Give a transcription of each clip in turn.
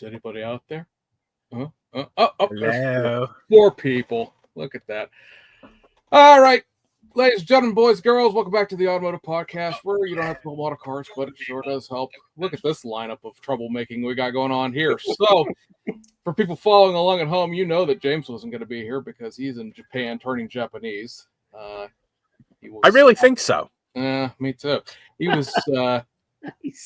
Is anybody out there? There's Hello. four people. Look at that. All right, ladies and gentlemen, boys and girls, welcome back to the Automotive Podcast, where you don't have to know a lot of cars, but it sure does help. Look at this lineup of troublemaking we got going on here. So, for people following along at home, you know that James wasn't going to be here because he's in Japan turning Japanese. I really think so. Me too. He was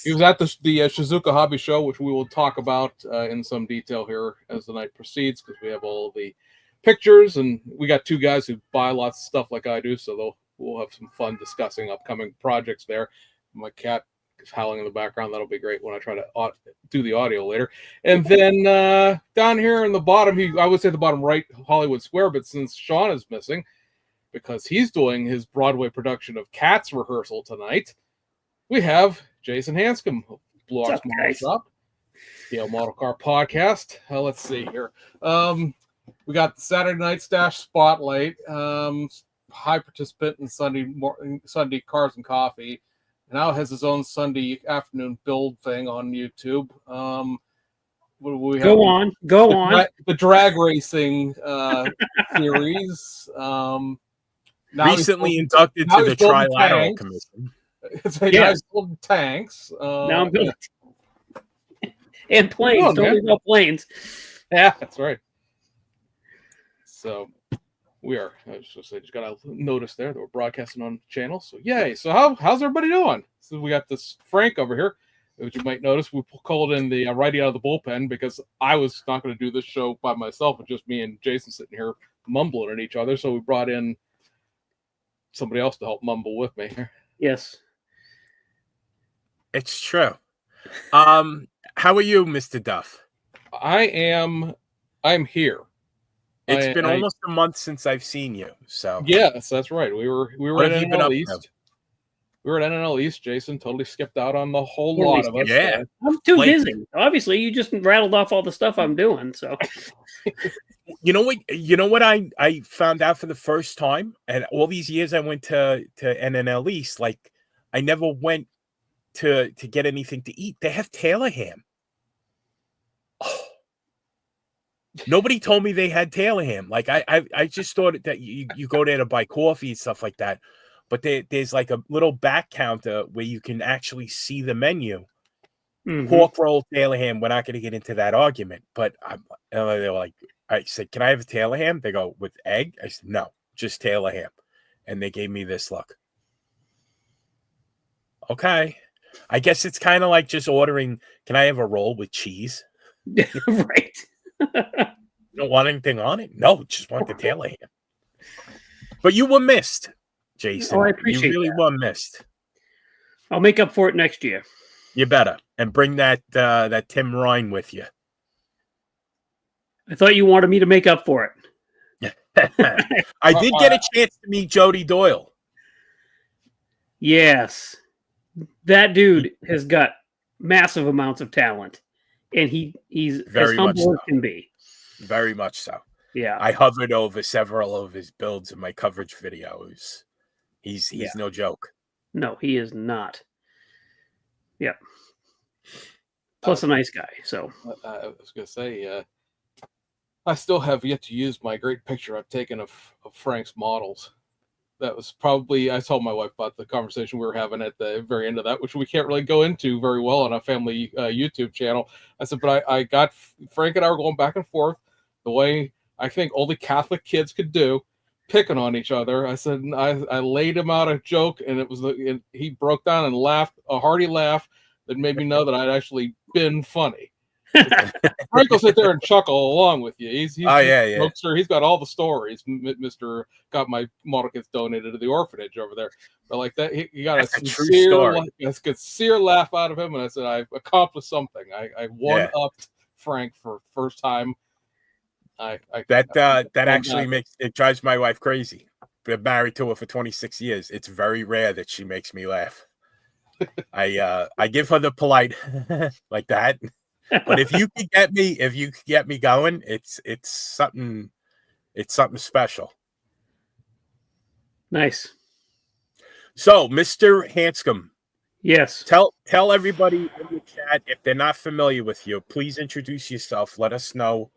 he was at the Shizuoka Hobby Show, which we will talk about in some detail here as the night proceeds, because we have all the pictures, and we got two guys who buy lots of stuff like I do, so we'll have some fun discussing upcoming projects there. My cat is howling in the background. That'll be great when I try to do the audio later. And then down here in the bottom, I would say the bottom right, Hollywood Square, but since Sean is missing because he's doing his Broadway production of Cats rehearsal tonight, we have Jason Hanscom of Blue Ox Model Shop, Scale Model Car Podcast. Let's see here. We got the Saturday Night Stash Spotlight, high participant in Sunday Cars and Coffee. Now has his own Sunday afternoon build thing on YouTube. What do we have? Go on. The drag racing series. Recently inducted to the Trilateral Commission. It's a nice little tanks. Now I'm building and planes. Don't leave no planes. Yeah, that's right. So we are. I just got a notice there that we're broadcasting on the channel. So yay! So how's everybody doing? So we got this Frank over here, which you might notice we called in the righty out of the bullpen because I was not going to do this show by myself with just me and Jason sitting here mumbling at each other. So we brought in somebody else to help mumble with me. Yes, it's true. How are you, Mr. Duff? I'm here. It's been almost a month since I've seen you. So yes, that's right. We were at NNL East. We were at NNL East. Jason totally skipped out on the whole lot of us. Yeah, I'm too busy. Obviously, you just rattled off all the stuff I'm doing. So you know what I found out for the first time, and all these years I went to NNL East, like I never went to get anything to eat. They have Taylor ham. Oh. Nobody told me they had Taylor ham. Like I just thought that you go there to buy coffee and stuff like that. But there's like a little back counter where you can actually see the menu. Mm-hmm. Pork roll, Taylor ham. We're not going to get into that argument. But they're like, I said, can I have a Taylor ham? They go, with egg? I said, no, just Taylor ham. And they gave me this look. Okay. I guess it's kind of like just ordering, can I have a roll with cheese? Right. You don't want anything on it? No, just want the Taylor ham. But you were missed, Jason. Oh, I appreciate you really were missed. I'll make up for it next year. You better. And bring that Tim Ryan with you. I thought you wanted me to make up for it. I did get a chance to meet Jody Doyle. Yes. That dude has got massive amounts of talent. And he's very as humble as can be. Very much so. Yeah. I hovered over several of his builds in my coverage videos. He's no joke. No, he is not. Yeah. Plus a nice guy. So I was going to say, I still have yet to use my great picture I've taken of Frank's models. That was probably, I told my wife about the conversation we were having at the very end of that, which we can't really go into very well on a family YouTube channel. I said, but I got, Frank and I were going back and forth the way I think only Catholic kids could do, picking on each other. I said, I laid him out a joke, and he broke down and laughed, a hearty laugh that made me know that I'd actually been funny. Frank will sit there and chuckle along with you. He's jokester. He's got all the stories. Mr. got my model kits donated to the orphanage over there. But like that, he got a sincere laugh out of him. And I said, I've accomplished something. I one-upped Frank for the first time. That actually makes it drives my wife crazy. Been married to her for 26 years. It's very rare that she makes me laugh. I give her the polite like that. But if you could get me going, it's something special. Nice. So, Mr. Hanscom, Yes. Tell everybody in the chat, if they're not familiar with you, please introduce yourself. Let us know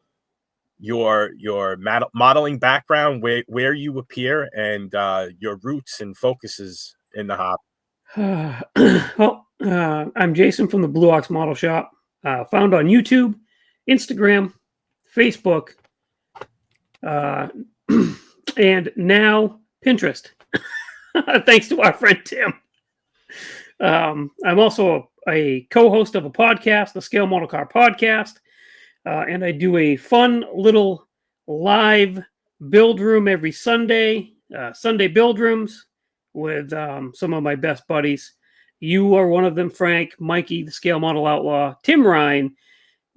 your modeling background, where you appear, and your roots and focuses in the hobby. Well, I'm Jason from the Blue Ox Model Shop, found on YouTube, Instagram, Facebook, and now Pinterest. Thanks to our friend Tim. I'm also a co-host of a podcast, the Scale Model Car Podcast, and I do a fun little live build room every Sunday, Sunday build rooms with some of my best buddies. You are one of them, Frank, Mikey, the Scale Model Outlaw, Tim Ryan,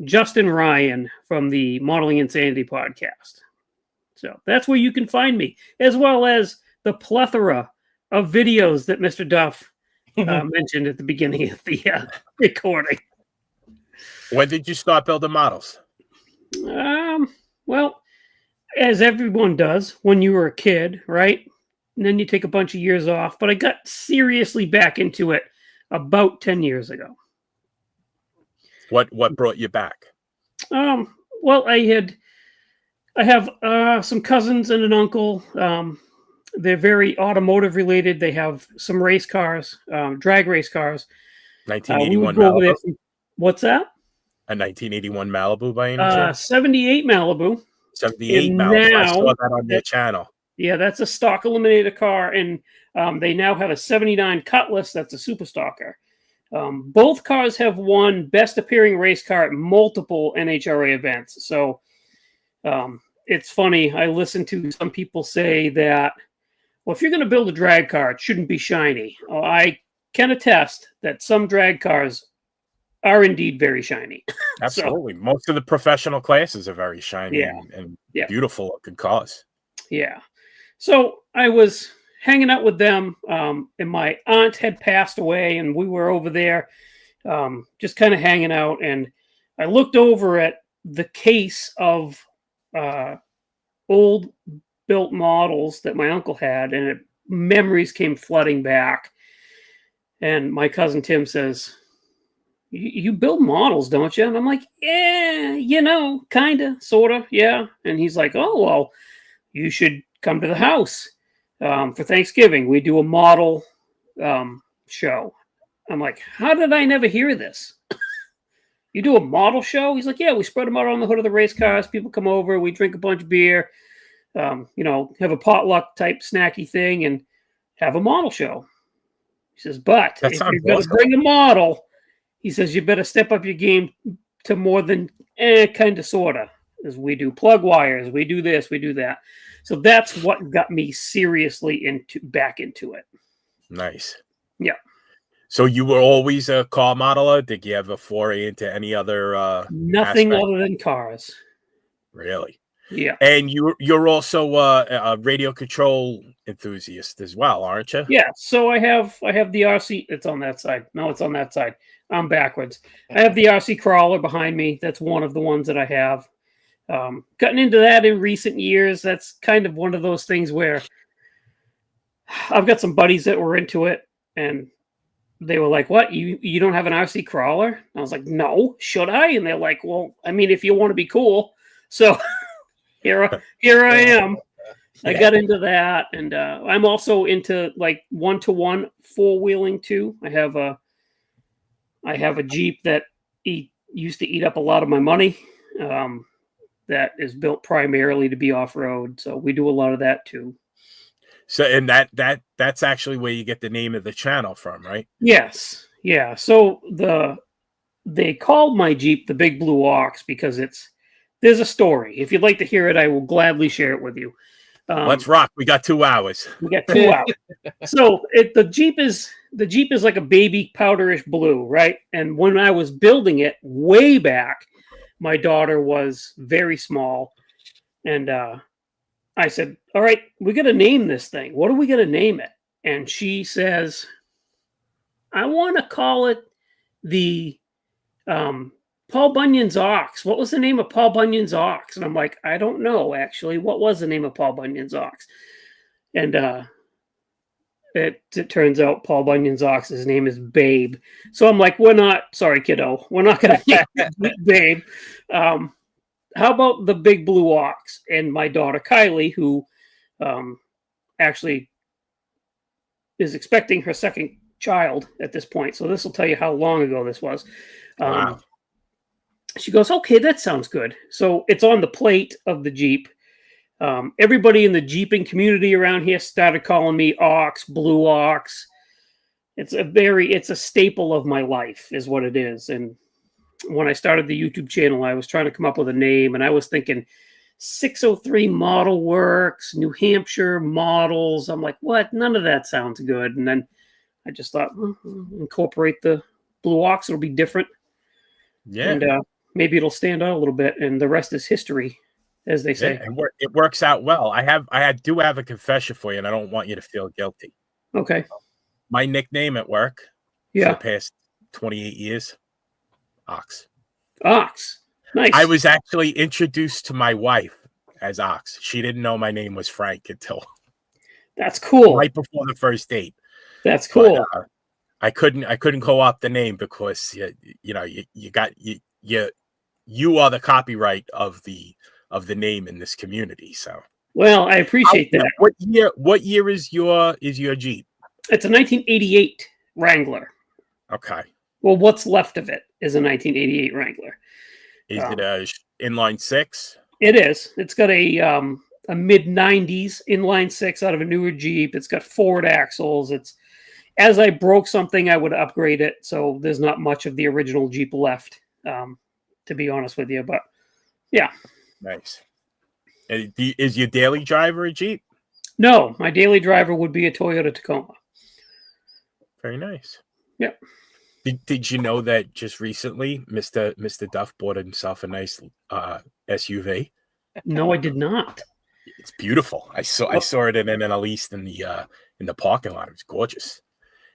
Justin Ryan from the Modeling Insanity podcast. So that's where you can find me, as well as the plethora of videos that Mr. Duff mentioned at the beginning of the recording. When did you start building models? Well, as everyone does when you were a kid, right? And then you take a bunch of years off. But I got seriously back into it about 10 years ago. What brought you back? Well, I have some cousins and an uncle. They're very automotive related. They have some race cars, drag race cars. 1981 Malibu. What's that? A 1981 Malibu by any chance? 78 Malibu. 78 Malibu. I saw that on their channel. Yeah, that's a stock eliminator car, and they now have a 79 Cutlass. That's a super stocker. Both cars have won best appearing race car at multiple NHRA events. So it's funny. I listen to some people say that, well, if you're going to build a drag car, it shouldn't be shiny. Well, I can attest that some drag cars are indeed very shiny. Absolutely. Most of the professional classes are very shiny and beautiful looking cars. Yeah. So I was hanging out with them, and my aunt had passed away, and we were over there just kind of hanging out. And I looked over at the case of old built models that my uncle had, and memories came flooding back. And my cousin Tim says, you build models, don't you? And I'm like, yeah, kind of, sort of, yeah. And he's like, oh, well, you should come to the house for Thanksgiving. We do a model show. I'm like, how did I never hear this? You do a model show? He's like, yeah, we spread them out on the hood of the race cars. People come over, we drink a bunch of beer, have a potluck type snacky thing and have a model show. He says, but if you're going to bring a model, he says, you better step up your game to more than kind of, sort of. As we do plug wires, we do this, we do that. So that's what got me seriously back into it. Nice. Yeah. So you were always a car modeler? Did you ever foray into any other nothing other than cars? Really? Yeah. And you're also a radio control enthusiast as well, aren't you? Yeah. So I have the RC. It's on that side. No, it's on that side. I'm backwards. I have the RC crawler behind me. That's one of the ones that I have. Gotten into that in recent years. That's kind of one of those things where I've got some buddies that were into it, and they were like, what, you don't have an RC crawler? And I was like, no, should I? And they're like, well, I mean, if you want to be cool. So here I am. I got into that, and I'm also into like one-to-one four-wheeling too. I have a Jeep that used to eat up a lot of my money. That is built primarily to be off-road. So we do a lot of that too. So, and that's actually where you get the name of the channel from, right? Yes. Yeah. So they called my Jeep the Big Blue Ox because there's a story. If you'd like to hear it, I will gladly share it with you. Let's rock. We got 2 hours. We got 2 hours. So the Jeep is like a baby powderish blue, right? And when I was building it way back, my daughter was very small, and I said, all right, we got to name this thing. What are we going to name it? And she says, I want to call it the Paul Bunyan's Ox. What was the name of Paul Bunyan's Ox? And I'm like, I don't know, actually. What was the name of Paul Bunyan's Ox? And it turns out Paul Bunyan's ox's name is Babe. So I'm like, we're not, sorry, kiddo, we're not going to name Babe. How about the big blue ox? And my daughter Kylie, who actually is expecting her second child at this point. So this will tell you how long ago this was. Wow. She goes, okay, that sounds good. So it's on the plate of the Jeep. Everybody in the Jeeping community around here started calling me Ox, Blue Ox. It's a staple of my life is what it is. And when I started the YouTube channel, I was trying to come up with a name, and I was thinking 603 Model Works, New Hampshire models. I'm like, what? None of that sounds good. And then I just thought, incorporate the Blue Ox. It'll be different. Yeah. And maybe it'll stand out a little bit, and the rest is history, as they say. Yeah, it works out well. I do have a confession for you, and I don't want you to feel guilty. Okay. My nickname at work for the past 28 years, Ox. Ox. Nice. I was actually introduced to my wife as Ox. She didn't know my name was Frank until that's cool. Right before the first date. That's cool. But, I couldn't co-opt the name because you are the copyright of the name in this community. So well, I appreciate that. What year is your Jeep? It's a 1988 Wrangler. Okay. Well, what's left of it is a 1988 Wrangler. Is it a inline six? It is. It's got a mid 90s inline six out of a newer Jeep. It's got forward axles. It's as I broke something, I would upgrade it. So there's not much of the original Jeep left, to be honest with you. But yeah. Nice. Is your daily driver a Jeep? No, my daily driver would be a Toyota Tacoma. Very nice. Yep. Did you know that just recently, Mr. Duff bought himself a nice SUV? No, I did not. It's beautiful. I saw it in NL East in the parking lot. It was gorgeous.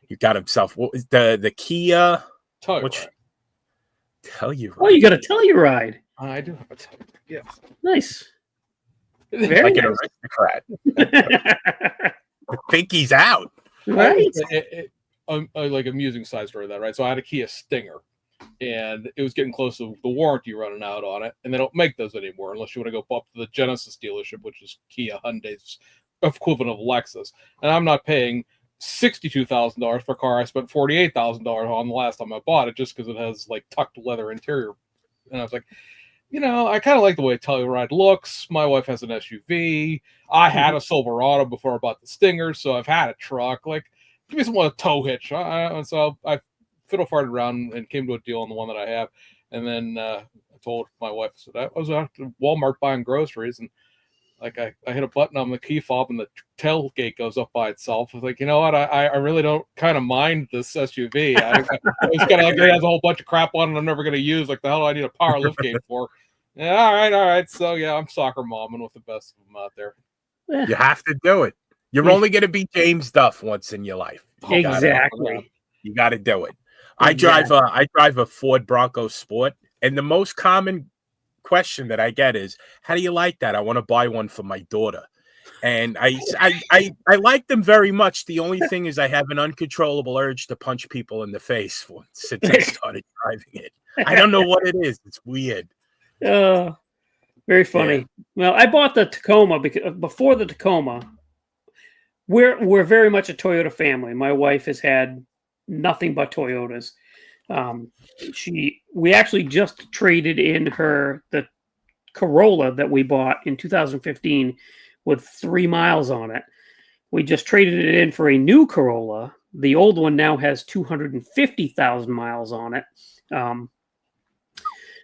He got himself what was the Kia? Telluride. Telluride. Oh, you got a Telluride. I do have a Telluride. Yes. Nice. Very like nice. an aristocrat. The pinky's out. Right. Like amusing side story of that, right? So I had a Kia Stinger, and it was getting close to the warranty running out on it, and they don't make those anymore unless you want to go up to the Genesis dealership, which is Kia Hyundai's equivalent of Lexus. And I'm not paying $62,000 for a car I spent $48,000 on the last time I bought it, just because it has like tucked leather interior. And I was like, I kind of like the way Telluride looks. My wife has an SUV. I had a Silverado before I bought the Stinger, so I've had a truck. Like, give me someone with a tow hitch. So I fiddle-farted around and came to a deal on the one that I have. And then I told my wife, I said, I was out to Walmart buying groceries, and like I hit a button on the key fob and the tailgate goes up by itself. I was like, you know what? I really don't kind of mind this SUV. It's kind of like it has a whole bunch of crap on it I'm never going to use. Like, the hell do I need a power lift gate for? Yeah, all right. So yeah, I'm soccer momming with the best of them out there. You have to do it. You're only going to be James Duff once in your life. Exactly. You got to do it. Exactly. I drive a Ford Bronco Sport, and the most common question that I get is, how do you like that? I want to buy one for my daughter. And I like them very much. The only thing is I have an uncontrollable urge to punch people in the face since I started driving it. I don't know what it is. It's weird. Very funny. Yeah. Well, I bought the Tacoma because before the Tacoma, we're very much a Toyota family. My wife has had nothing but Toyotas. We actually just traded in the Corolla that we bought in 2015 with 3 miles on it. We just traded it in for a new Corolla. The old one now has 250,000 miles on it.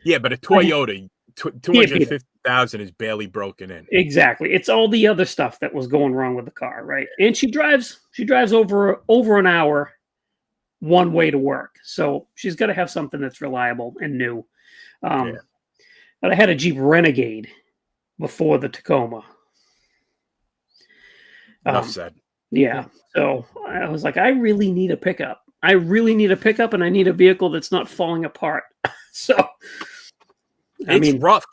Yeah, but a Toyota, 250,000 is barely broken in. Exactly. It's all the other stuff that was going wrong with the car, right? And she drives over an hour one way to work. So she's got to have something that's reliable and new. But I had a Jeep Renegade before the Tacoma. Enough said. Yeah. So I was like, I really need a pickup. And I need a vehicle that's not falling apart. So it's rough.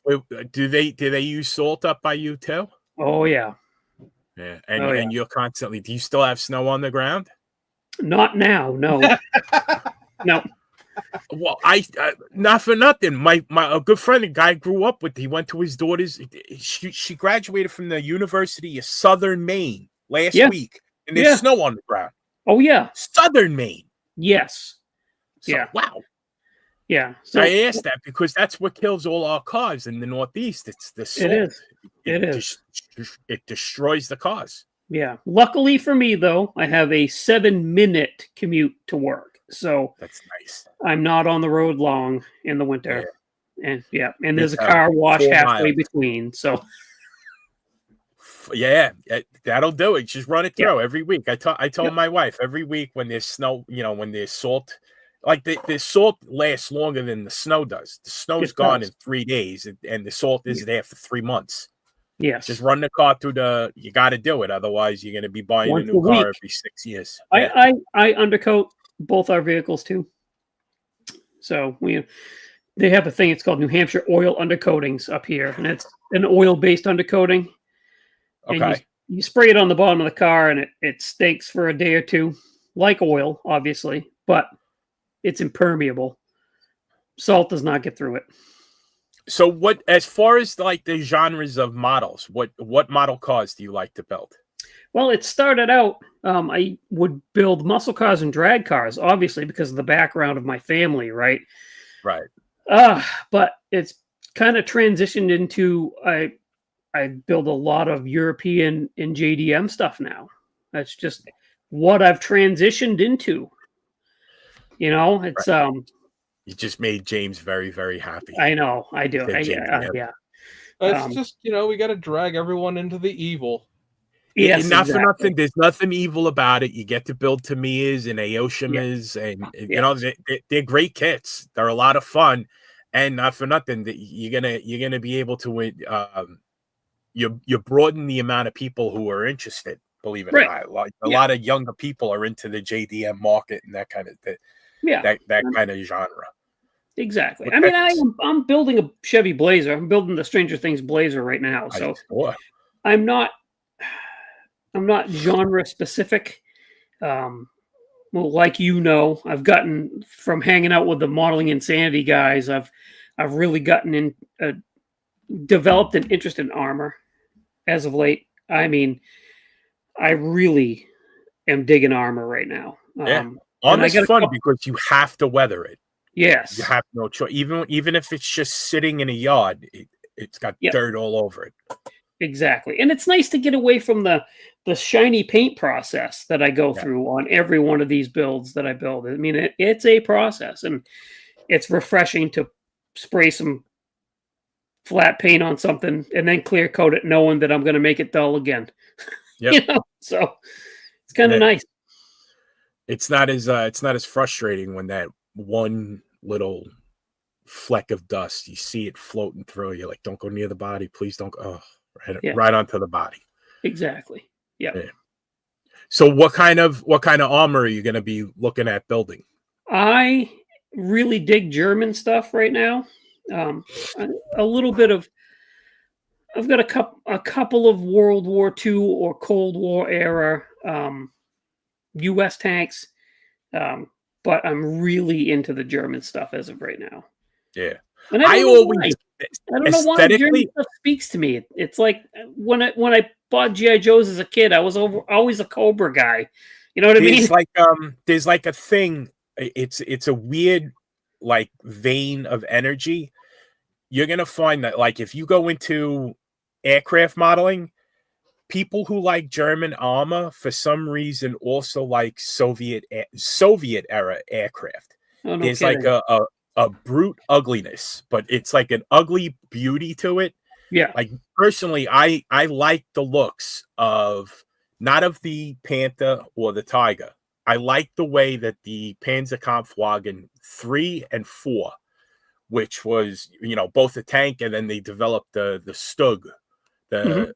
Do they use salt up by you too? Oh yeah. Yeah, and you're constantly. Do you still have snow on the ground? Not now, no. No. Well, I not for nothing. My a good friend, a guy I grew up with, he went to his daughter's. She graduated from the University of Southern Maine last week, and there's snow on the ground. Oh yeah, Southern Maine. Yes. So, wow. Yeah. So I asked that because that's what kills all our cars in the Northeast. It's the salt. It is. It destroys the cars. Yeah. Luckily for me, though, I have a 7-minute commute to work, so that's nice. I'm not on the road long in the winter, and there's a car wash halfway between. So that'll do it. Just run it through every week. I told my wife every week when there's snow, when there's salt. Like the salt lasts longer than the snow does. The snow's gone in 3 days, and the salt is there for 3 months. Yes. Just run the car through you got to do it. Otherwise, you're going to be buying a new car every 6 years. I undercoat both our vehicles too. So they have a thing. It's called New Hampshire oil undercoatings up here, and it's an oil-based undercoating. Okay. And you spray it on the bottom of the car, and it stinks for a day or two, like oil, obviously, but it's impermeable. Salt does not get through it. So what, as far as like the genres of models, what model cars do you like to build? Well, it started out, I would build muscle cars and drag cars, obviously, because of the background of my family, right? Right. But it's kind of transitioned into, I build a lot of European and JDM stuff now. That's just what I've transitioned into. It's you just made James very, very happy. I know, I do. Yeah. It's just, we got to drag everyone into the evil. Yes, not for nothing. There's nothing evil about it. You get to build Tamiyas and Aoshimas, and they're great kits. They're a lot of fun, and not for nothing. You're gonna be able to you broaden the amount of people who are interested. Believe it or not, like a lot of younger people are into the JDM market and that kind of thing. That kind of genre. Exactly. I mean, I'm building a Chevy Blazer. I'm building the Stranger Things Blazer right now. So I'm not genre specific. Well, like I've gotten from hanging out with the Modeling Insanity guys. I've really gotten developed an interest in armor as of late. I mean, I really am digging armor right now. Armor's fun because you have to weather it. Yes. You have no choice. Even if it's just sitting in a yard, it's got dirt all over it. Exactly. And it's nice to get away from the shiny paint process that I go through on every one of these builds that I build. I mean, it's a process, and it's refreshing to spray some flat paint on something and then clear coat it knowing that I'm going to make it dull again. So it's kind of nice. It's not as frustrating when that one little fleck of dust, you see it floating through. You're like, don't go near the body, please don't go. Right onto the body. Exactly. Yeah. So what kind of armor are you going to be looking at building? I really dig German stuff right now. A little bit of. I've got a couple of World War II or Cold War era U.S. tanks, but I'm really into the German stuff as of right now. Yeah, and I don't know why German stuff speaks to me. It's like when I bought GI Joes as a kid, I was always a Cobra guy. You know what I mean? There's like a thing. It's a weird like vein of energy. You're gonna find that like if you go into aircraft modeling, people who like German armor for some reason also like Soviet era aircraft. There's like a brute ugliness, but it's like an ugly beauty to it. Yeah. Like personally, I like the looks of not of the Panther or the Tiger. I like the way that the Panzerkampfwagen 3 and 4, which was both a tank, and then they developed the Stug, the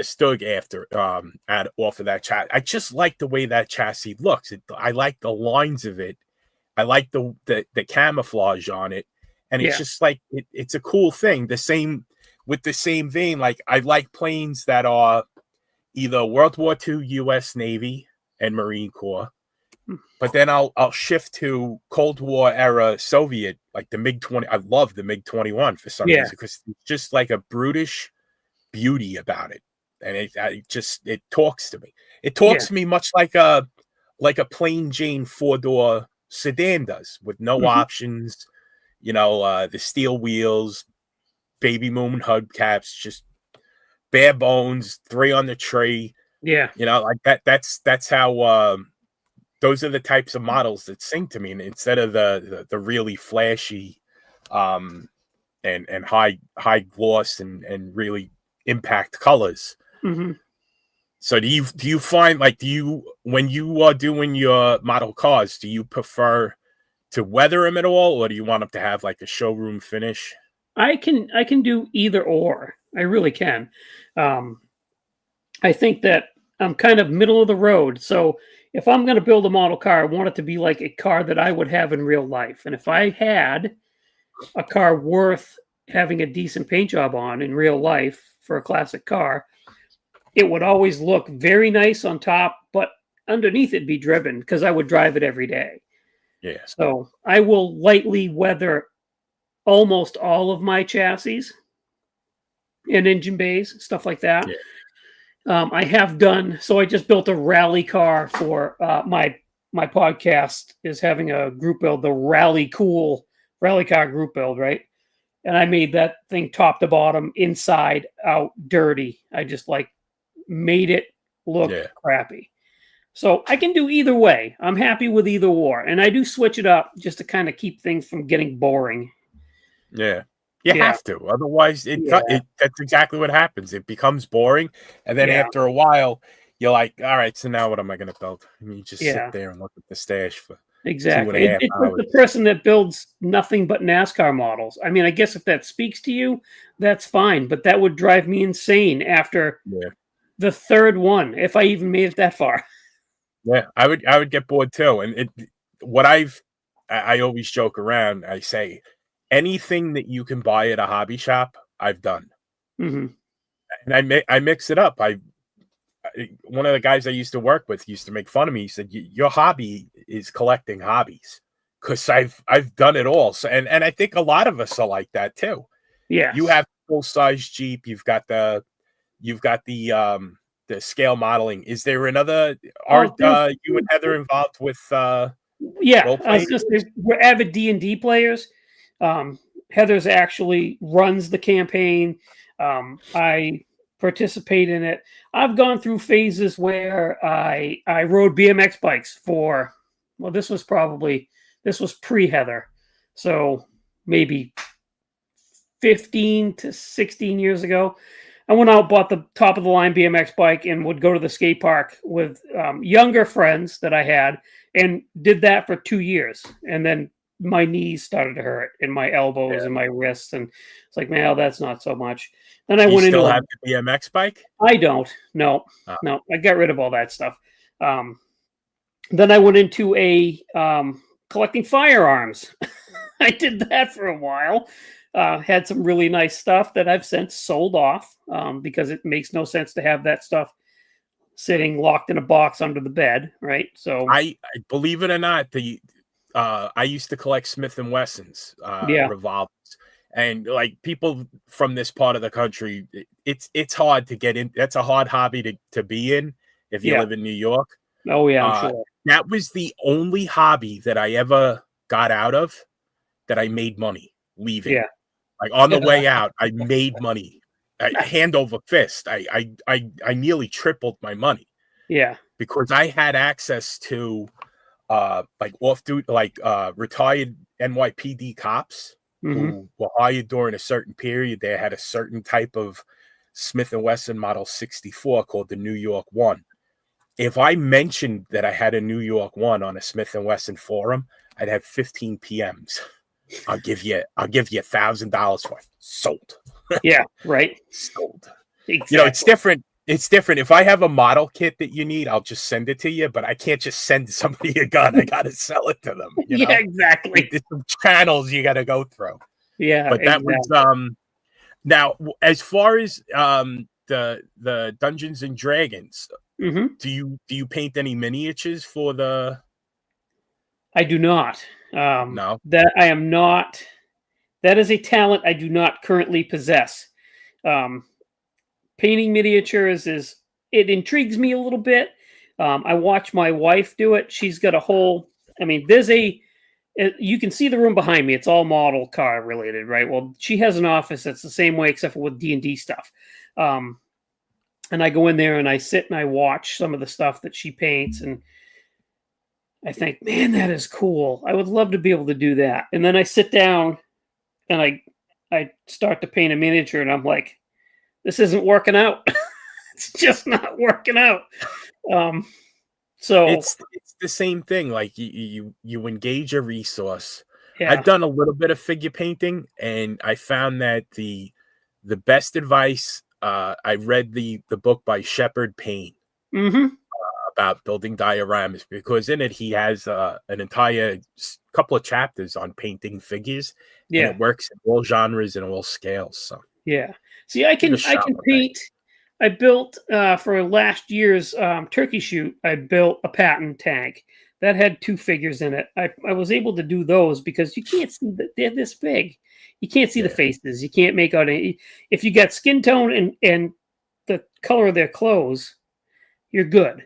Stug after off of that chassis. I just like the way that chassis looks. I like the lines of it. I like the camouflage on it, and it's just like it's a cool thing. The same vein. Like I like planes that are, either World War II U.S. Navy and Marine Corps, but then I'll shift to Cold War era Soviet, like the MiG-20. I love the MiG-21 for some reason because it's just like a brutish beauty about it, and it talks to me. It talks to me much like a plain Jane 4-door sedan does, with no options. The steel wheels, baby moon hubcaps, just bare bones, 3 on the tree. Yeah. Like that. That's how. Those are the types of models that sing to me, and instead of the really flashy, and high gloss and really impact colors. Mm-hmm. So do you find, like, when you are doing your model cars, do you prefer to weather them at all, or do you want them to have like a showroom finish? I can do either or. I really can. I think that I'm kind of middle of the road. So if I'm going to build a model car, I want it to be like a car that I would have in real life. And if I had a car worth having a decent paint job on in real life for a classic car, it would always look very nice on top, but underneath it'd be driven because I would drive it every day. Yeah. So I will lightly weather almost all of my chassis and engine bays, stuff like that. Yeah. I have done, so I just built a rally car for my podcast is having a group build, the Rally car group build, right? And I made that thing top to bottom, inside out, dirty. I just made it look crappy. So I can do either way. I'm happy with either or. And I do switch it up just to kind of keep things from getting boring. Yeah. You have to. Otherwise, that's exactly what happens. It becomes boring. And then after a while, you're like, all right, so now what am I going to build? And you just sit there and look at the stash for exactly. 2.5 It's hours. the person that builds nothing but NASCAR models. I mean, I guess if that speaks to you, that's fine. But that would drive me insane after the third one, if I even made it that far. Yeah, I would get bored too. And I always joke around. I say, anything that you can buy at a hobby shop, I've done. Mm-hmm. And I mix it up. One of the guys I used to work with used to make fun of me. He said, your hobby is collecting hobbies, because I've done it all. So, and I think a lot of us are like that too. Yeah. You have full size Jeep. You've got the scale modeling. Is there another art you and Heather involved with? I was just, we're avid D&D players. Heather's actually runs the campaign. I participate in it. I've gone through phases where I rode BMX bikes for, well, this was pre-Heather. So maybe 15 to 16 years ago. I went out, bought the top of the line BMX bike, and would go to the skate park with younger friends that I had, and did that for 2 years. And then my knees started to hurt, and my elbows and my wrists, and it's like, man, that's not so much. Then I went into have the BMX bike. I don't. No, I got rid of all that stuff. Then I went into a collecting firearms. I did that for a while. Had some really nice stuff that I've since sold off because it makes no sense to have that stuff sitting locked in a box under the bed, right? So I believe it or not, I used to collect Smith & Wessons revolvers, and like people from this part of the country, it's hard to get in. That's a hard hobby to be in if you live in New York. Oh yeah, I'm sure. That was the only hobby that I ever got out of that I made money leaving. Yeah. Like on the way out, I made money, hand over fist. I nearly tripled my money. Yeah, because I had access to retired NYPD cops who were hired during a certain period. They had a certain type of Smith & Wesson Model 64 called the New York 1. If I mentioned that I had a New York 1 on a Smith & Wesson forum, I'd have 15 PMs. I'll give you $1,000 for it. Sold. Yeah, right. Sold. Exactly. It's different. It's different. If I have a model kit that you need, I'll just send it to you, but I can't just send somebody a gun. I got to sell it to them. Yeah, exactly. There's some channels you got to go through. Yeah, but that was now, as far as the Dungeons and Dragons. Mm-hmm. Do you paint any miniatures for the? I do not. No. That I am not. That is a talent I do not currently possess. Painting miniatures it intrigues me a little bit. I watch my wife do it. She's got a whole. I mean, you can see the room behind me. It's all model car related, right? Well, she has an office that's the same way, except for with D&D stuff. And I go in there and I sit and I watch some of the stuff that she paints, and I think, man, that is cool. I would love to be able to do that. And then I sit down and I start to paint a miniature, and I'm like, this isn't working out. It's just not working out. So it's the same thing. Like you engage a resource. yeah. I've done a little bit of figure painting, and I found that the best advice. I read the book by Shepard Payne about building dioramas, because in it he has an entire couple of chapters on painting figures. Yeah, and it works in all genres and all scales. So yeah. See, I can paint. I built for last year's turkey shoot. I built a Patton tank that had 2 figures in it. I was able to do those because you can't see they're this big. You can't see the faces. You can't make out any. If you got skin tone and the color of their clothes, you're good.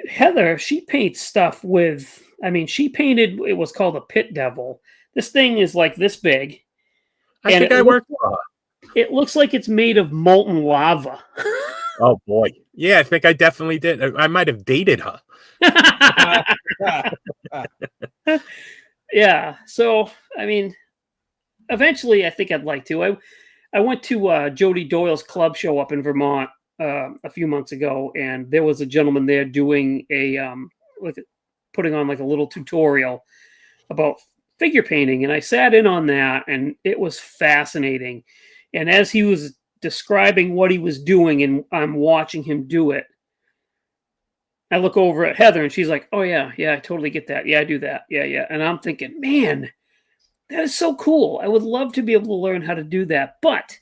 Heather, she paints stuff with. I mean, she painted. It was called a pit devil. This thing is like this big. I think I worked. It looks like it's made of molten lava. Oh boy, yeah, I think I definitely did. I might have dated her. Yeah. So I mean, eventually, I think I'd like to. I went to Jody Doyle's club show up in Vermont a few months ago, and there was a gentleman there doing putting on like a little tutorial about figure painting, and I sat in on that, and it was fascinating. And as he was describing what he was doing, and I'm watching him do it, I look over at Heather, and she's like, "Oh yeah, I totally get that. Yeah, I do that. Yeah." And I'm thinking, man, that is so cool. I would love to be able to learn how to do that, but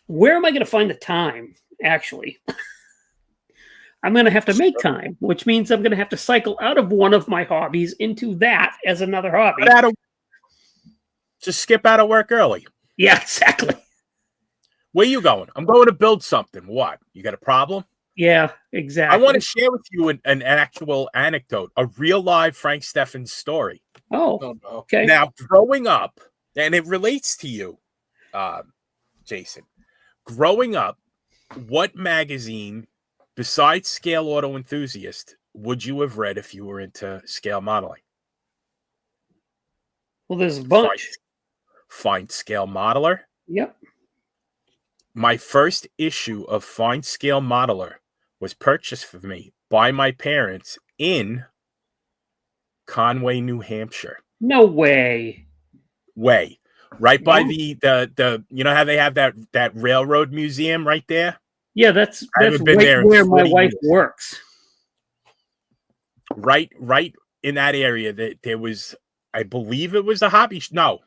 where am I going to find the time? Actually, I'm going to have to make time, which means I'm going to have to cycle out of one of my hobbies into that as another hobby. Just skip out of work early. Yeah, exactly. Where you going? I'm going to build something. What? You got a problem? Yeah, exactly. I want to share with you an actual anecdote, a real live Frank Steffens story. Oh, okay. Now, growing up, and it relates to you, Jason. Growing up, what magazine, besides Scale Auto Enthusiast, would you have read if you were into scale modeling? Well, there's a bunch. Find Scale Modeler. Yep. My first issue of Find Scale Modeler was purchased for me by my parents in Conway, New Hampshire. No way. Right by the you know how they have that railroad museum right there? Yeah, that's right where my wife works. Right in that area that there was, I believe it was a hobby. No,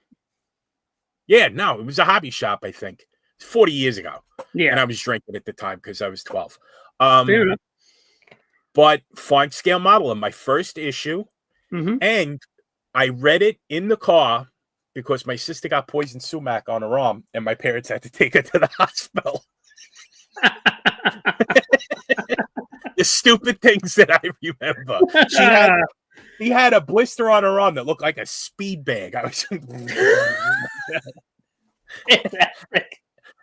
it was a hobby shop, I think. 40 years ago. Yeah. And I was drinking at the time because I was 12. Fair enough. But Find Scale Modeler, my first issue. And I read it in the car because my sister got poison sumac on her arm and my parents had to take her to the hospital. The stupid things that I remember. She had a blister on her arm that looked like a speed bag. I was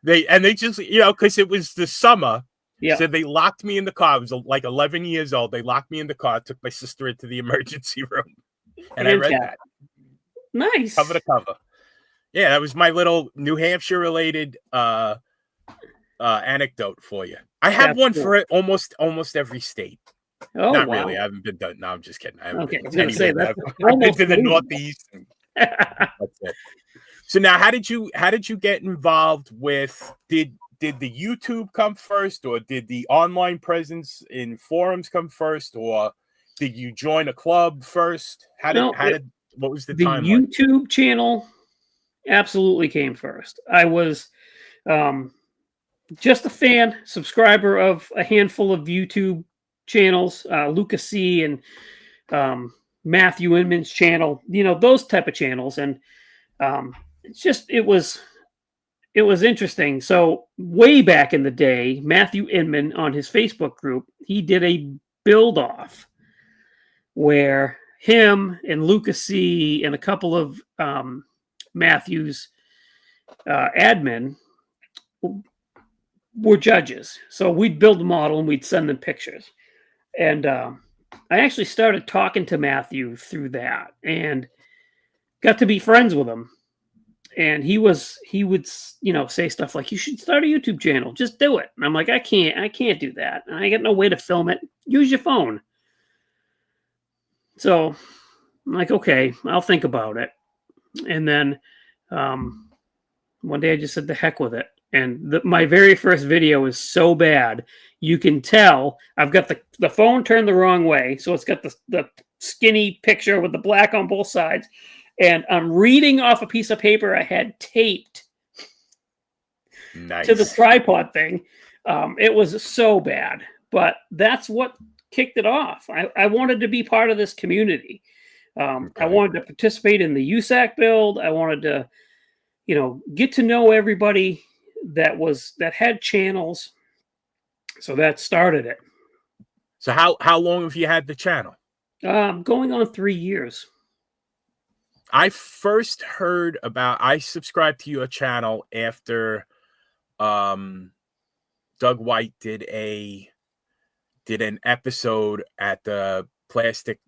They just, because it was the summer. Yeah. So they locked me in the car. I was like 11 years old. They locked me in the car, took my sister into the emergency room. And I read that. Nice. Cover to cover. Yeah, that was my little New Hampshire related anecdote for you. I have one for it almost every state. Oh, Not wow. really. I haven't been done. No, I'm just kidding. I haven't been I was going to say that. I've been to the Northeast. That's it. So now, how did you get involved with? Did the YouTube come first, or did the online presence in forums come first, or did you join a club first? What was the timeline? The YouTube channel absolutely came first. I was just a fan, subscriber of a handful of YouTube channels, Lucas C. and Matthew Inman's channel, those type of channels. And it was interesting. So way back in the day, Matthew Inman on his Facebook group, he did a build off where him and Lucas C. and a couple of Matthew's admin were judges. So we'd build a model and we'd send them pictures. And I actually started talking to Matthew through that and got to be friends with him. And he would, say stuff like, you should start a YouTube channel. Just do it. And I'm like, I can't do that. I got no way to film it. Use your phone. So I'm like, okay, I'll think about it. And then one day I just said, the heck with it. And my very first video is so bad. You can tell I've got the phone turned the wrong way. So it's got the skinny picture with the black on both sides. And I'm reading off a piece of paper I had taped to the tripod thing. It was so bad. But that's what kicked it off. I wanted to be part of this community. I wanted to participate in the USAC build. I wanted to, get to know everybody that had channels. So that started it. So how long have you had the channel? Going on 3 years. I first heard I subscribed to your channel after Doug White did an episode at the Classic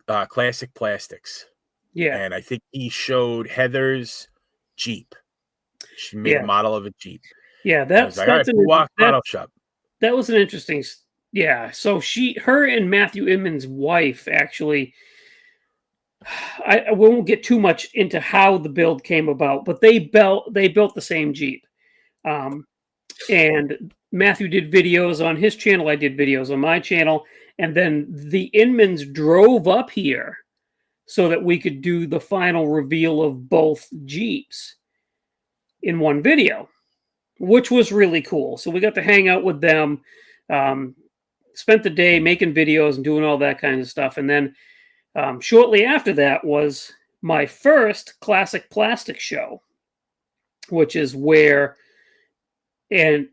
Plastics. Yeah. And I think he showed Heather's Jeep. She made a model of a Jeep. Yeah, that's model shop. That was an interesting. Yeah, so her and Matthew Inman's wife actually. I won't get too much into how the build came about, but they built the same Jeep, and Matthew did videos on his channel. I did videos on my channel, and then the Inmans drove up here so that we could do the final reveal of both Jeeps in one video, which was really cool. So we got to hang out with them, spent the day making videos and doing all that kind of stuff. And then shortly after that was my first Classic Plastic show, which is where, and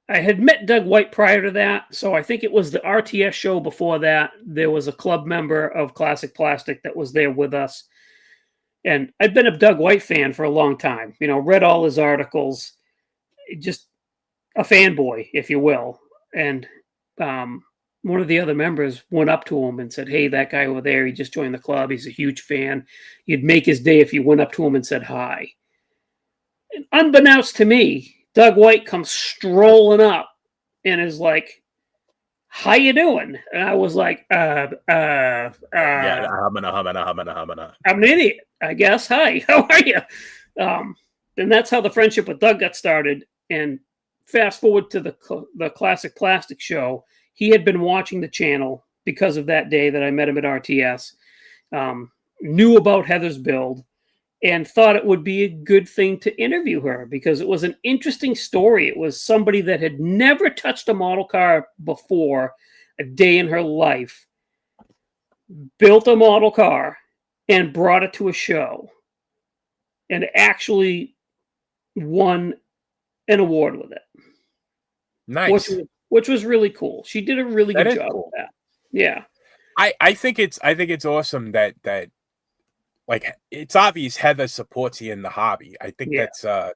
I had met Doug White prior to that. So I think it was the RTS show before that. There was a club member of Classic Plastic that was there with us. And I'd been a Doug White fan for a long time, read all his articles, just a fanboy, if you will. And one of the other members went up to him and said, hey, that guy over there, he just joined the club. He's a huge fan. You'd make his day if you went up to him and said hi. And unbeknownst to me, Doug White comes strolling up and is like, how you doing? And I was like, I'm an idiot, I guess. Hi, how are you? And that's how the friendship with Doug got started. And fast forward to the Classic Plastic show, he had been watching the channel because of that day that I met him at RTS, knew about Heather's build, and thought it would be a good thing to interview her because it was an interesting story. It was somebody that had never touched a model car before a day in her life, built a model car and brought it to a show and actually won an award with it. Nice. Which was really cool. She did a really good job with that. Yeah. I think it's awesome that like it's obvious Heather supports you in the hobby. I think that's a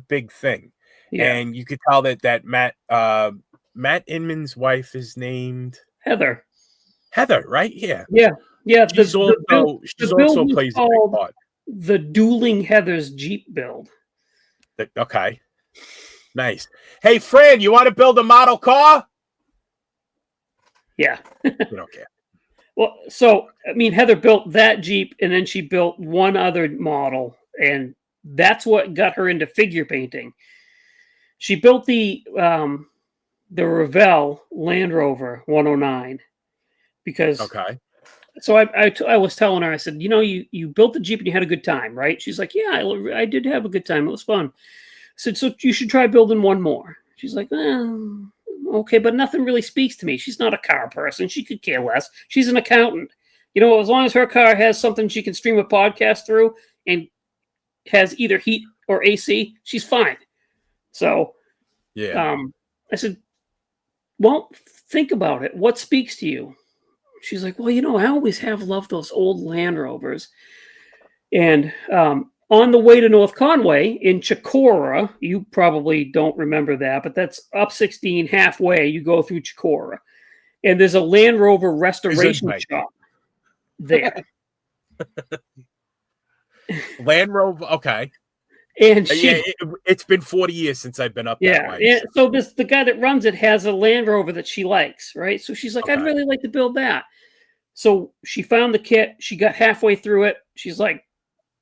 big thing. Yeah. And you could tell that Matt Inman's wife is named Heather. Heather, right? Yeah. Yeah. Yeah. She also plays a big part. The Dueling Heather's Jeep build. Okay. Nice. Hey, Fran, you want to build a model car? Yeah. You don't care. Well, so, I mean, Heather built that Jeep, and then she built one other model, and that's what got her into figure painting. She built the Revell Land Rover 109 because... Okay. So I was telling her, I said, you built the Jeep and you had a good time, right? She's like, yeah, I did have a good time. It was fun. I said, so you should try building one more. She's like, okay, but nothing really speaks to me. She's not a car person. She could care less. She's an accountant. You know, as long as her car has something she can stream a podcast through and has either heat or AC, she's fine. So, Yeah. I said, well, think about it. What speaks to you? She's like, well, you know, I always have loved those old Land Rovers. And on the way to North Conway in Chicora, you probably don't remember that, but that's up 16 halfway. You go through Chicora, and there's a Land Rover restoration shop there. Land Rover, okay. And it's been 40 years since I've been up that way. And so the guy that runs it has a Land Rover that she likes, right? So she's like, I'd really like to build that. So she found the kit. She got halfway through it. She's like,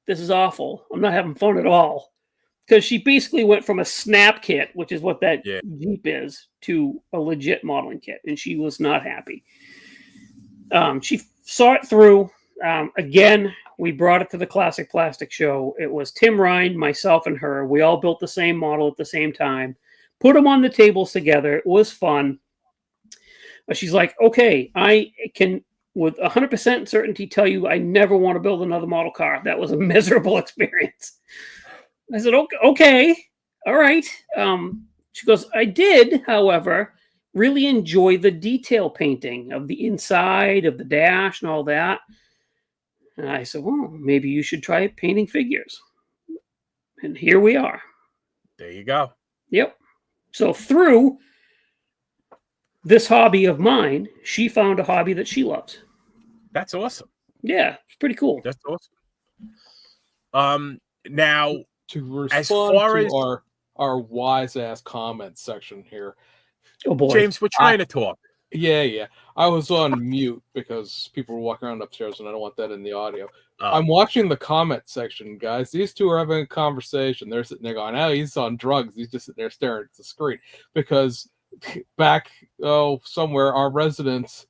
this is awful. I'm not having fun at all. Because she basically went from a snap kit, which is what that Jeep is, to a legit modeling kit. And she was not happy. She saw it through. Again, we brought it to the Classic Plastic Show. It was Tim Ryan, myself, and her. We all built the same model at the same time. Put them on the tables together. It was fun. She's like, okay, I can, with 100% certainty, tell you I never want to build another model car. That was a miserable experience. I said, okay, all right. She goes, I did, however, really enjoy the detail painting of the inside of the dash and all that. And I said, well, maybe you should try painting figures. And here we are. There you go. Yep. So through this hobby of mine, she found a hobby that she loves. That's awesome. Yeah, it's pretty cool. That's awesome. Now, to respond as far to as our wise ass comments section here, oh boy, James, we're trying to talk. Yeah. I was on mute because people were walking around upstairs, and I don't want that in the audio. I'm watching the comment section, guys. These two are having a conversation. They're sitting there going, "Oh, he's on drugs." He's just sitting there staring at the screen because back somewhere, our residents.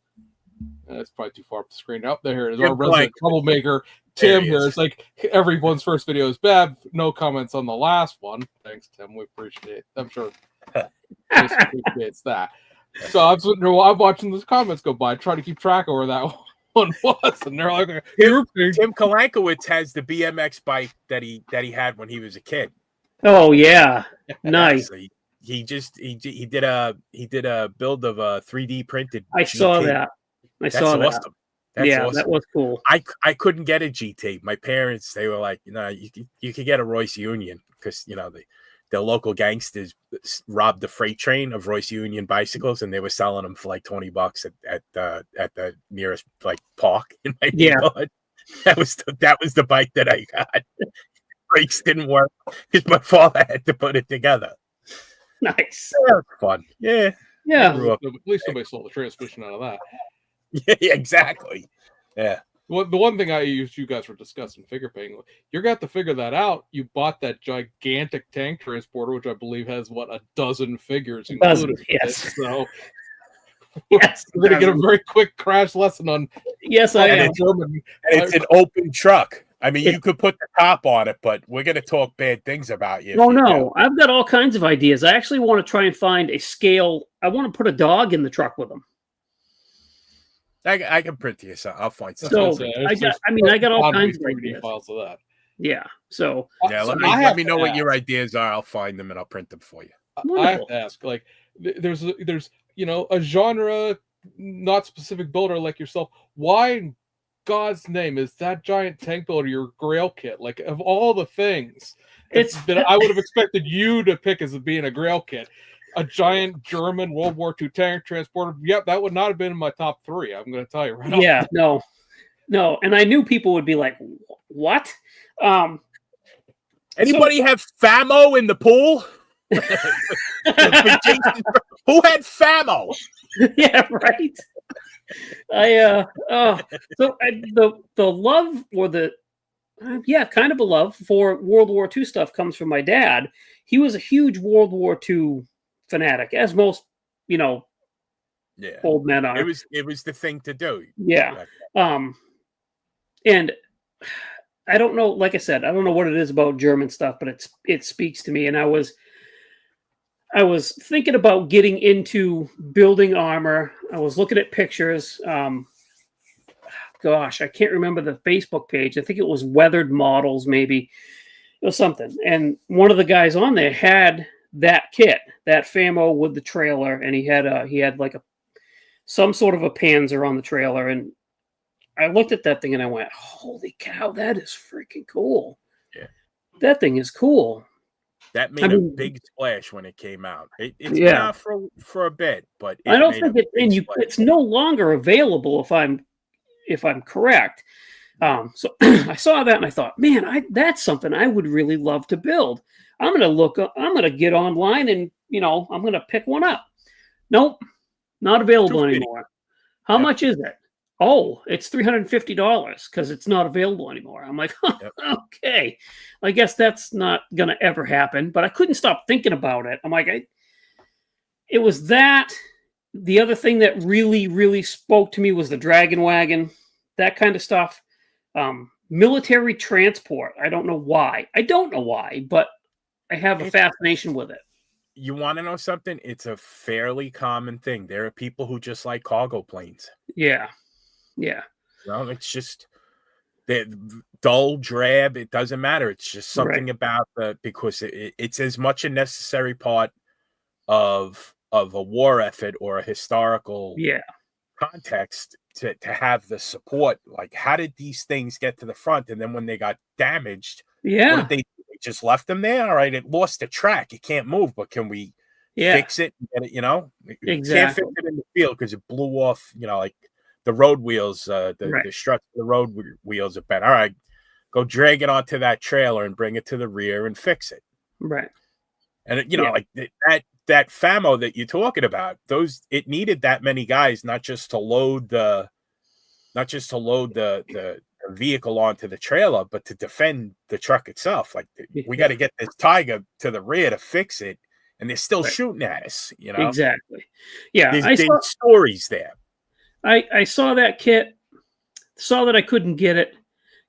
It's probably too far up the screen. Up there is our resident troublemaker, Tim. Here, it's like everyone's first video is bad. No comments on the last one. Thanks, Tim. We appreciate it. I'm sure Chris appreciates that. So I'm sitting there, I'm watching those comments go by, trying to keep track of where that one was, and they're like, Tim Kalankowitz has the BMX bike that he had when he was a kid. Oh yeah, nice. He did a build of a 3D printed. I saw that. I saw that. Awesome. That's awesome. That was cool. I couldn't get a GT. My parents, they were like, you could get a Royce Union because the local gangsters robbed the freight train of Royce Union bicycles, and they were selling them for like $20 at the nearest like park in my neighborhood. That was the bike that I got. Brakes didn't work because my father had to put it together. Nice. That was fun. Yeah. At least somebody sold the transmission out of that. Yeah, exactly. Yeah. Well, the one thing you guys were discussing figure painting, you're going to have to figure that out. You bought that gigantic tank transporter, which I believe has a dozen figures included. Yes. So yes, we're going to get a very quick crash lesson on. Yes, I am. And it's an open truck. I mean, you could put the top on it, but we're going to talk bad things about you. Oh, no. I've got all kinds of ideas. I actually want to try and find a scale. I want to put a dog in the truck with them. I can print to you, so I'll find something. So I got all kinds of ideas. Files of that. Yeah. So let me know what your ideas are. I'll find them and I'll print them for you. I have to ask, like, there's a genre not specific builder like yourself. Why in God's name is that giant tank builder your grail kit? Like, of all the things that I would have expected you to pick as being a grail kit. A giant German World War II tank transporter. Yep, that would not have been in my top 3. I'm going to tell you right now. Yeah, no. And I knew people would be like, "What?" Anybody have FAMO in the pool? Who had FAMO? Yeah, right. The love or the kind of a love for World War II stuff comes from my dad. He was a huge World War II fanatic, as most old men are. It was the thing to do. Yeah. And I don't know, like I said, I don't know what it is about German stuff, but it speaks to me. And I was thinking about getting into building armor. I was looking at pictures. Gosh, I can't remember the Facebook page. I think it was Weathered Models, maybe. It was something. And one of the guys on there had that kit, that Famo with the trailer, and he had like some sort of a Panzer on the trailer. And I looked at that thing and I went, "Holy cow, that is freaking cool!" Yeah, that thing is cool. That made a big splash when it came out. It's been out for a bit, but I don't think it's no longer available if I'm correct. So I saw that and I thought, man, that's something I would really love to build. I'm going to get online and, I'm going to pick one up. Nope, not available anymore. How much is it? Oh, it's $350 because it's not available anymore. I'm like, okay, I guess that's not going to ever happen. But I couldn't stop thinking about it. I'm like, it was that. The other thing that really, really spoke to me was the Dragon Wagon, that kind of stuff. Military transport. I don't know why, but I have a fascination with it. You want to know something? It's a fairly common thing. There are people who just like cargo planes. Yeah. It's just they're dull, drab. It doesn't matter. It's just something about because it's as much a necessary part of a war effort or a historical context to have the support. Like, how did these things get to the front? And then when they got damaged, what did they do? They just left them there? All right, it lost the track. It can't move, but can we fix it and get it, Exactly. Can't fix it in the field because it blew off, like the road wheels, the struts of the road wheels are bent. All right, go drag it onto that trailer and bring it to the rear and fix it. Right. And like that FAMO that you're talking about, it needed that many guys, not just to load the vehicle onto the trailer, but to defend the truck itself. Like, we got to get this Tiger to the rear to fix it, and they're still shooting at us. Exactly. Yeah, there's stories there. I saw that kit, saw that I couldn't get it,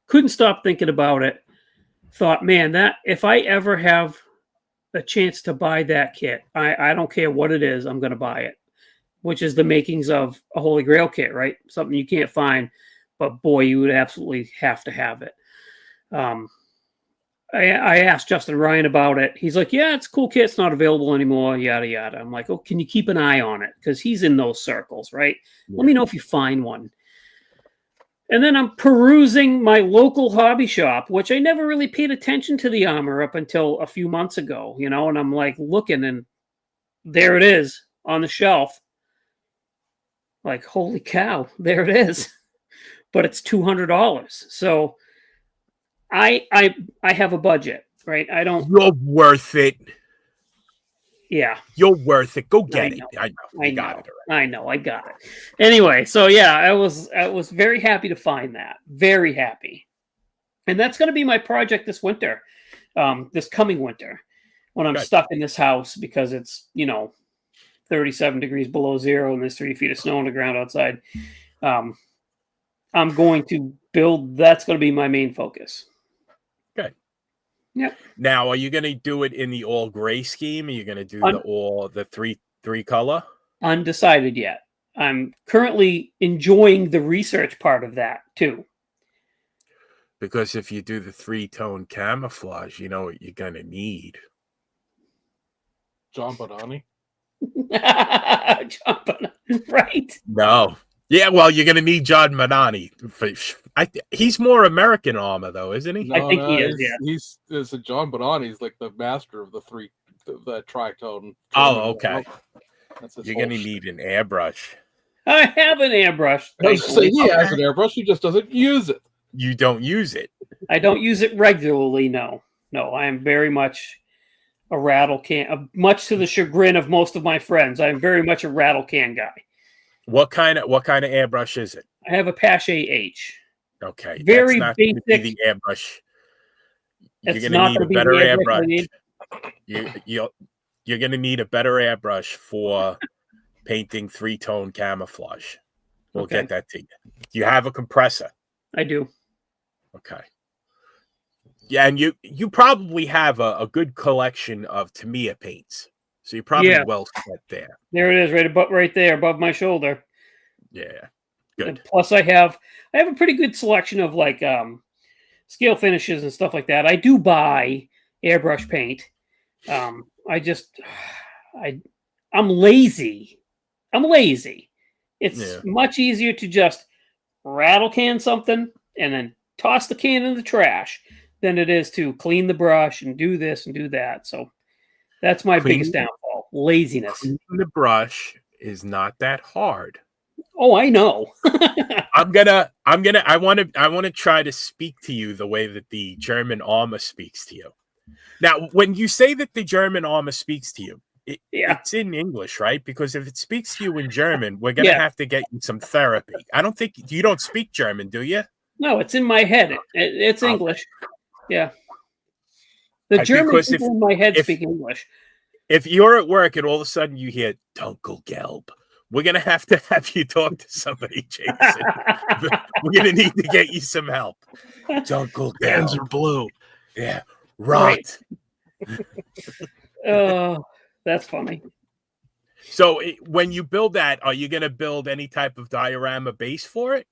couldn't stop thinking about it. Thought, man, that if I ever have a chance to buy that kit, I don't care what it is, I'm going to buy it, which is the makings of a Holy Grail kit, right? Something you can't find, but boy, you would absolutely have to have it. I asked Justin Ryan about it. He's like, yeah, it's a cool kit. It's not available anymore, yada, yada. I'm like, oh, can you keep an eye on it? Because he's in those circles, right? Yeah. Let me know if you find one. And then I'm perusing my local hobby shop, which I never really paid attention to the armor up until a few months ago, and I'm like looking, and there it is on the shelf. Like, holy cow, there it is. But it's $200. So I have a budget, right? I don't. You're worth it. Yeah, you're worth it. Go get it. I know. I got it. I know. I got it. Anyway, so yeah, I was very happy to find that. Very happy, and that's going to be my project this winter, this coming winter, when I'm stuck in this house because it's 37 degrees below zero and there's 3 feet of snow on the ground outside. I'm going to build. That's going to be my main focus. Good. Yeah. Now, are you going to do it in the all gray scheme? Are you going to do the three color? Undecided yet. I'm currently enjoying the research part of that too. Because if you do the 3-tone camouflage, you know what you're going to need. John Bonani. John Bonani, right? No. Yeah, well, you're going to need John Bonani. He's more American armor, though, isn't he? No, I think he is. Yeah, he's John Bonani's like the master of the tritone. Oh, okay. You're going to need an airbrush. I have an airbrush. I was saying he has an airbrush. He just doesn't use it. You don't use it. I don't use it regularly. No. I am very much a rattle can. Much to the chagrin of most of my friends, I am very much a rattle can guy. What kind of airbrush is it? I have a Pache H. Okay, very that's not basic. Be the airbrush. You're It's going to need a better airbrush. You're going to need a better airbrush for painting 3-tone camouflage. We'll get that to you. Do you have a compressor? I do. Okay. Yeah, and you probably have a good collection of Tamiya paints. So you're probably well set there. There it is, right there above my shoulder. Yeah, good. And plus, I have a pretty good selection of like scale finishes and stuff like that. I do buy airbrush paint. I'm lazy. It's much easier to just rattle can something and then toss the can in the trash than it is to clean the brush and do this and do that. So that's my biggest downfall: laziness. Cleaning the brush is not that hard. Oh, I know. I want to try to speak to you the way that the German armor speaks to you. Now, when you say that the German armor speaks to you, it's in English, right? Because if it speaks to you in German, we're going to have to get you some therapy. I don't think you don't speak German, do you? No, it's in my head. It's English. Yeah. The German people in my head speak English. If you're at work and all of a sudden you hear Dunkel Gelb, we're going to have you talk to somebody, Jason. We're going to need to get you some help. Dunkel Gelb. Hands are blue. Yeah. Right. Oh, that's funny. So when you build that, are you going to build any type of diorama base for it?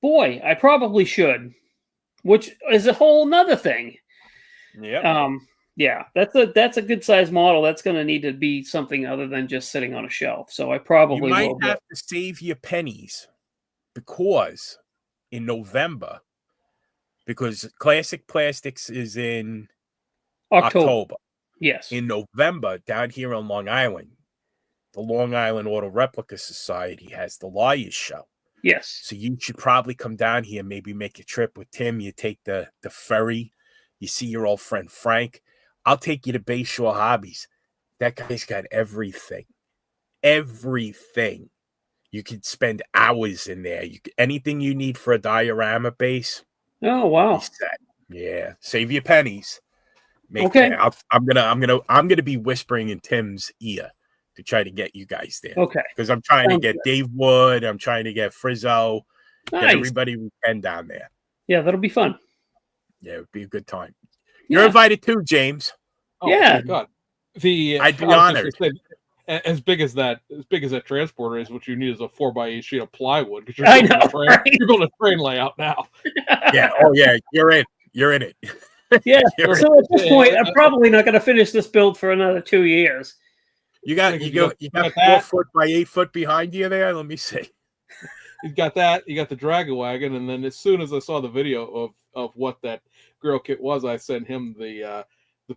Boy, I probably should, which is a whole nother thing. Yeah. Yeah, that's a good size model. That's going to need to be something other than just sitting on a shelf. So I probably might have to save your pennies because in November, because Classic Plastics is in October. Yes. In November, down here on Long Island, the Long Island Auto Replica Society has the Lawyers Show. Yes. So you should probably come down here, maybe make a trip with Tim. You take the ferry. You see your old friend Frank. I'll take you to Bayshore Hobbies. That guy's got everything. Everything. You could spend hours in there. Anything you need for a diorama base. Oh, wow. Yeah. Save your pennies. Okay. I'm gonna be whispering in Tim's ear to try to get you guys there. Okay. Because I'm trying to get Dave Wood. I'm trying to get Frizzo. Nice. Get everybody we can down there. Yeah, that'll be fun. Yeah, it would be a good time. You're invited too, James. Oh, yeah. God. I'd be honored. As big as that transporter is, what you need is a 4x8 sheet of plywood. Because I know, right? You're building a train layout now. Yeah. Oh yeah. You're in it. Yeah. So at this point, I'm probably not going to finish this build for another 2 years. You got 4 foot by 8 foot behind you there. Let me see. You got that. You got the Dragon Wagon, and then as soon as I saw the video of what that grill kit was, I sent him the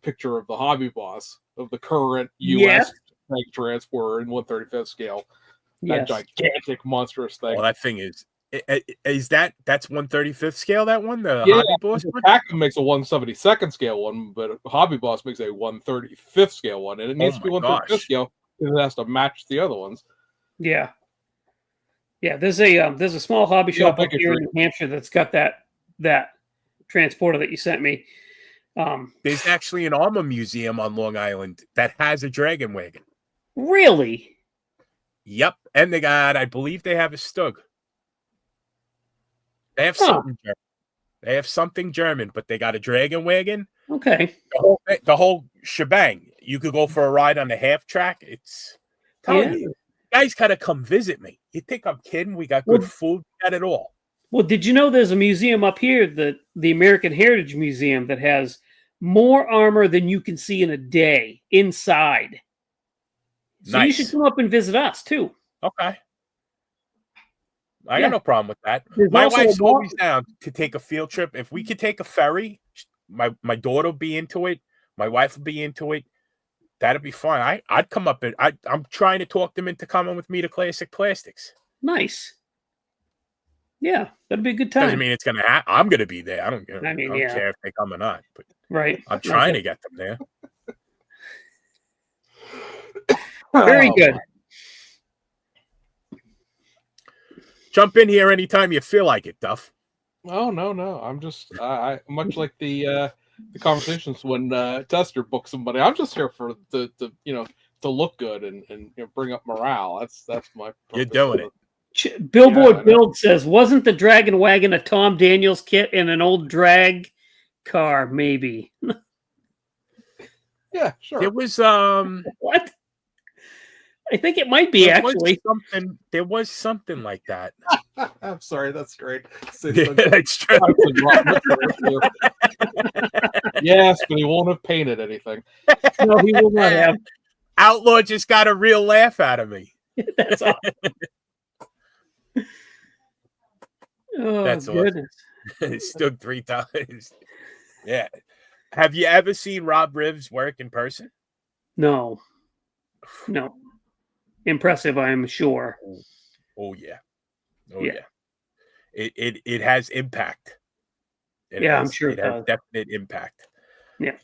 picture of the Hobby Boss of the current U.S. tank transporter in 1/35 scale. That gigantic, monstrous thing. Well, that thing is that's 1/35 scale. That one, the Hobby Boss. Hanscom makes a 1/72 scale one, but Hobby Boss makes a 1/35 scale one, and it needs to be 1/35 scale because it has to match the other ones. Yeah. Yeah, there's a small hobby shop up here in New Hampshire that's got that transporter that you sent me. There's actually an armor museum on Long Island that has a Dragon Wagon. Really? Yep, and I believe they have a Stug. They have something German. They have something German, but they got a Dragon Wagon. Okay. The whole shebang. You could go for a ride on the half track. It's telling you. You guys gotta come visit me. You think I'm kidding? We got good food, we got it all. Well, did you know there's a museum up here, the American Heritage Museum, that has more armor than you can see in a day inside? So you should come up and visit us too. Okay. I got no problem with that. There's my wife's always down to take a field trip. If we could take a ferry, my daughter will be into it. My wife will be into it. That'd be fun. I'd come up and I'm trying to talk them into coming with me to Classic Plastics. Nice. Yeah, that'd be a good time. Doesn't mean it's gonna happen. I'm gonna be there. I don't care if they come or not. But I'm trying to get them there. Very good. Jump in here anytime you feel like it, Duff. Oh no. I'm just I much like the conversations when Tester books somebody. I'm just here for to look good and bring up morale. That's my purpose. You're doing it. Billboard Build says, wasn't the Dragon Wagon a Tom Daniels kit in an old drag car? Maybe. Yeah, sure. There was What? I think it might be actually. There was something like that. I'm sorry, that's great. Yeah, that's true. Yes, but he won't have painted anything. No, he will not have. Outlaw just got a real laugh out of me. That's awesome. Oh, That's goodness. Awesome. It stood 3 times. Yeah. Have you ever seen Rob Riv's work in person? No. Impressive, I am sure. Oh yeah. Yeah. It has impact. I'm sure it has does. definite impact. Yeah.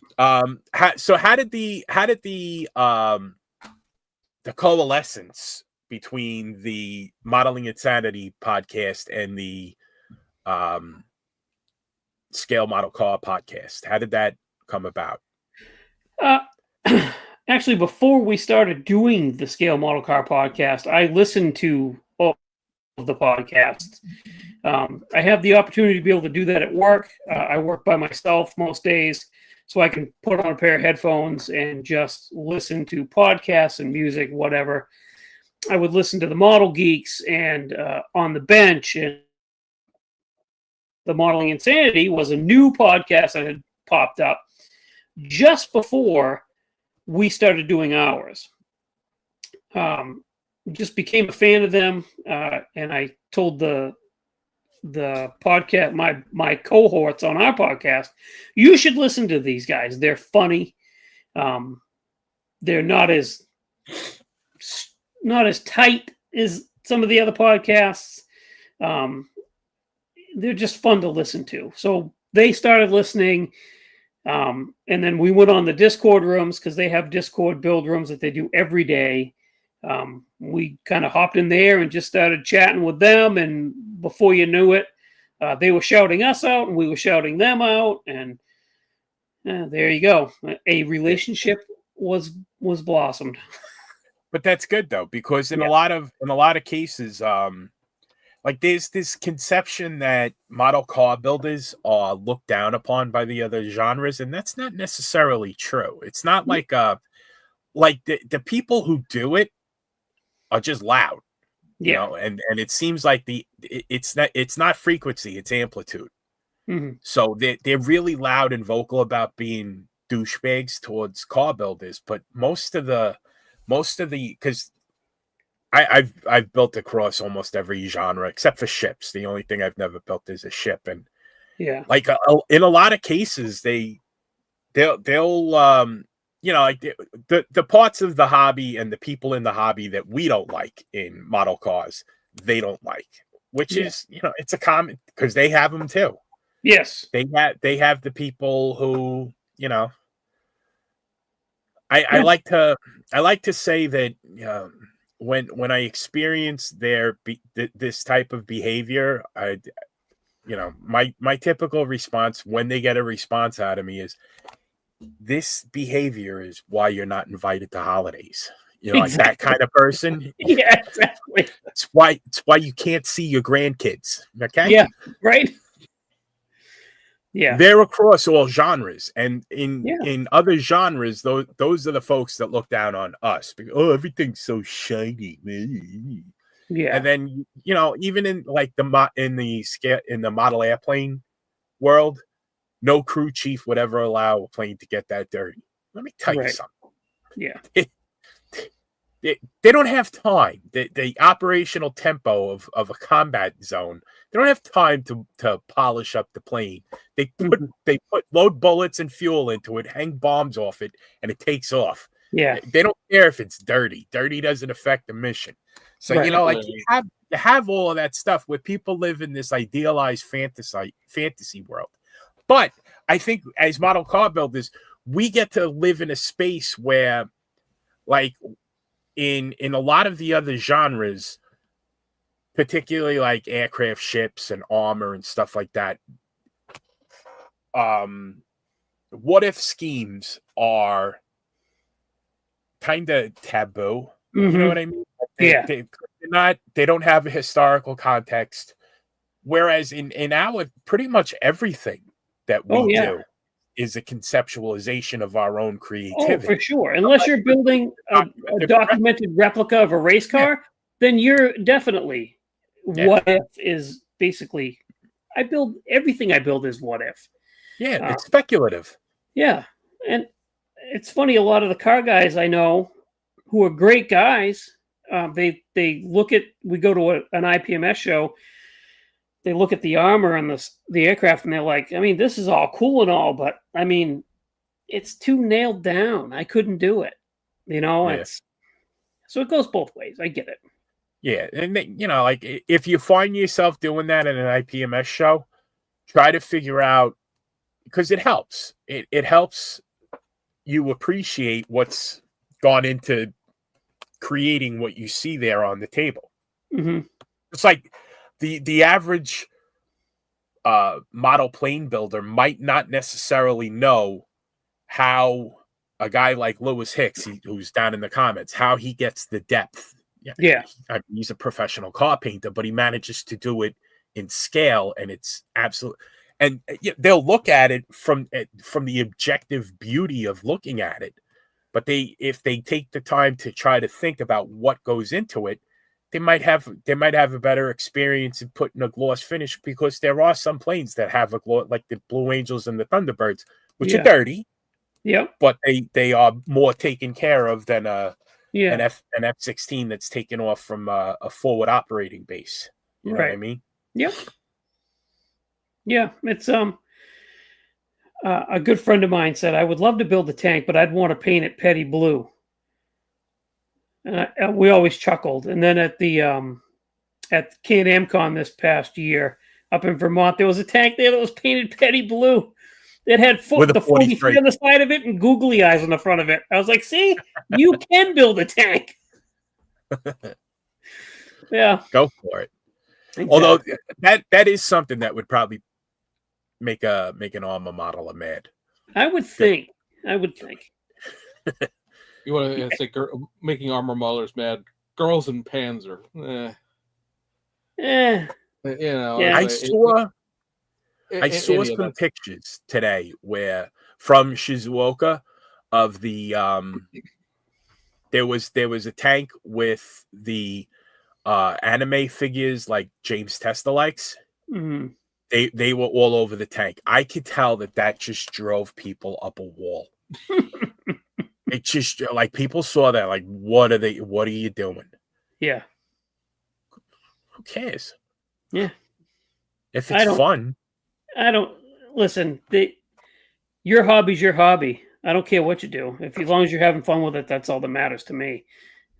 So how did the coalescence between the Modeling Insanity podcast and the Scale Model Car podcast, how did that come about? Actually, before we started doing the Scale Model Car podcast, I listened to all of the podcasts. I have the opportunity to be able to do that at work. I work by myself most days, so I can put on a pair of headphones and just listen to podcasts and music, whatever. I would listen to the Model Geeks and On the Bench, and the Modeling Insanity was a new podcast that had popped up just before we started doing ours. Just became a fan of them, and I told the podcast, my cohorts on our podcast, you should listen to these guys. They're funny. They're not as tight as some of the other podcasts. They're just fun to listen to. So they started listening. And then we went on the Discord rooms because they have Discord build rooms that they do every day. We kind of hopped in there and just started chatting with them. And before you knew it, they were shouting us out and we were shouting them out. And there you go. A relationship was blossomed. But that's good though, because in a lot of cases, like there's this conception that model car builders are looked down upon by the other genres, and that's not necessarily true. It's not like the people who do it are just loud, you know, and it seems like it's not frequency, it's amplitude. Mm-hmm. So they're really loud and vocal about being douchebags towards car builders, but most of the because I've built across almost every genre except for ships. The only thing I've never built is a ship, and like in a lot of cases they'll you know, like the parts of the hobby and the people in the hobby that we don't like in model cars, they don't like, which is, you know, it's a common, because they have them too. Yes, they have the people who, you know, I like to say that when I experience this type of behavior, you know, my typical response when they get a response out of me is, this behavior is why you're not invited to holidays. You know, exactly. Like that kind of person. Yeah, exactly. It's why you can't see your grandkids. Okay. Yeah. Right. Yeah. They're across all genres, and in other genres, those are the folks that look down on us. Because, oh, everything's so shiny. Yeah. And then, you know, even in like in the model airplane world, no crew chief would ever allow a plane to get that dirty. Let me tell you something. Yeah. They don't have time. The operational tempo of a combat zone, they don't have time to polish up the plane. They load bullets and fuel into it, hang bombs off it, and it takes off. Yeah. They don't care if it's dirty. Dirty doesn't affect the mission. So, you know, like you have all of that stuff where people live in this idealized fantasy world. But I think as model car builders, we get to live in a space where, like, in a lot of the other genres, particularly like aircraft, ships, and armor and stuff like that, what if schemes are kind of taboo. You know what I mean? They don't have a historical context. Whereas in our pretty much everything that we do is a conceptualization of our own Oh, creativity. for sure. Unless you're building a documented replica of a race car, then you're definitely what if is basically. Everything I build is what if. Yeah, it's speculative. Yeah, and it's funny. A lot of the car guys I know, who are great guys, they look at. We go to an IPMS show. They look at the armor and the aircraft, and they're like, I mean, this is all cool and all, but I mean, it's too nailed down. I couldn't do it. It's so it goes both ways. I get it. Yeah, and like if you find yourself doing that at an IPMS show, try to figure out, because it helps. It helps you appreciate what's gone into creating what you see there on the table. Mm-hmm. It's like the average model plane builder might not necessarily know how a guy like Lewis Hicks, who's down in the comments, how he gets the depth. Yeah. He's a professional car painter, but he manages to do it in scale, and it's absolute. And they'll look at it from the objective beauty of looking at it, but if they take the time to try to think about what goes into it, they might have a better experience in putting a gloss finish, because there are some planes that have a gloss, like the Blue Angels and the Thunderbirds, which are dirty. Yep. But they are more taken care of than an F-16 that's taken off from a forward operating base. You know what I mean? Yep. Yeah, it's a good friend of mine said, I would love to build a tank, but I'd want to paint it petty blue. And we always chuckled. And then at the Can-Am Con this past year up in Vermont, there was a tank there that was painted petty blue. It had the 43 on the side of it and googly eyes on the front of it. I was like, see, you can build a tank. Yeah. Go for it. Exactly. Although that is something that would probably make an armor modeler mad. I would think. You want to say making armor modelers mad? Girls in Panzer. I saw some pictures today from Shizuoka of the there was a tank with the anime figures like James Testa likes. Mm-hmm. They were all over the tank. I could tell that just drove people up a wall. It just, like, people saw that, like, what are you doing? Yeah. Who cares? Yeah. If it's fun. I don't listen. Your hobby's your hobby. I don't care what you do. As long as you're having fun with it, that's all that matters to me.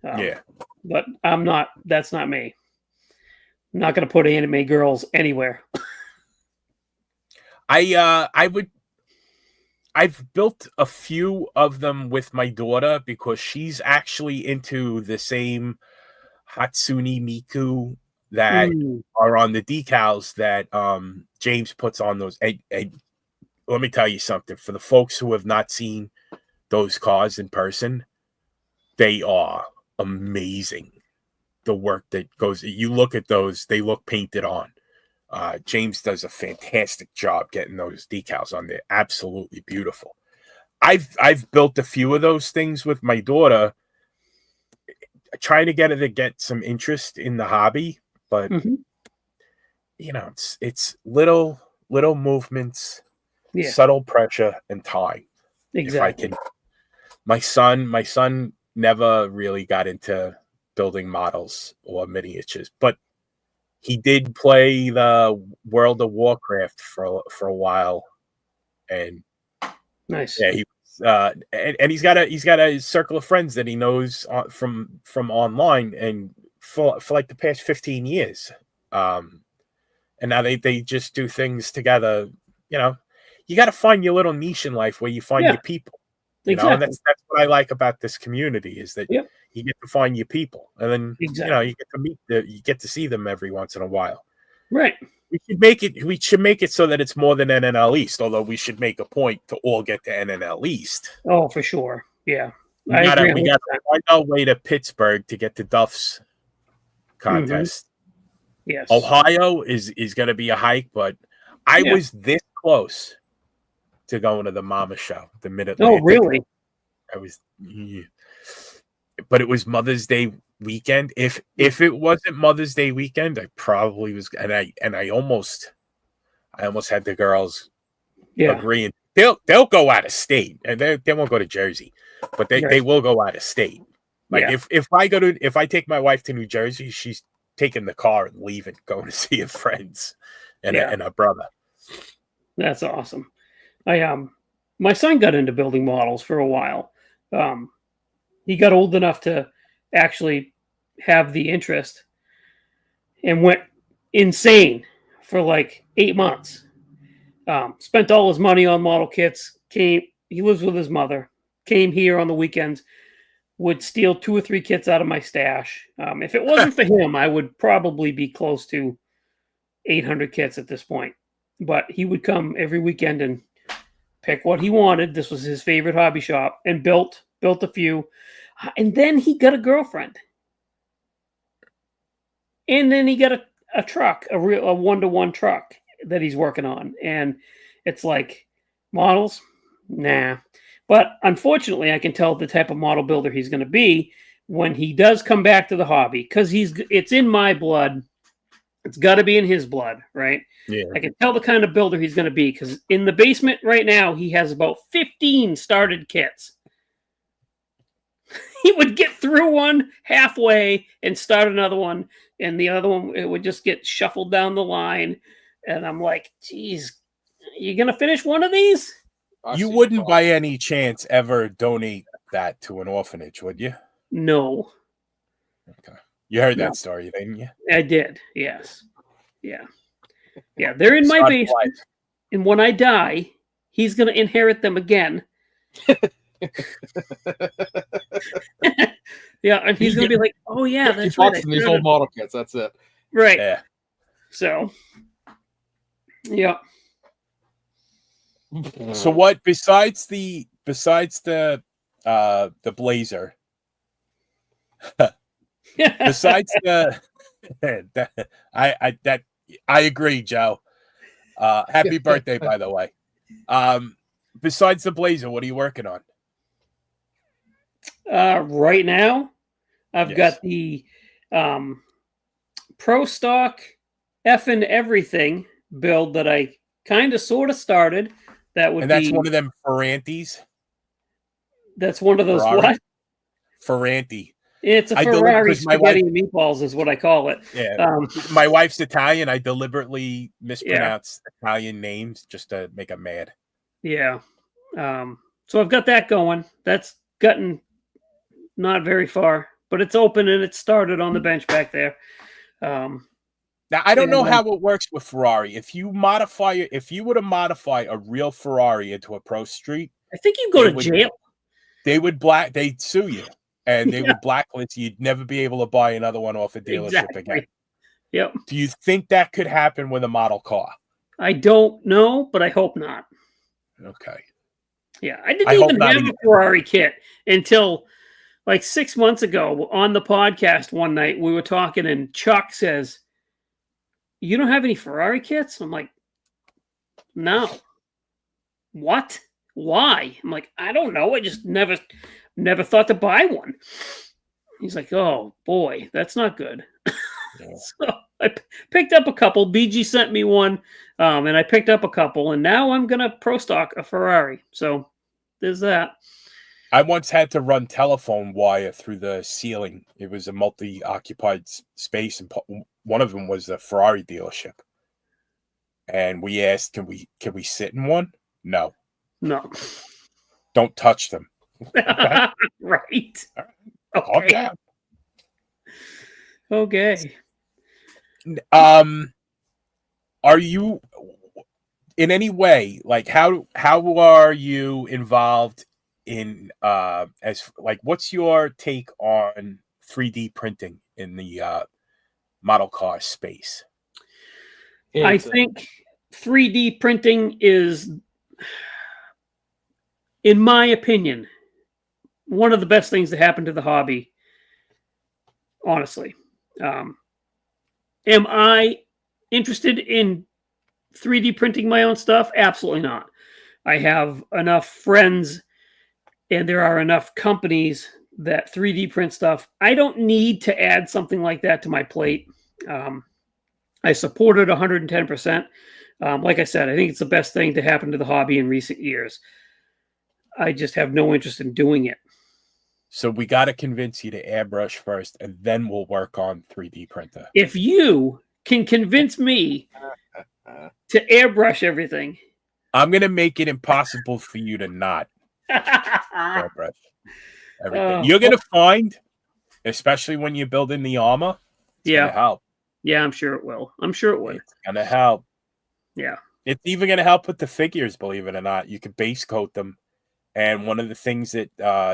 But I'm not. That's not me. I'm not going to put anime girls anywhere. I've built a few of them with my daughter because she's actually into the same Hatsune Miku that are on the decals that James puts on those. And let me tell you something. For the folks who have not seen those cars in person, they are amazing. The work that goes, you look at those, they look painted on. James does a fantastic job getting those decals on there. Absolutely beautiful. I've built a few of those things with my daughter, trying to get her to get some interest in the hobby, but it's little movements, subtle pressure, and time. Exactly. If I can, my son never really got into building models or miniatures, but he did play the World of Warcraft for a while, and nice. Yeah, and he's got a circle of friends that he knows from online, and for like the past 15 years, and now they just do things together. You got to find your little niche in life where you find your people. Exactly. And that's what I like about this community is that you get to find your people, and then you get to meet you get to see them every once in a while. Right. We should make it so that it's more than NNL East, although we should make a point to all get to NNL East. Oh, for sure. Yeah. We got to find our way to Pittsburgh to get to Duff's contest. Yes. Ohio is going to be a hike, but I was this close to going to the Mama show, the Mid Oh, Atlantic. really? I was, but it was Mother's Day weekend. If it wasn't Mother's Day weekend, I probably was, and I almost had the girls agreeing. They'll go out of state, and they won't go to Jersey, but they will go out of state. Like if I take my wife to New Jersey, she's taking the car and leaving, going to see her friends and her brother. That's awesome. My son got into building models for a while. He got old enough to actually have the interest and went insane for like 8 months. Spent all his money on model kits. He lives with his mother. Came here on the weekends. Would steal 2 or 3 kits out of my stash. If it wasn't for him, I would probably be close to 800 kits at this point. But he would come every weekend and pick what he wanted. This was his favorite hobby shop, and built a few. And then he got a girlfriend. And then he got a truck, a 1-to-1 truck that he's working on. And it's like, models? Nah. But unfortunately, I can tell the type of model builder he's going to be when he does come back to the hobby, because it's in my blood. It's got to be in his blood, right? Yeah. I can tell the kind of builder he's going to be, because in the basement right now, he has about 15 started kits. He would get through one halfway and start another one, and the other one, it would just get shuffled down the line. And I'm like, geez, you going to finish one of these? You wouldn't by any chance ever donate that to an orphanage, would you? No. Okay. You heard that story, didn't you? I did. Yes. Yeah. Yeah. They're in my basement. And when I die, he's going to inherit them again. Yeah. And he's going to be like, oh, yeah, that's right. These old model kits. That's it. Right. Yeah. So, yeah. So what besides the Blazer, besides I agree, Joe. Happy birthday, by the way. Besides the Blazer, what are you working on? Right now, I've got the Pro Stock effing everything build that I kind of sort of started. That's one of them Ferrantis. That's one of those Ferrari. What? Ferranti. It's a Ferrari spaghetti and meatballs is what I call it. Yeah. My wife's Italian. I deliberately mispronounce Italian names just to make them mad. Yeah. So I've got that going. That's gotten not very far, but it's open and it started on the bench back there. Now, I don't know how it works with Ferrari. If you were to modify a real Ferrari into a Pro Street, I think you go to jail. They'd sue you, and they would blacklist you. You'd never be able to buy another one off a dealership again. Yep. Do you think that could happen with a model car? I don't know, but I hope not. Okay. Yeah, I didn't even have a Ferrari kit until like 6 months ago on the podcast one night. We were talking, and Chuck says, "You don't have any Ferrari kits?" I'm like, "No." What? Why? I'm like, I don't know. I just never thought to buy one. He's like, "Oh boy, that's not good." Yeah. So I picked up a couple. BG sent me one, and I picked up a couple, and now I'm gonna Pro Stock a Ferrari. So there's that. I once had to run telephone wire through the ceiling. It was a multi-occupied space, and one of them was the Ferrari dealership. And we asked, "Can we sit in one?" No. Don't touch them. Okay. Right. Okay. Okay. Are you in any way, like, how are you involved in what's your take on 3D printing in the model car space? I think 3D printing is, in my opinion, one of the best things that happened to the hobby. Honestly, am I interested in 3D printing my own stuff? Absolutely not. I have enough friends and there are enough companies that 3D print stuff. I don't need to add something like that to my plate. I support it 110%. Like I said, I think it's the best thing to happen to the hobby in recent years. I just have no interest in doing it. So we got to convince you to airbrush first, and then we'll work on 3D printer. If you can convince me to airbrush everything, I'm going to make it impossible for you to not airbrush everything. You're going to find, especially when you're building the armor, it's going to help. Yeah, I'm sure it will. I'm sure it would. It's going to help. Yeah. It's even going to help with the figures, believe it or not. You can base coat them. And one of the things that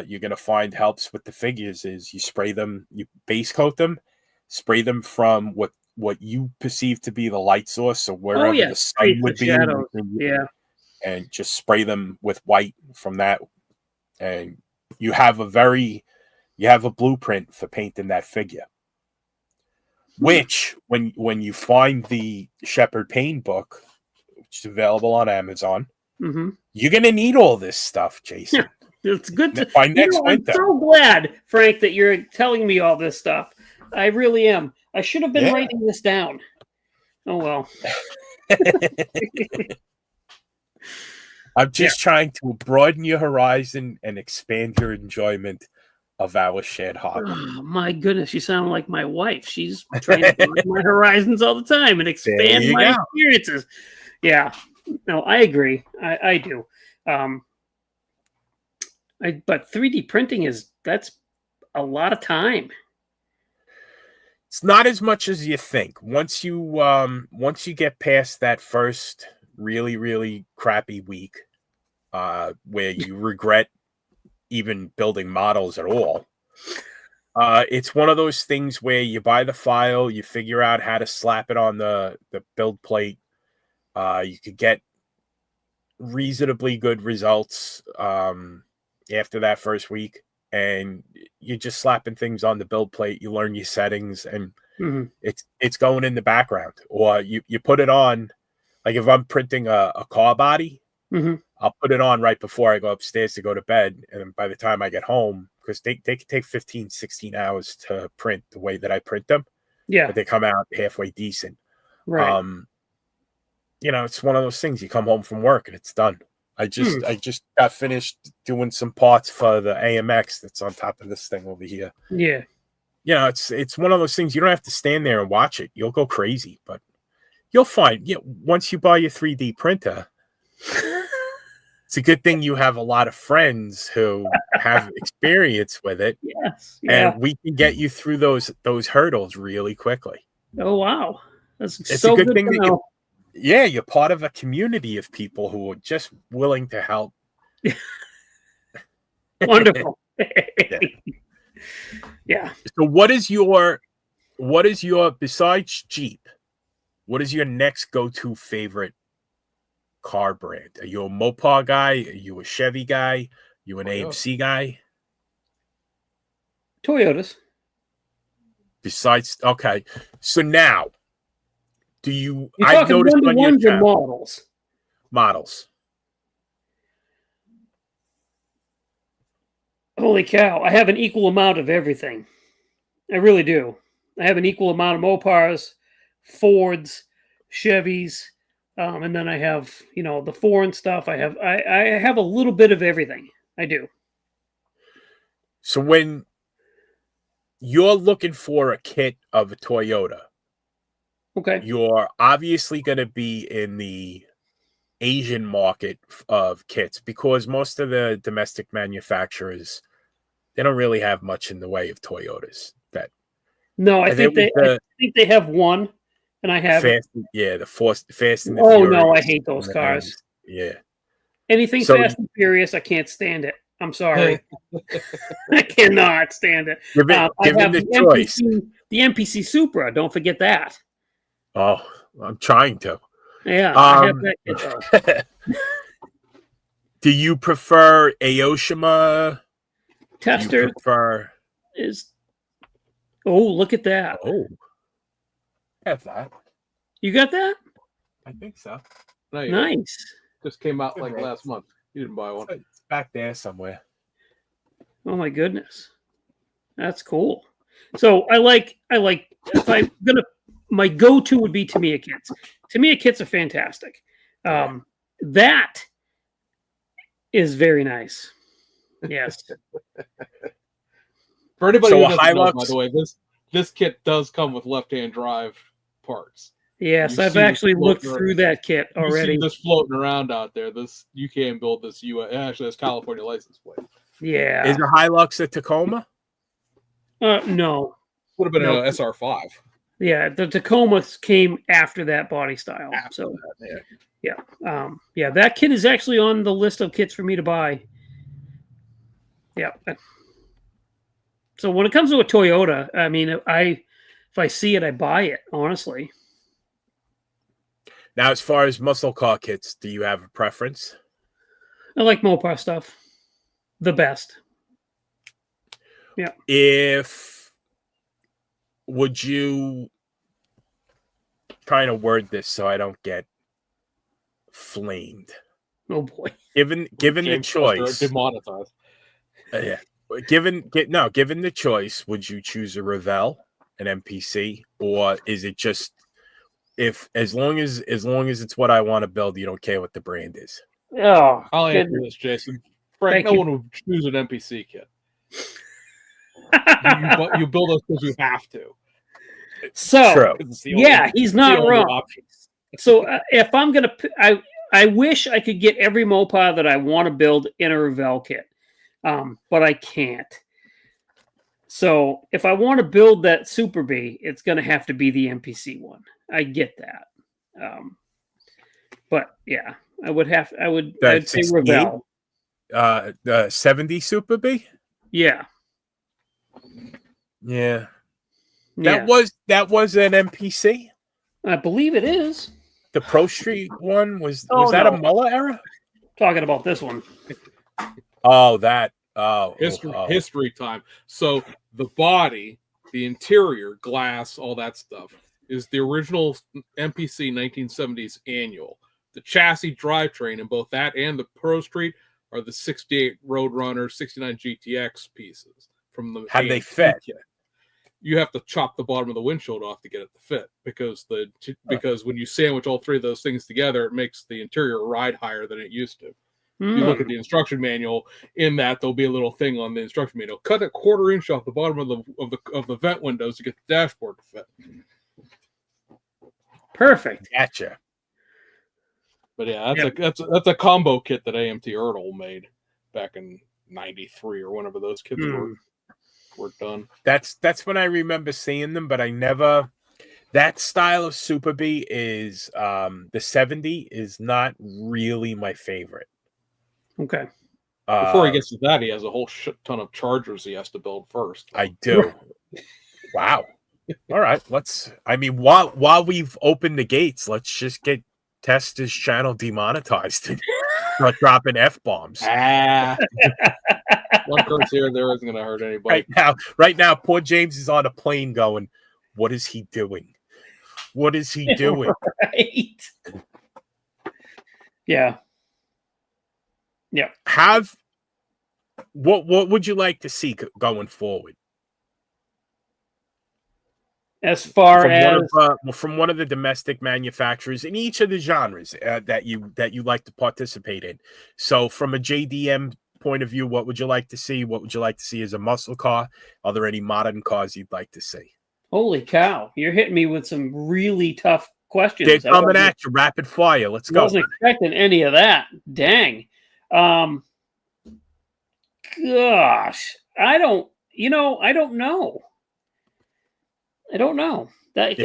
you're going to find helps with the figures is you spray them, you base coat them, spray them from what you perceive to be the light source. So wherever the sun would be. Yeah. And just spray them with white from that. And you have a blueprint for painting that figure. Which, when you find the Shepherd Payne book, which is available on Amazon, you're going to need all this stuff, Jason. It's good to by next winter. I'm so glad, Frank, that you're telling me all this stuff. I really am. I should have been writing this down. Oh, well. I'm just trying to broaden your horizon and expand your enjoyment of our shared hobby. Oh, my goodness, you sound like my wife. She's trying to broaden my horizons all the time and expand my experiences. Yeah, no, I agree. I do. But 3D printing that's a lot of time. It's not as much as you think. Once you get past that first really, really crappy week, where you regret even building models at all, it's one of those things where you buy the file, you figure out how to slap it on the build plate. You could get reasonably good results after that first week, and you're just slapping things on the build plate. You learn your settings, and it's going in the background. Or you put it on, like if I'm printing a car body, I'll put it on right before I go upstairs to go to bed. And by the time I get home, because they can take 15, 16 hours to print the way that I print them. Yeah. But they come out halfway decent. Right. It's one of those things. You come home from work and it's done. I just got finished doing some parts for the AMX that's on top of this thing over here. Yeah. It's one of those things. You don't have to stand there and watch it. You'll go crazy, but you'll find, once you buy your 3D printer, it's a good thing you have a lot of friends who have experience with it. Yes. Yeah. And we can get you through those hurdles really quickly. Oh, wow. It's so a good thing to know. You're part of a community of people who are just willing to help. Wonderful. Yeah. So what is your besides Jeep, what is your next go-to favorite car brand? Are you a Mopar guy? Are you a Chevy guy? Are you an AMC guy? Toyotas. Besides, okay. So now, You're talking one-to-ones or models? Models. Holy cow. I have an equal amount of everything. I really do. I have an equal amount of Mopars, Fords, Chevys, and then I have, the foreign stuff. I have a little bit of everything. I do. So when you're looking for a kit of a Toyota, okay, you're obviously going to be in the Asian market of kits, because most of the domestic manufacturers, they don't really have much in the way of Toyotas. I think they have one, and I have the Fast and the Oh Furious. no, I hate those cars. Yeah, anything Fast and Furious, I can't stand it. I'm sorry, I cannot stand it. Give him the choice. The MPC Supra. Don't forget that. Oh, I'm trying to. Yeah. I have that kit, do you prefer Aoshima? Tester Oh, look at that. Oh, I have that. You got that? I think so. Nice. Just came out like last month. You didn't buy one. It's back there somewhere. Oh my goodness, that's cool. So I like if I'm gonna, my go-to would be Tamiya kits. Tamiya kits are fantastic. That is very nice. Yes. For anybody So who doesn't know, by the way, this kit does come with left-hand drive parts. Yes, You I've see this actually looked floating through that kit already. You see this floating around out there. This you can't build this actually this California license plate. Yeah. Is the Hilux a Tacoma? No. Would have been Nope. an SR5. Yeah, the Tacomas came after that body style. After so that, yeah. yeah, that kit is actually on the list of kits for me to buy. Yeah. So when it comes to a Toyota, I mean, if I see it, I buy it, honestly. Now, as far as muscle car kits, do you have a preference? I like Mopar stuff. The best. Yeah. Would you trying to word this so I don't get flamed? Oh boy. Given the choice, demonetized. Yeah. Given the choice, would you choose a Revell, an MPC, or is it just as long as it's what I want to build, you don't care what the brand is? Oh, I'll answer this, Jason. Frank, no one would choose an NPC kit. you build those because you have to. So yeah, he's not wrong. So if I'm gonna, I wish I could get every Mopar that I want to build in a Revell kit, but I can't. So if I want to build that Super B, it's going to have to be the MPC one. I get that, but yeah, I'd say Revell. The 70 Super B. Yeah. Yeah. That was an MPC. I believe it is. The Pro Street one was that a Muller era? Talking about this one. Oh, that. History time. So the body, the interior, glass, all that stuff is the original MPC 1970s annual. The chassis drivetrain in both that and the Pro Street are the 68 Roadrunner, 69 GTX pieces from the. How do they fit? Kit. You have to chop the bottom of the windshield off to get it to fit because when you sandwich all three of those things together, it makes the interior ride higher than it used to. If you look at the instruction manual, in that there'll be a little thing on the instruction manual. Cut a 1/4 inch off the bottom of the vent windows to get the dashboard to fit. Perfect. Gotcha. But yeah, that's a combo kit that AMT Erdl made back in '93 or whenever those kits were done. That's when I remember seeing them, but I never. That style of Super B is the 70 is not really my favorite. Okay. Before he gets to that, he has a whole shit ton of chargers he has to build first. I do. Wow. All right. While we've opened the gates, let's just get Testa's channel demonetized and start dropping F-bombs. One curse here and there isn't going to hurt anybody. Right now, poor James is on a plane going, what is he doing? What is he doing? Right. Yeah. Yeah. What would you like to see going forward? As far from one of the domestic manufacturers in each of the genres that you like to participate in. So from a JDM point of view, what would you like to see? What would you like to see as a muscle car? Are there any modern cars you'd like to see? Holy cow. You're hitting me with some really tough questions. They're coming at you rapid fire. Let's go. I wasn't expecting any of that. Dang. Gosh. I don't know. I don't know. I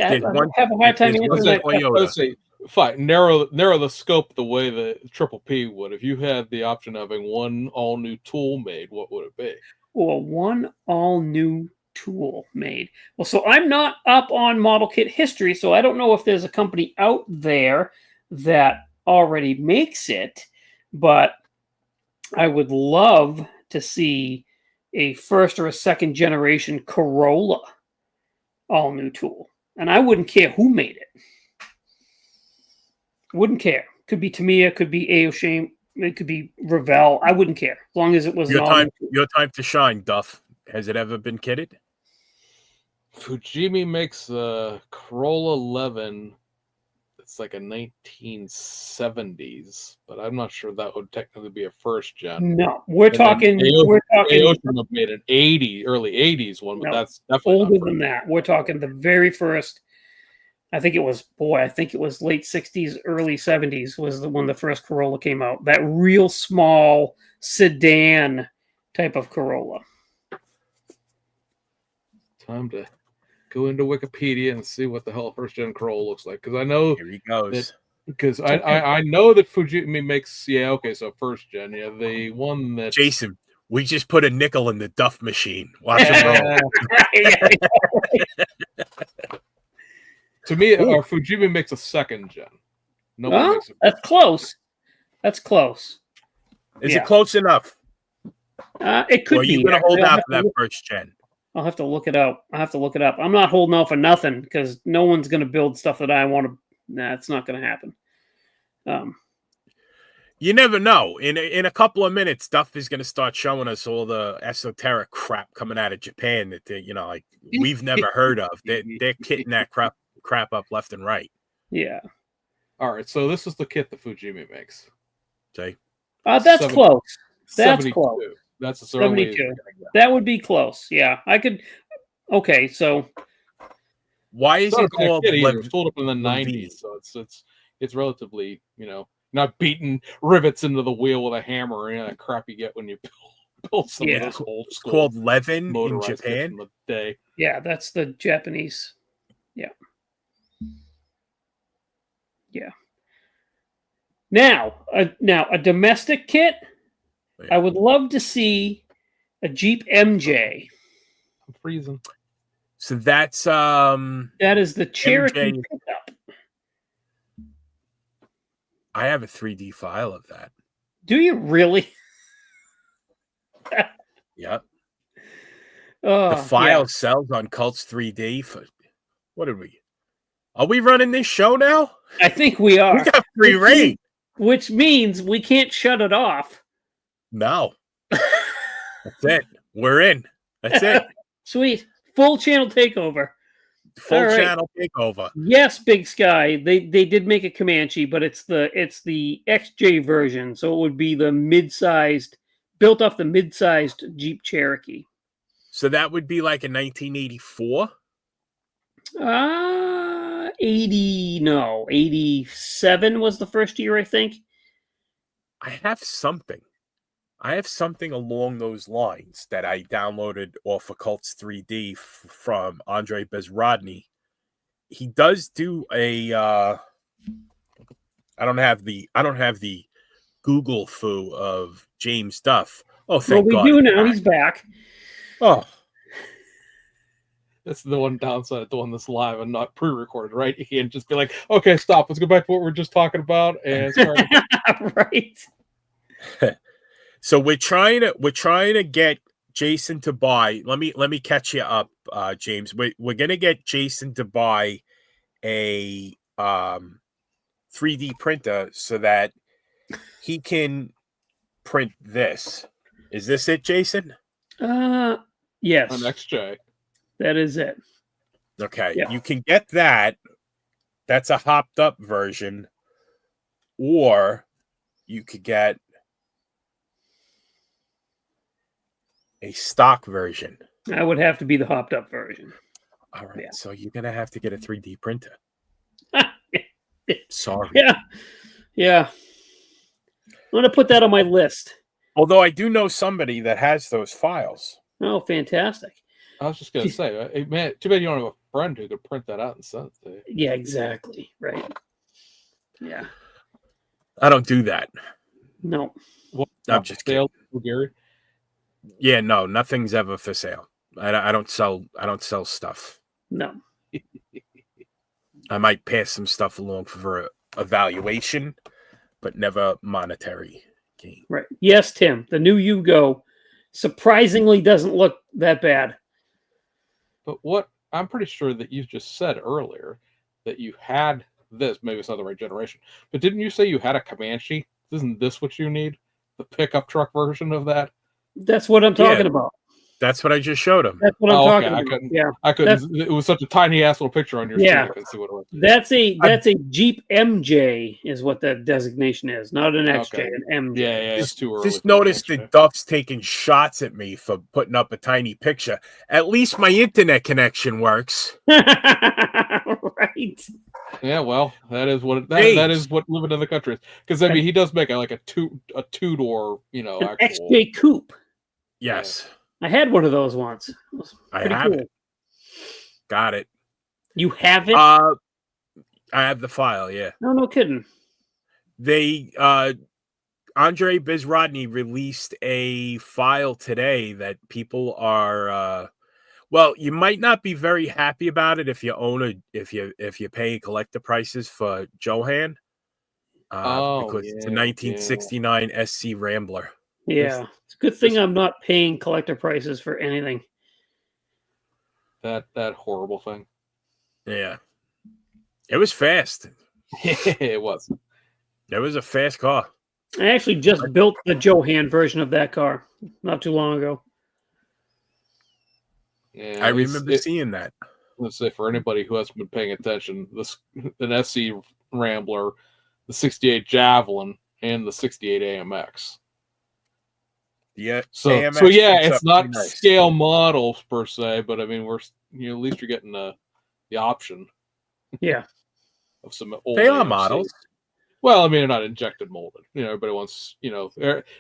have a hard time answering that. Let's see. Fine. Narrow the scope the way the Triple P would. If you had the option of having one all new tool made, what would it be? Well, one all new tool made. Well, so I'm not up on model kit history, so I don't know if there's a company out there that already makes it, but I would love to see a first or a second generation Corolla all new tool. And I wouldn't care who made it. Wouldn't care. Could be Tamiya, could be Aoshame, it could be Revell. I wouldn't care as long as it was Your an time to shine, Duff. Has it ever been kitted? Fujimi makes a Corolla 11. It's like a 1970s, but I'm not sure that would technically be a first gen. No, we're talking. Aoshima made an early 80s one, but that's definitely older than that. We're talking the very first. I think it was late 60s, early 70s was when the first Corolla came out. That real small sedan type of Corolla. Time to go into Wikipedia and see what the hell first gen Corolla looks like, because I know Here he goes. Because I know that Fujimi makes so first gen, the one that Jason, we just put a nickel in the Duff machine. Watch it roll. To me, our Fujimi makes a second gen. That's close. That's close. Is it close enough? It could be. Are you going to hold out for that first gen? I'll have to look it up. I'm not holding out for nothing because no one's going to build stuff that I want to. Nah, it's not going to happen. You never know. In a couple of minutes, Duff is going to start showing us all the esoteric crap coming out of Japan that we've never heard of. They're kitting that crap up left and right. Yeah. All right. So this is the kit the Fujimi makes. See? That's close. That's 72. close. That's a 72. That would be close. Yeah, I could. Okay, so why is it called? It was sold up in the 90s, so it's relatively not beating rivets into the wheel with a hammer or any of that crap you get when you build some of those old school. Called Levin in Japan. From the day. Yeah, that's the Japanese. Yeah. Yeah. Now a domestic kit. Yeah. I would love to see a Jeep MJ. I'm freezing. So that's that is the Cherokee MJ. pickup. I have a 3D file of that. Do you really? Yep. The file sells on Cults 3D for what are we? Are we running this show now? I think we are. We got free reign. Which means we can't shut it off. No. That's it. We're in. That's it. Sweet. Full channel takeover. Full channel takeover. Yes, Big Sky. They did make a Comanche, but it's the XJ version, so it would be the mid-sized, built off the mid-sized Jeep Cherokee. So that would be like a 1984? 87 was the first year, I think. I have something along those lines that I downloaded off of Cults 3D from Andre Bezrodny. He does do a I don't have the Google foo of James Duff. Oh, thank God. We do now. He's back. Oh. That's the one downside of the one that's live and not pre-recorded, right? You can just be like, okay, stop. Let's go back to what we were just talking about and start. Right. So we're trying to get Jason to buy. Let me catch you up, James. We're gonna get Jason to buy a 3D printer so that he can print this. Is this it, Jason? Yes. On XJ. That is it. Okay. Yeah. You can get that. That's a hopped up version. Or you could get a stock version. I would have to be the hopped up version. All right. Yeah. So you're going to have to get a 3D printer. Sorry. Yeah. Yeah. I'm going to put that on my list. Although I do know somebody that has those files. Oh, fantastic. I was just going to say, man, too bad you don't have a friend who could print that out and send it to you. Yeah, exactly. Right. Yeah. I don't do that. No. What, I'm just kidding. Gary? Yeah, no, nothing's ever for sale. I don't sell stuff. No. I might pass some stuff along for evaluation, but never monetary gain. Right. Yes, Tim. The new Yugo surprisingly doesn't look that bad. But what I'm pretty sure that you just said earlier that you had this. Maybe it's not the right generation. But didn't you say you had a Comanche? Isn't this what you need? The pickup truck version of that? That's what I'm talking about. That's what I just showed him. That's what I'm talking okay. about. I couldn't. It was such a tiny ass little picture on your screen. I couldn't see what it was. That's a Jeep MJ is what that designation is, not an XJ, an MJ. Yeah, it's too early. Just noticed that Duff's taking shots at me for putting up a tiny picture. At least my internet connection works. Right. Yeah, well, that is what that is what living in the country is. Because I mean, he does make a two-door, an actual XJ coupe. Yes, I had one of those once. I have it. Got it. You have it? I have the file. Yeah. No kidding. They Andre Bizrodny released a file today that people are. Well, you might not be very happy about it if you own if you pay collector prices for Johan, because it's a 1969 SC Rambler. Yeah, it's a good thing I'm not paying collector prices for anything. That horrible thing. Yeah, it was fast. It was. It was a fast car. I actually just built the Johan version of that car not too long ago. Yeah, I remember seeing that. Let's say for anybody who hasn't been paying attention, an SC Rambler, the 68 Javelin, and the 68 AMX. Yeah. So yeah, it's not scale models per se, but I mean at least you're getting the option. Yeah. Of some old they are AMCs. Models. Well, I mean, they're not injected molded. Everybody wants.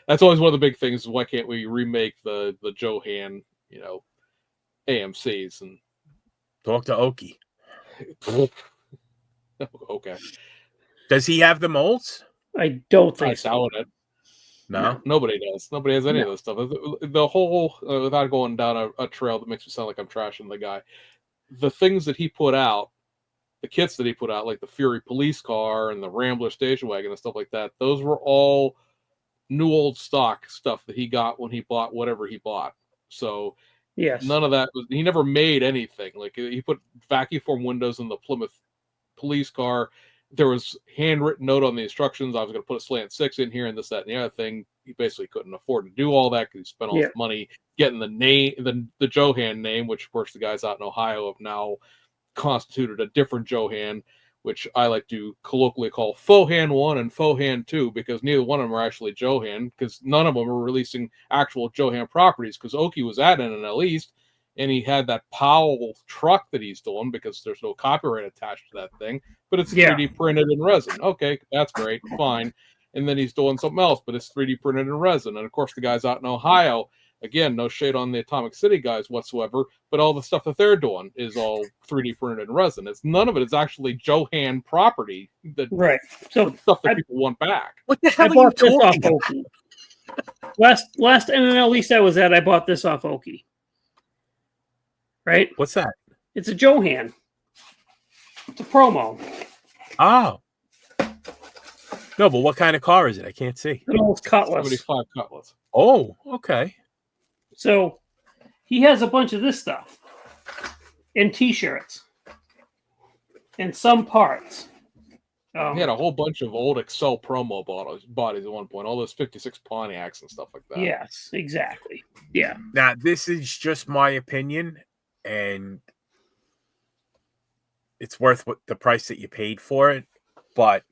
That's always one of the big things. Why can't we remake the Johan? AMCs and talk to Oki. Okay. Does he have the molds? I don't think so. I doubt it. No, nobody does. Nobody has any of this stuff. The whole, without going down a trail that makes me sound like I'm trashing the guy, the things that he put out, the kits that he put out, like the Fury police car and the Rambler station wagon and stuff like that, those were all new old stock stuff that he got when he bought whatever he bought. So yes, none of that he never made anything. Like he put vacuum form windows in the Plymouth police car. There was handwritten note on the instructions. I was going to put a slant 6 in here and this, that, and the other thing. He basically couldn't afford to do all that because he spent all his money getting the name, the Johan name, which of course the guys out in Ohio have now constituted a different Johan, which I like to colloquially call Fohan 1 and Fohan 2, because neither one of them are actually Johan, because none of them are releasing actual Johan properties, because Oki was at NNL East, and he had that Powell truck that he's doing, because there's no copyright attached to that thing, but it's 3D printed in resin. Okay, that's great, fine. And then he's doing something else, but it's 3D printed in resin. And of course, the guys out in Ohio, again, no shade on the Atomic City guys whatsoever, but all the stuff that they're doing is all 3D printed in resin. None of it is actually Johan property. Right. So stuff that people want back. What the hell are you talking about? Last NNL East I was at, I bought this off Oki. Right? What's that? It's a Johan. It's a promo. Oh. No, but what kind of car is it? I can't see. An old Cutlass. 75 Cutlass. Oh, okay. So he has a bunch of this stuff and T-shirts and some parts. He had a whole bunch of old Excel promo bodies at one point. All those 56 Pontiacs and stuff like that. Yes, exactly. Yeah. Now, this is just my opinion, and it's worth the price that you paid for it. But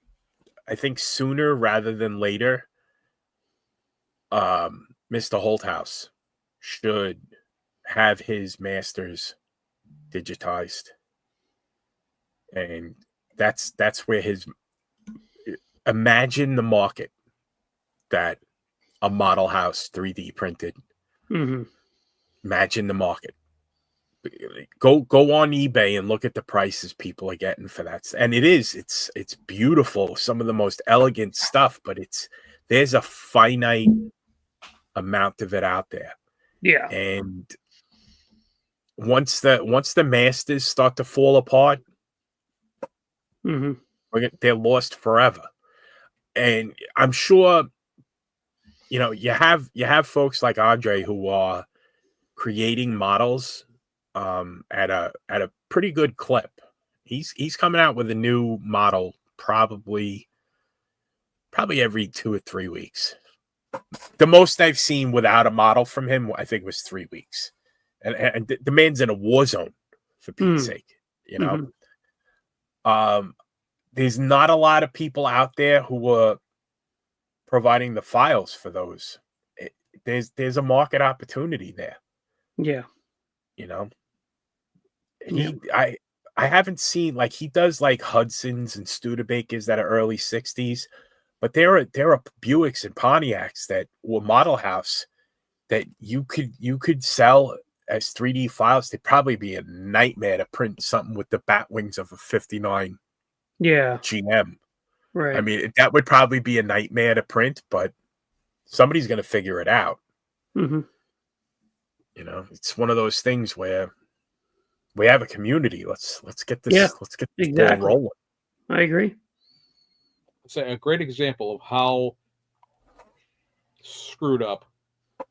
I think sooner rather than later, Mr. Holthouse should have his masters digitized, and that's where imagine the market that a model house 3D printed. Mm-hmm. Imagine the market. Go on eBay and look at the prices people are getting for that, and it's beautiful, some of the most elegant stuff, but there's a finite amount of it out there. Yeah. And once the masters start to fall apart, they're lost forever. And I'm sure, you have folks like Andre who are creating models at a pretty good clip, He's coming out with a new model probably every 2 or 3 weeks. The most I've seen without a model from him, I think, was 3 weeks. And the man's in a war zone, for Pete's sake, you know. There's not a lot of people out there who are providing the files for those. There's a market opportunity there. Yeah. You know, I haven't seen, like, he does like Hudsons and Studebakers that are early 60s, but there are Buicks and Pontiacs that were model house that you could sell as 3D files. They'd probably be a nightmare to print something with the bat wings of a 59 GM. Right. I mean, that would probably be a nightmare to print, but somebody's going to figure it out. You know, it's one of those things where we have a community. Let's get this. Yeah, let's get this ball rolling. I agree. Say a great example of how screwed up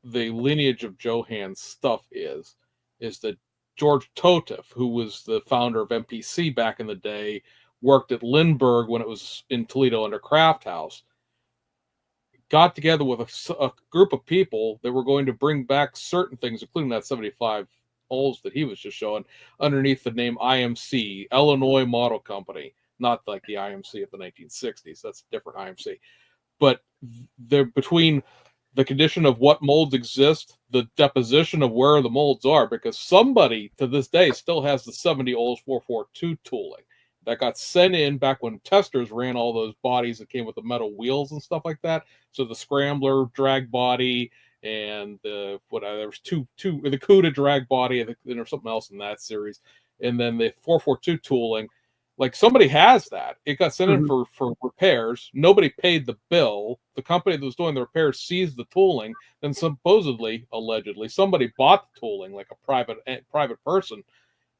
the lineage of Johan's stuff is that George Totev, who was the founder of MPC back in the day, worked at Lindbergh when it was in Toledo under Kraft House, got together with a group of people that were going to bring back certain things, including that 75 Olds that he was just showing, underneath the name IMC, Illinois Model Company, not like the IMC of the 1960s. That's a different IMC. But they're between the condition of what molds exist, the deposition of where the molds are, because somebody to this day still has the 70 Olds 442 tooling that got sent in back when testers ran all those bodies that came with the metal wheels and stuff like that. So the Scrambler drag body and there was two the CUDA drag body, and there's something else in that series, and then the 442 tooling. Like, somebody has that. It got sent in for repairs. Nobody paid the bill. The company that was doing the repairs seized the tooling. Then supposedly, allegedly, somebody bought the tooling, like a private person.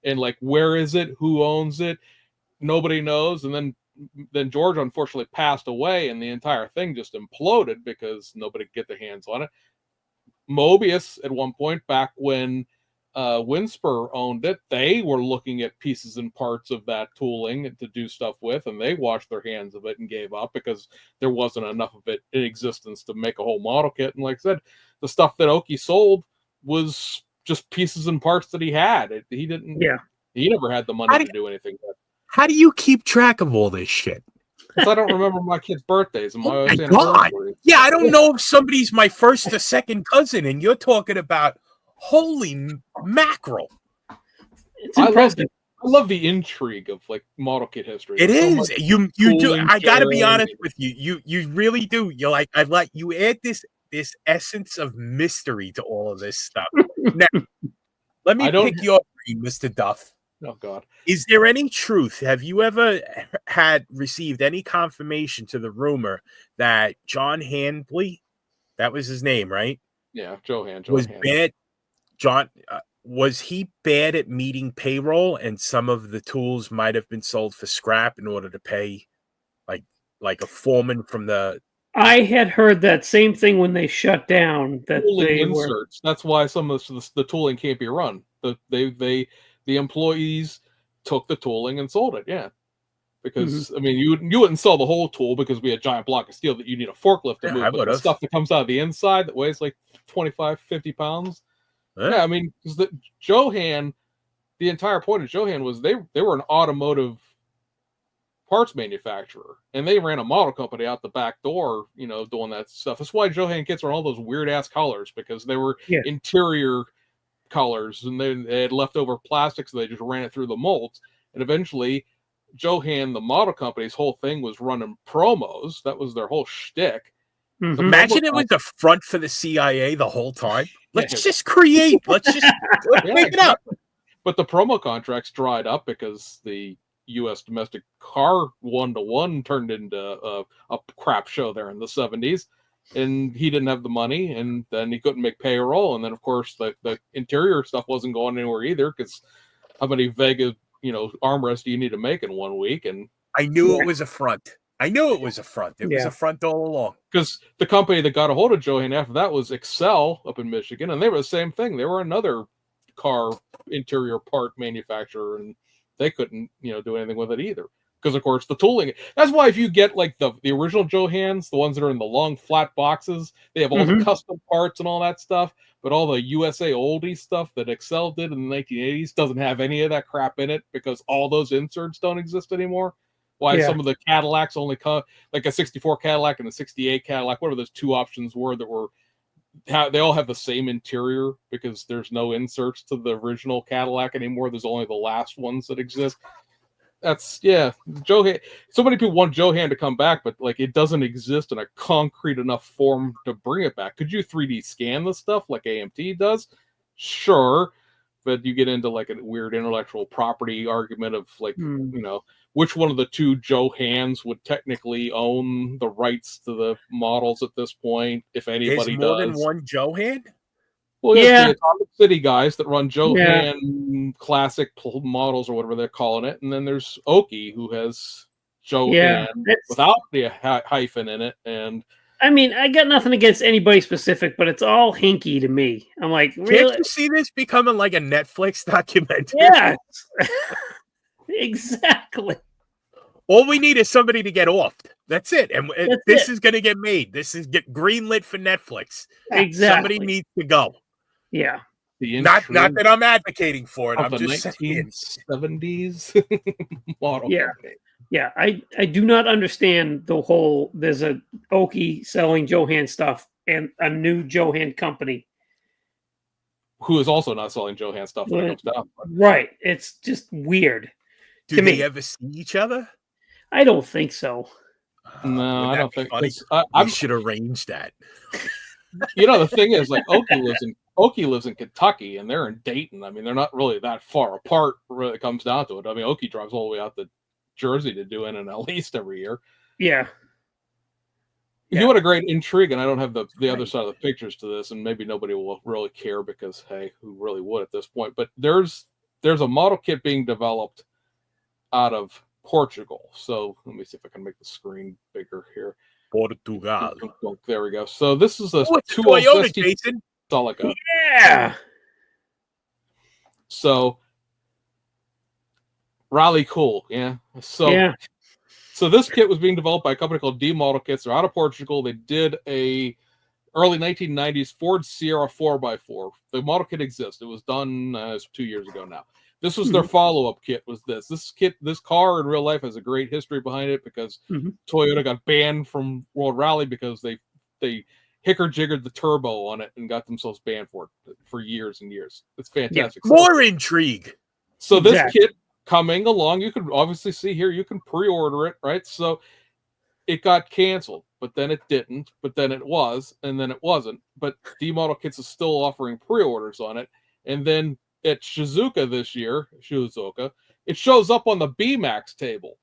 And like, where is it? Who owns it? Nobody knows. And then George unfortunately passed away, and the entire thing just imploded because nobody could get their hands on it. Mobius, at one point, back when Winspur owned it, they were looking at pieces and parts of that tooling to do stuff with, and they washed their hands of it and gave up because there wasn't enough of it in existence to make a whole model kit. And like I said, the stuff that Oki sold was just pieces and parts that he had. He never had the money to do anything with. How do you keep track of all this shit? Because I don't remember my kids' birthdays and my God. Yeah, I don't know if somebody's my first or second cousin, and you're talking about holy mackerel. It's impressive. I love the intrigue of like model kit history. It is. You do. I gotta be honest with you. You really do. You're like, you add this essence of mystery to all of this stuff. Now, let me pick your brain, Mr. Duff. Oh God. Is there any truth? Have you ever received any confirmation to the rumor that John Handley, that was his name, right? Yeah, Johan was bad. Was he bad at meeting payroll, and some of the tools might have been sold for scrap in order to pay like a foreman from the... I had heard that same thing when they shut down. That they inserts. That's why some of the tooling can't be run. The employees took the tooling and sold it. Yeah, because I mean, you wouldn't sell the whole tool because we had a giant block of steel that you need a forklift to move. But the stuff that comes out of the inside that weighs like 25, 50 pounds. Yeah, I mean, because the entire point of Johan was they were an automotive parts manufacturer, and they ran a model company out the back door, doing that stuff. That's why Johan kits are all those weird ass colors, because they were interior colors, and they had leftover plastic, so they just ran it through the molds. And eventually, Johan, the model company's whole thing was running promos. That was their whole shtick. Imagine it was the front for the CIA the whole time. Let's just create. Let's make it up. But the promo contracts dried up because the U.S. domestic car 1-to-1 turned into a crap show there in the 70s. And he didn't have the money, and then he couldn't make payroll. And then, of course, the interior stuff wasn't going anywhere either, because how many Vega, armrests do you need to make in 1 week? And I knew it was a front. It was a front all along. Because the company that got a hold of Johan after that was Excel up in Michigan, and they were the same thing. They were another car interior part manufacturer, and they couldn't, do anything with it either. Because, of course, the tooling. That's why if you get like the original Johans, the ones that are in the long flat boxes, they have all the custom parts and all that stuff. But all the USA oldie stuff that Excel did in the 1980s doesn't have any of that crap in it because all those inserts don't exist anymore. Why some of the Cadillacs only come, like a 64 Cadillac and a 68 Cadillac, whatever those two options were that were, they all have the same interior because there's no inserts to the original Cadillac anymore. There's only the last ones that exist. That's Johan. So many people want Johan to come back, but like it doesn't exist in a concrete enough form to bring it back. Could you 3D scan the stuff like AMT does? Sure, but you get into like a weird intellectual property argument of like which one of the two Johans would technically own the rights to the models at this point, if anybody There's more does. than one Johan? Well, yes, the Atomic City guys that run Johan classic models or whatever they're calling it, and then there's Oki who has Johan without the hyphen in it. And I mean, I got nothing against anybody specific, but it's all hinky to me. I'm like, really? Can't you see this becoming like a Netflix documentary? Yeah, exactly. All we need is somebody to get offed. That's it. And this is going to get made. This is get greenlit for Netflix. Exactly. Somebody needs to go. Yeah. Not that I'm advocating for it. I'm the just 1970s model. Company. Yeah. I do not understand the whole. There's a Oki selling Johan stuff and a new Johan company who is also not selling Johan stuff when it comes down. Right. It's just weird. Do they ever see each other? I don't think so. No, I don't think. I should arrange that. The thing is, like Oki lives in Kentucky, and they're in Dayton. I mean, they're not really that far apart when it comes down to it. I mean, Oki drives all the way out to Jersey to do NNL East every year. Yeah. You want a great intrigue, and I don't have the other side of the pictures to this, and maybe nobody will really care because, hey, who really would at this point? But there's a model kit being developed out of Portugal. So let me see if I can make the screen bigger here. Portugal. There we go. So this is a Toyota, Jason. Celica. Yeah. So Rally cool, yeah. So this kit was being developed by a company called D Model Kits. They're out of Portugal. They did a early 1990s Ford Sierra 4x4. The model kit exists. It was done 2 years ago now. This was their follow-up kit. This car in real life has a great history behind it because Toyota got banned from World Rally because they hicker-jiggered the turbo on it and got themselves banned for years and years. It's fantastic. Yeah. More intrigue. So this kit coming along, you can obviously see here, you can pre-order it, right? So it got canceled, but then it didn't, but then it was, and then it wasn't. But D Model Kits is still offering pre-orders on it. And then at Shizuoka this year, it shows up on the BMAX table.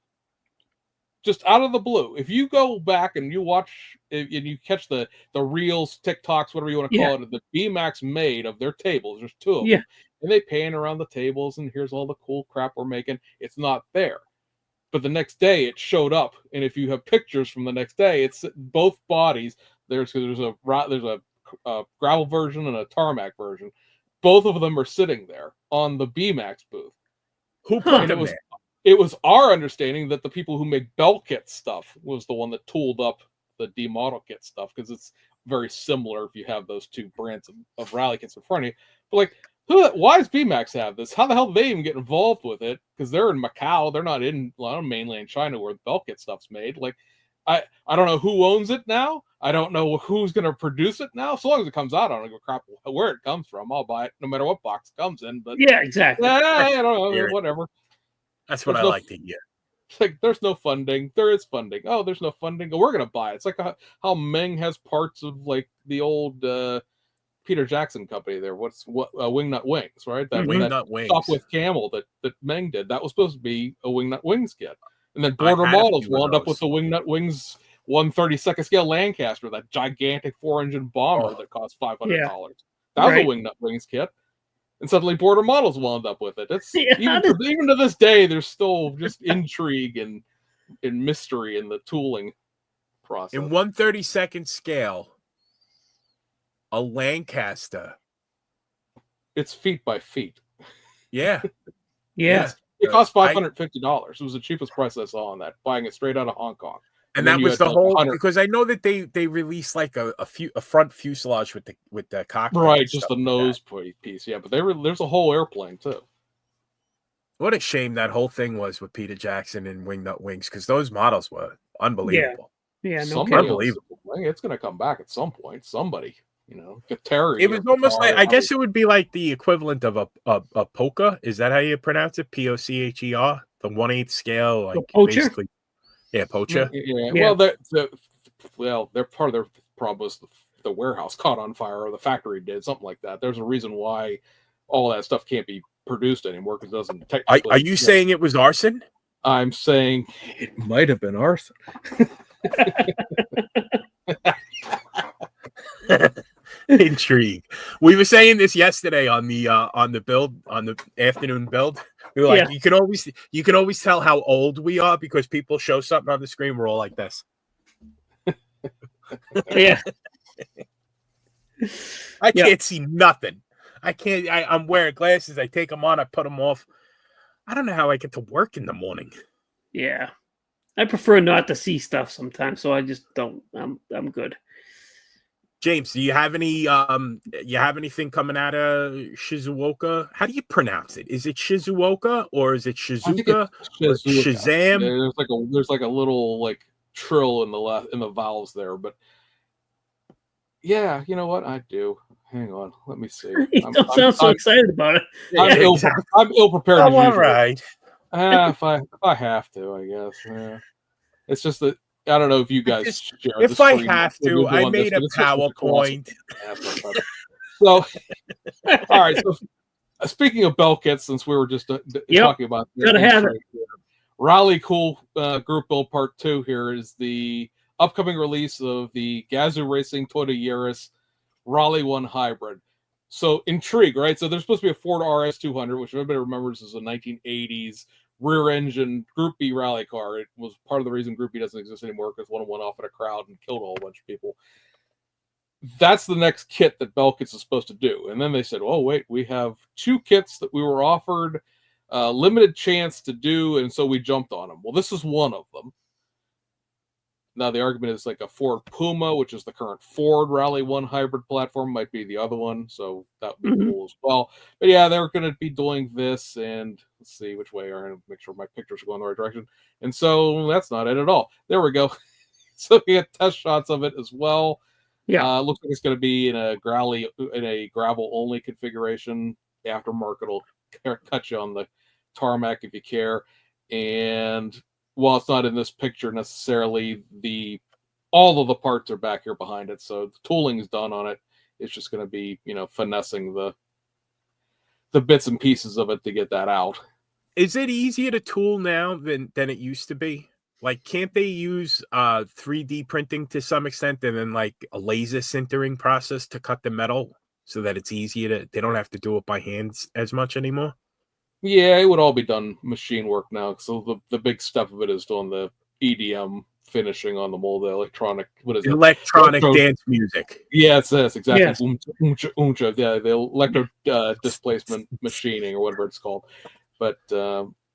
Just out of the blue. If you go back and you watch and you catch the reels, TikToks, whatever you want to call it, the BMAX made of their tables, there's two of them. And they pan around the tables and here's all the cool crap we're making. It's not there. But the next day it showed up. And if you have pictures from the next day, it's both bodies. There's a gravel version and a tarmac version. Both of them are sitting there on the BMAX booth. Who put them there? It was our understanding that the people who make bell kit stuff was the one that tooled up the D Model Kit stuff because it's very similar if you have those two brands of rally kits in front of you. But like, why does BMAX have this? How the hell do they even get involved with it? Because they're in Macau. They're not in mainland China where the bell kit stuff's made. Like, I don't know who owns it now. I don't know who's going to produce it now. So long as it comes out, I don't give a crap where it comes from. I'll buy it no matter what box it comes in. But yeah, exactly. I don't know, whatever. That's what I like to hear. It's like, there's no funding. There is funding. Oh, there's no funding. Oh, we're going to buy it. It's like how Meng has parts of like the old Peter Jackson company there. Wingnut Wings, right? That Wingnut Wings. Stop with Camel that Meng did. That was supposed to be a Wingnut Wings kit. And then Border Models wound up with the Wingnut Wings 1/32 scale Lancaster, that gigantic 4-engine bomber that cost $500. That was a Wingnut Wings kit. And suddenly Border Models wound up with it. It's even to this day, there's still just intrigue and mystery in the tooling process. In 1/32 scale, a Lancaster it's feet by feet. Yeah. Yeah. It cost $550. It was the cheapest price I saw on that, buying it straight out of Hong Kong. And then that you was had, the like, whole 100 because I know that they released like a front fuselage with the cockpit. right, and just stuff the like nose that. piece. Yeah, but there's a whole airplane too. What a shame that whole thing was with Peter Jackson and Wingnut Wings, because those models were unbelievable. Yeah, no Somebody kidding. else, it's going to come back at some point. Somebody, Terry. It was almost like, I guess it would be like the equivalent of a polka. Is that how you pronounce it? Pocher, the 1/8 scale, like poacher? basically. Yeah, poacher. Yeah. Yeah. Well, they're part of their problem was the warehouse caught on fire, or the factory did something like that. There's a reason why all that stuff can't be produced anymore, because it doesn't technically. Are you saying it was arson? I'm saying it might have been arson. Intrigue. We were saying this yesterday on the afternoon build. We were like, you can always tell how old we are because people show something on the screen. We're all like this. Yeah. I can't see nothing. I'm wearing glasses. I take them on. I put them off. I don't know how I get to work in the morning. Yeah. I prefer not to see stuff sometimes, so I just don't. I'm good. James, do you have anything coming out of Shizuoka? How do you pronounce it? Is it Shizuoka or is it Shizuoka? Shazam? There's like a little like trill in the vowels there, but yeah, you know what? I do. Hang on, let me see. You don't sound so excited about it. I'm ill prepared. Oh, all right. If I have to, I guess. Yeah. It's just that I don't know if you guys share. If I have to, I made a PowerPoint. So, all right. So, speaking of bell kits, since we were just talking about, gotta have it. Rally Cool Group Build Part 2 here is the upcoming release of the Gazoo Racing Toyota Yaris Rally 1 Hybrid. So, intrigue, right? So, there's supposed to be a Ford RS200, which everybody remembers is a 1980s rear-engine Group B rally car. It was part of the reason Group B doesn't exist anymore, because one went off at a crowd and killed a whole bunch of people. That's the next kit that Bell Kits is supposed to do. And then they said, oh, wait, we have 2 kits that we were offered limited chance to do, and so we jumped on them. Well, this is one of them. Now, the argument is like a Ford Puma, which is the current Ford Rally 1 hybrid platform, might be the other one, so that would be cool as well. But yeah, they're going to be doing this, and let's see which way. I'm going to make sure my pictures are going the right direction. And so that's not it at all. There we go. So we get test shots of it as well. Yeah, looks like it's going to be in a gravel only configuration. Aftermarket will cut you on the tarmac if you care. And while it's not in this picture necessarily, all of the parts are back here behind it, so the tooling is done on it. It's just going to be, finessing the bits and pieces of it to get that out. Is it easier to tool now than it used to be? Like, can't they use 3D printing to some extent, and then like a laser sintering process to cut the metal so that it's easier they don't have to do it by hands as much anymore? Yeah, it would all be done machine work now. So the big step of it is doing the EDM finishing on the mold, the electronic. What is it? Electronic dance music. Yeah, that's exactly. Yes. Uncha. Yeah, the electro displacement machining or whatever it's called. But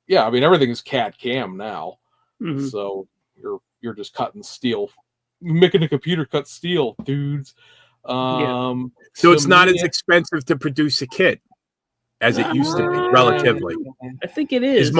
yeah, I mean everything is CAD CAM now. Mm-hmm. So you're just cutting steel, making a computer cut steel, dudes. So it's not as expensive to produce a kit as it used to be, relatively. I think it is.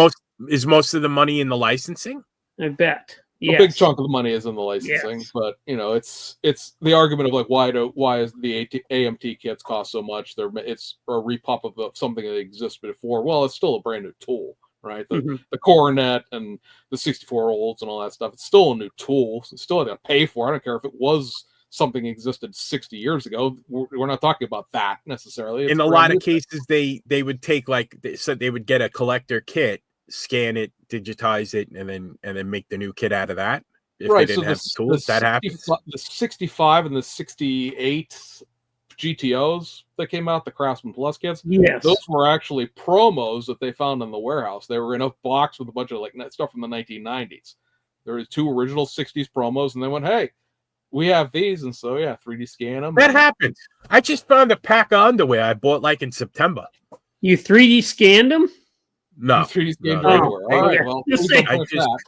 Is most of the money in the licensing? I bet. Yes. A big chunk of the money is in the licensing, but it's the argument of like why is the AMT kits cost so much? It's a repop of something that existed before. Well, it's still a brand new tool, right? The Coronet and the 64 olds and all that stuff. It's still a new tool. It's still to pay for. I don't care if it was something existed 60 years ago. We're not talking about that necessarily. In a lot of cases, they would take they would get a collector kit, scan it, digitize it, and then make the new kit out of that. If they didn't have the tools, that happens. The 65 and the 68 GTOs that came out, the Craftsman Plus kits, those were actually promos that they found in the warehouse. They were in a box with a bunch of like stuff from the 1990s. There were 2 original 60s promos, and they went, hey, we have these, and so yeah, 3D scan them. That happens. I just found a pack of underwear I bought like in September. You 3D scanned them? No, 3D scan no, underwear. no. All right, Yeah. well, Just please don't I print just- that.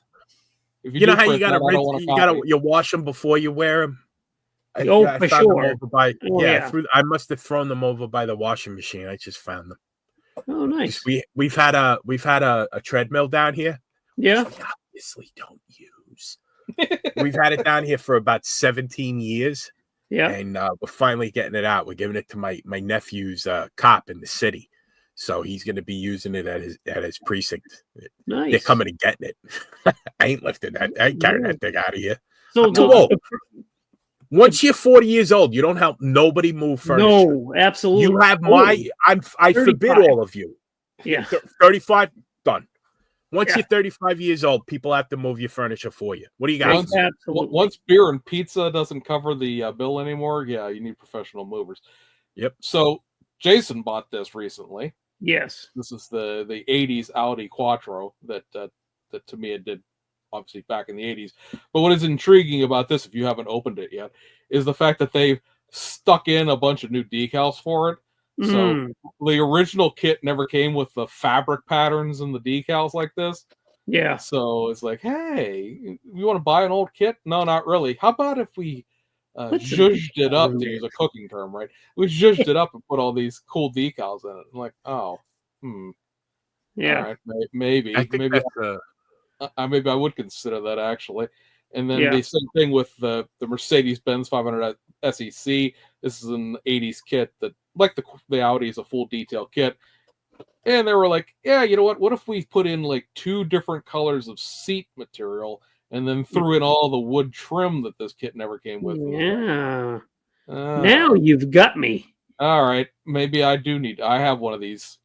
If You know do how you print gotta that, I don't rinse, want a copy. you wash them before you wear them. Oh, I for found them sure. over by Oh, yeah. I must have thrown them over by the washing machine. I just found them. Oh, nice. We've had a treadmill down here. Yeah. Which we obviously don't use. We've had it down here for about 17 years. Yeah. And we're finally getting it out. We're giving it to my nephew's cop in the city, so he's going to be using it at his precinct. Nice. They're coming and getting it. I ain't lifting that. I ain't carrying that thing out of here. So Too old. Once you're 40 years old, you don't help nobody move furniture. No, absolutely. You have I forbid 35. all of you. Yeah. 35 done. Once Yeah. you're 35 years old, people have to move your furniture for you. What do you got? Once beer and pizza doesn't cover the bill anymore, yeah, you need professional movers. Yep. So Jason bought this recently. Yes. This is the 80s Audi Quattro that Tamiya did, obviously, back in the 80s. But what is intriguing about this, if you haven't opened it yet, is the fact that they've stuck in a bunch of new decals for it. So the original kit never came with the fabric patterns and the decals like this. Yeah. So it's like, hey, you want to buy an old kit? No, not really. How about if we zhuzhed it up, to use a cooking term, right? We zhuzhed it up and put all these cool decals in it. I'm like, oh, Yeah. all right, maybe I would consider that, actually. And then the same thing with the Mercedes-Benz 500 SEC. This is an 80s kit that, like the Audi, is a full detail kit. And they were like, yeah, you know what? What if we put in like 2 different colors of seat material and then threw in all the wood trim that this kit never came with? Yeah. Now you've got me. All right. Maybe I do need. I have one of these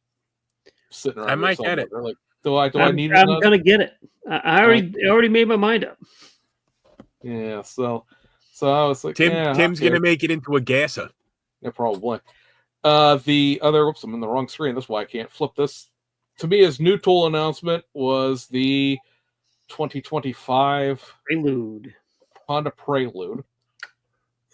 sitting around. I might get it. Like, do I need it? I'm gonna get it. I already made my mind up. Yeah. So I was like, Tim's gonna make it into a gasser. Yeah, probably. The other, oops, I'm in the wrong screen. That's why I can't flip this. To me, his new tool announcement was the 2025 Prelude. Honda Prelude.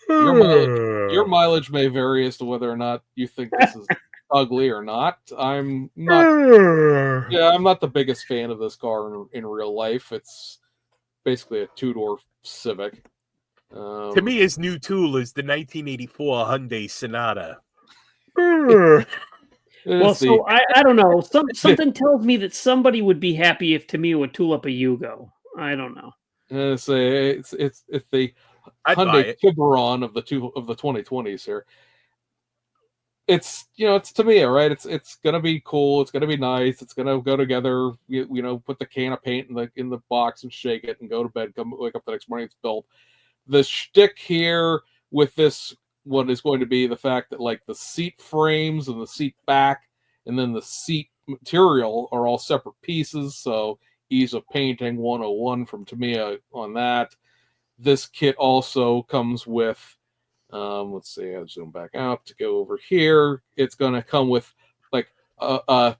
Your mileage may vary as to whether or not you think this is ugly or not. I'm not. Yeah, I'm not the biggest fan of this car in real life. It's basically a 2-door Civic. To me, his new tool is the 1984 Hyundai Sonata. Well, so I don't know. Something tells me that somebody would be happy if Tamiya would tool up a Yugo. I don't know. It's the Hyundai Tiburon of the 2020s here. It's it's Tamiya, right? It's gonna be cool. It's gonna be nice. It's gonna go together. Put the can of paint in the box and shake it and go to bed. Wake up the next morning. It's built. The shtick here with this one is going to be the fact that like the seat frames and the seat back and then the seat material are all separate pieces. So ease of painting 101 from Tamiya on that. This kit also comes with, let's see, I'll zoom back out to go over here. It's going to come with like a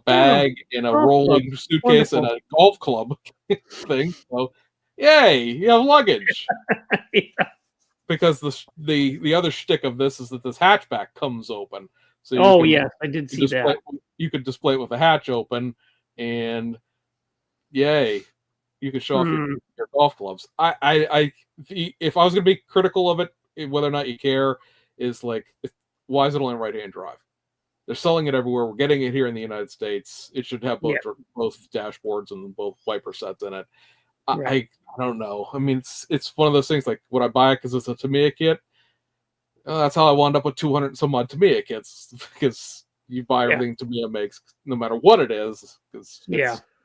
bag and a rolling suitcase and a golf club thing. So, yay, you have luggage. Yeah. Because the other shtick of this is that this hatchback comes open. So I did see that. You could display it with the hatch open, and yay, you could show off your golf clubs. If I was going to be critical of it, whether or not you care, is like, why is it only right-hand drive? They're selling it everywhere. We're getting it here in the United States. It should have both dashboards and both wiper sets in it. Right. I don't know. I mean, it's one of those things like, would I buy it because it's a Tamiya kit? That's how I wound up with 200 some odd Tamiya kits, because you buy everything Tamiya makes, no matter what it is.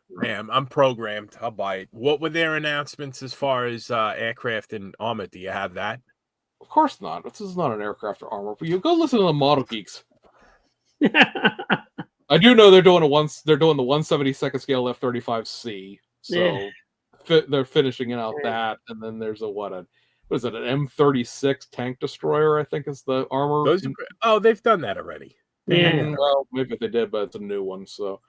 Man, I'm programmed. I'll buy it. What were their announcements as far as aircraft and armor? Do you have that? Of course not. This is not an aircraft or armor. But you go listen to the Model Geeks. I do know they're doing the 172nd scale F-35C. So they're finishing out that, and then there's an M36 tank destroyer, I think is the armor. They've done that already. Well, maybe they did, but it's a new one. So,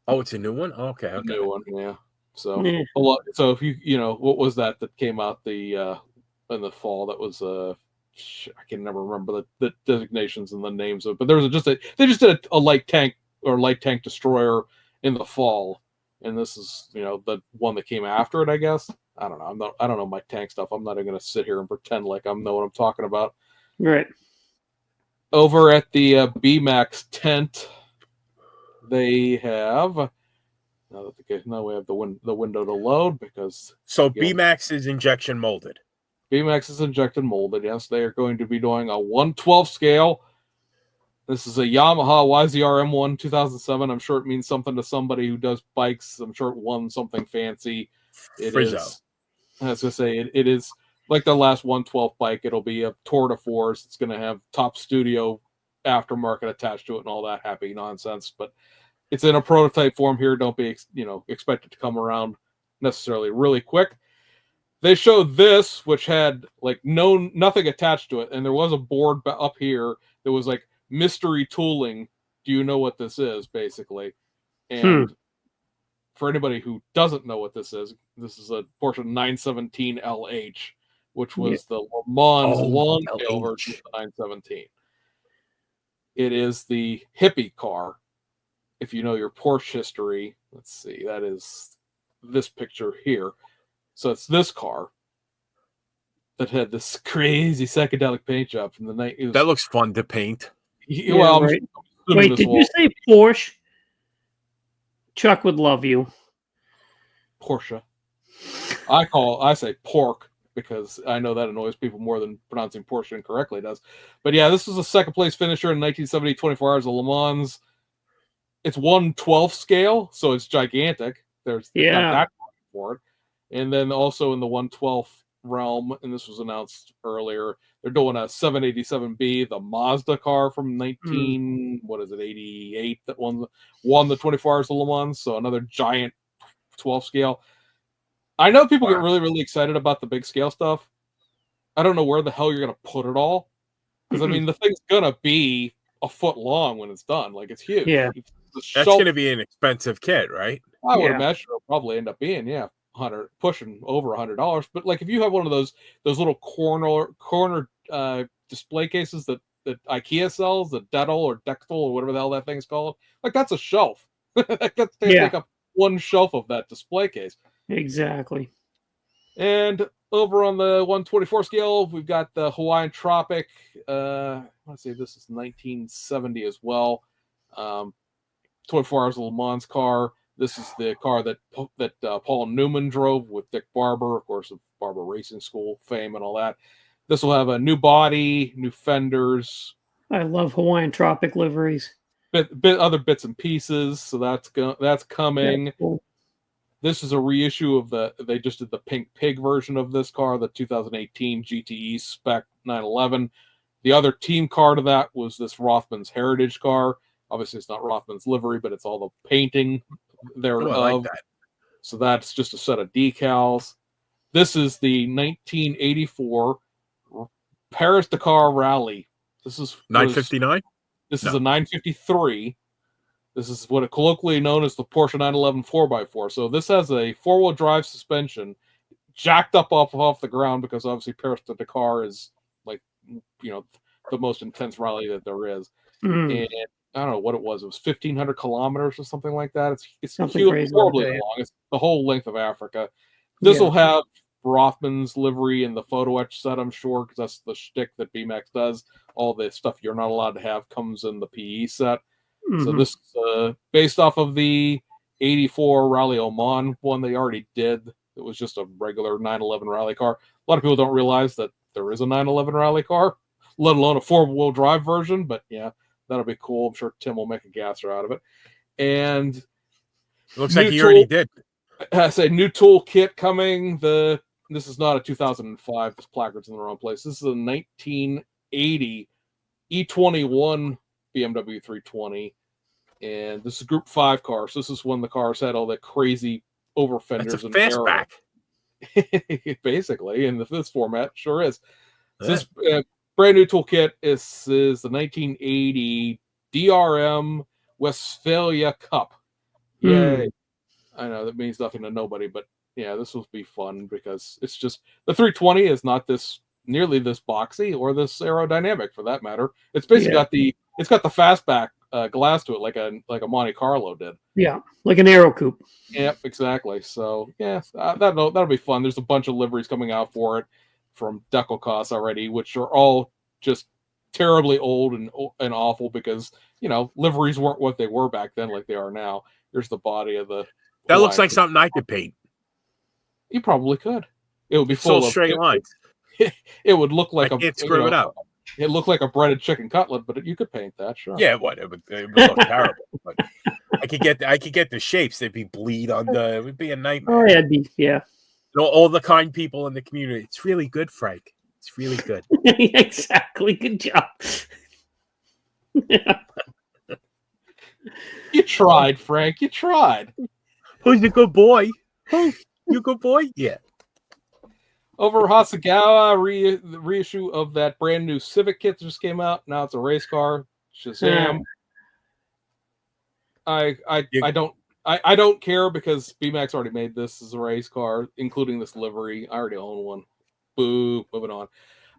it's a new one. Okay, a new one, yeah. So a lot. So if you what was that came out? The in the fall. That was I can never remember the designations and the names of, but there was they just did a light tank or light tank destroyer in the fall, and this is the one that came after it, I guess. I don't know. I don't know my tank stuff. I'm not even going to sit here and pretend like I know what I'm talking about. Right. Over at the BMAX tent, they have now we have the window to load because BMAX is injection molded. BMAX is injected molded. Yes, they are going to be doing a 1/12 scale. This is a Yamaha YZR M1 2007. I'm sure it means something to somebody who does bikes. I'm sure it won something fancy. It Frizzo. is. I was going to say, it is like the last 1/12 bike. It'll be a tour de force. It's going to have top studio aftermarket attached to it and all that happy nonsense. But it's in a prototype form here. Don't be expect it to come around necessarily really quick. They showed this, which had like nothing attached to it, and there was a board up here that was like mystery tooling. Do you know what this is, basically? And for anybody who doesn't know what this is a Porsche 917 LH, which was the Le Mans long tail version of the 917. It is the hippie car. If you know your Porsche history, let's see, that is this picture here. So it's this car that had this crazy psychedelic paint job from the night. That looks fun to paint. Well, right. Wait, did you say Porsche? Chuck would love you. Porsche. I say pork because I know that annoys people more than pronouncing Porsche incorrectly does. But yeah, this was a second place finisher in 1970, 24 Hours of Le Mans. It's 1/12 scale, so it's gigantic. There's not that for it. And then also in the 1/12 realm, and this was announced earlier, they're doing a 787B, the Mazda car from 88 that won the 24 Hours of Le Mans. So another giant 12 scale. I know people get really, really excited about the big scale stuff. I don't know where the hell you're going to put it all. Because, I mean, the thing's going to be a foot long when it's done. Like, it's huge. Yeah. That's going to be an expensive kit, right? I would imagine it'll probably end up being, pushing over $100. But like, if you have one of those little corner display cases that IKEA sells, the Dettel or Dextel or whatever the hell that thing's called, like that's a shelf. That's take up one shelf of that display case. Exactly. And over on the 1/24 scale, we've got the Hawaiian Tropic. Let's see, this is 1970 as well. 24 Hours of Le Mans car. This is the car that Paul Newman drove with Dick Barber, of course, of Barber Racing School fame and all that. This will have a new body, new fenders. I love Hawaiian Tropic liveries. Other bits and pieces, so that's coming. That's cool. This is a reissue of they just did the Pink Pig version of this car, the 2018 GTE Spec 911. The other team car to that was this Rothman's Heritage car. Obviously, it's not Rothman's livery, but it's all the painting thereof. I like that. So that's just a set of decals. This is the 1984 Paris-Dakar Rally. This is 959? This is a 953. This is what is colloquially known as the Porsche 911 4x4. So this has a four-wheel drive suspension jacked up off the ground because obviously Paris to Dakar is like, the most intense rally that there is. And I don't know what it was. It was 1,500 kilometers or something like that. It's horribly long. It's the whole length of Africa. This will have Rothman's livery and the photo etch set, I'm sure, because that's the shtick that BMAX does. All the stuff you're not allowed to have comes in the PE set. So this is based off of the 84 Rally Oman one they already did. It was just a regular 911 rally car. A lot of people don't realize that there is a 911 rally car, let alone a four-wheel drive version. But yeah, that'll be cool. I'm sure Tim will make a gasser out of it. And it looks like he already did. I say new tool kit coming. This is not a 2005. This placard's in the wrong place. This is a 1980 E21 BMW 320. And this is Group 5 car. So this is when the cars had all the crazy over fenders. That's a fastback. Basically, in this format, sure is. So this brand new toolkit is the 1980 DRM Westphalia Cup. Yay. I know that means nothing to nobody, but yeah, this will be fun because it's just the 320 is not nearly this boxy or this aerodynamic for that matter. It's basically got the fastback glass to it like a Monte Carlo did. Yeah, like an Aero Coupe. Yep, exactly. So yeah, that'll be fun. There's a bunch of liveries coming out for it from Decalcos already, which are all just terribly old and awful because liveries weren't what they were back then like they are now. Here's the body of the. That looks like something I could paint. You probably could. It would be It's full all of straight lines. It would look like I can't screw it up. It looked like a breaded chicken cutlet, but you could paint that, sure. Yeah, what it would look terrible. But I could get the shapes. They'd be bleed on the. It would be a nightmare. Oh, yeah, it'd be, yeah. All the kind people in the community. It's really good, Frank. It's really good. Exactly. Good job. Yeah. You tried, Frank. You tried. Who's a good boy? Who? You a good boy? Yeah. Over Hasegawa, the reissue of that brand new Civic kit just came out. Now it's a race car. Shazam. I don't care because BMAX already made this as a race car, including this livery. I already own one. Boo. Moving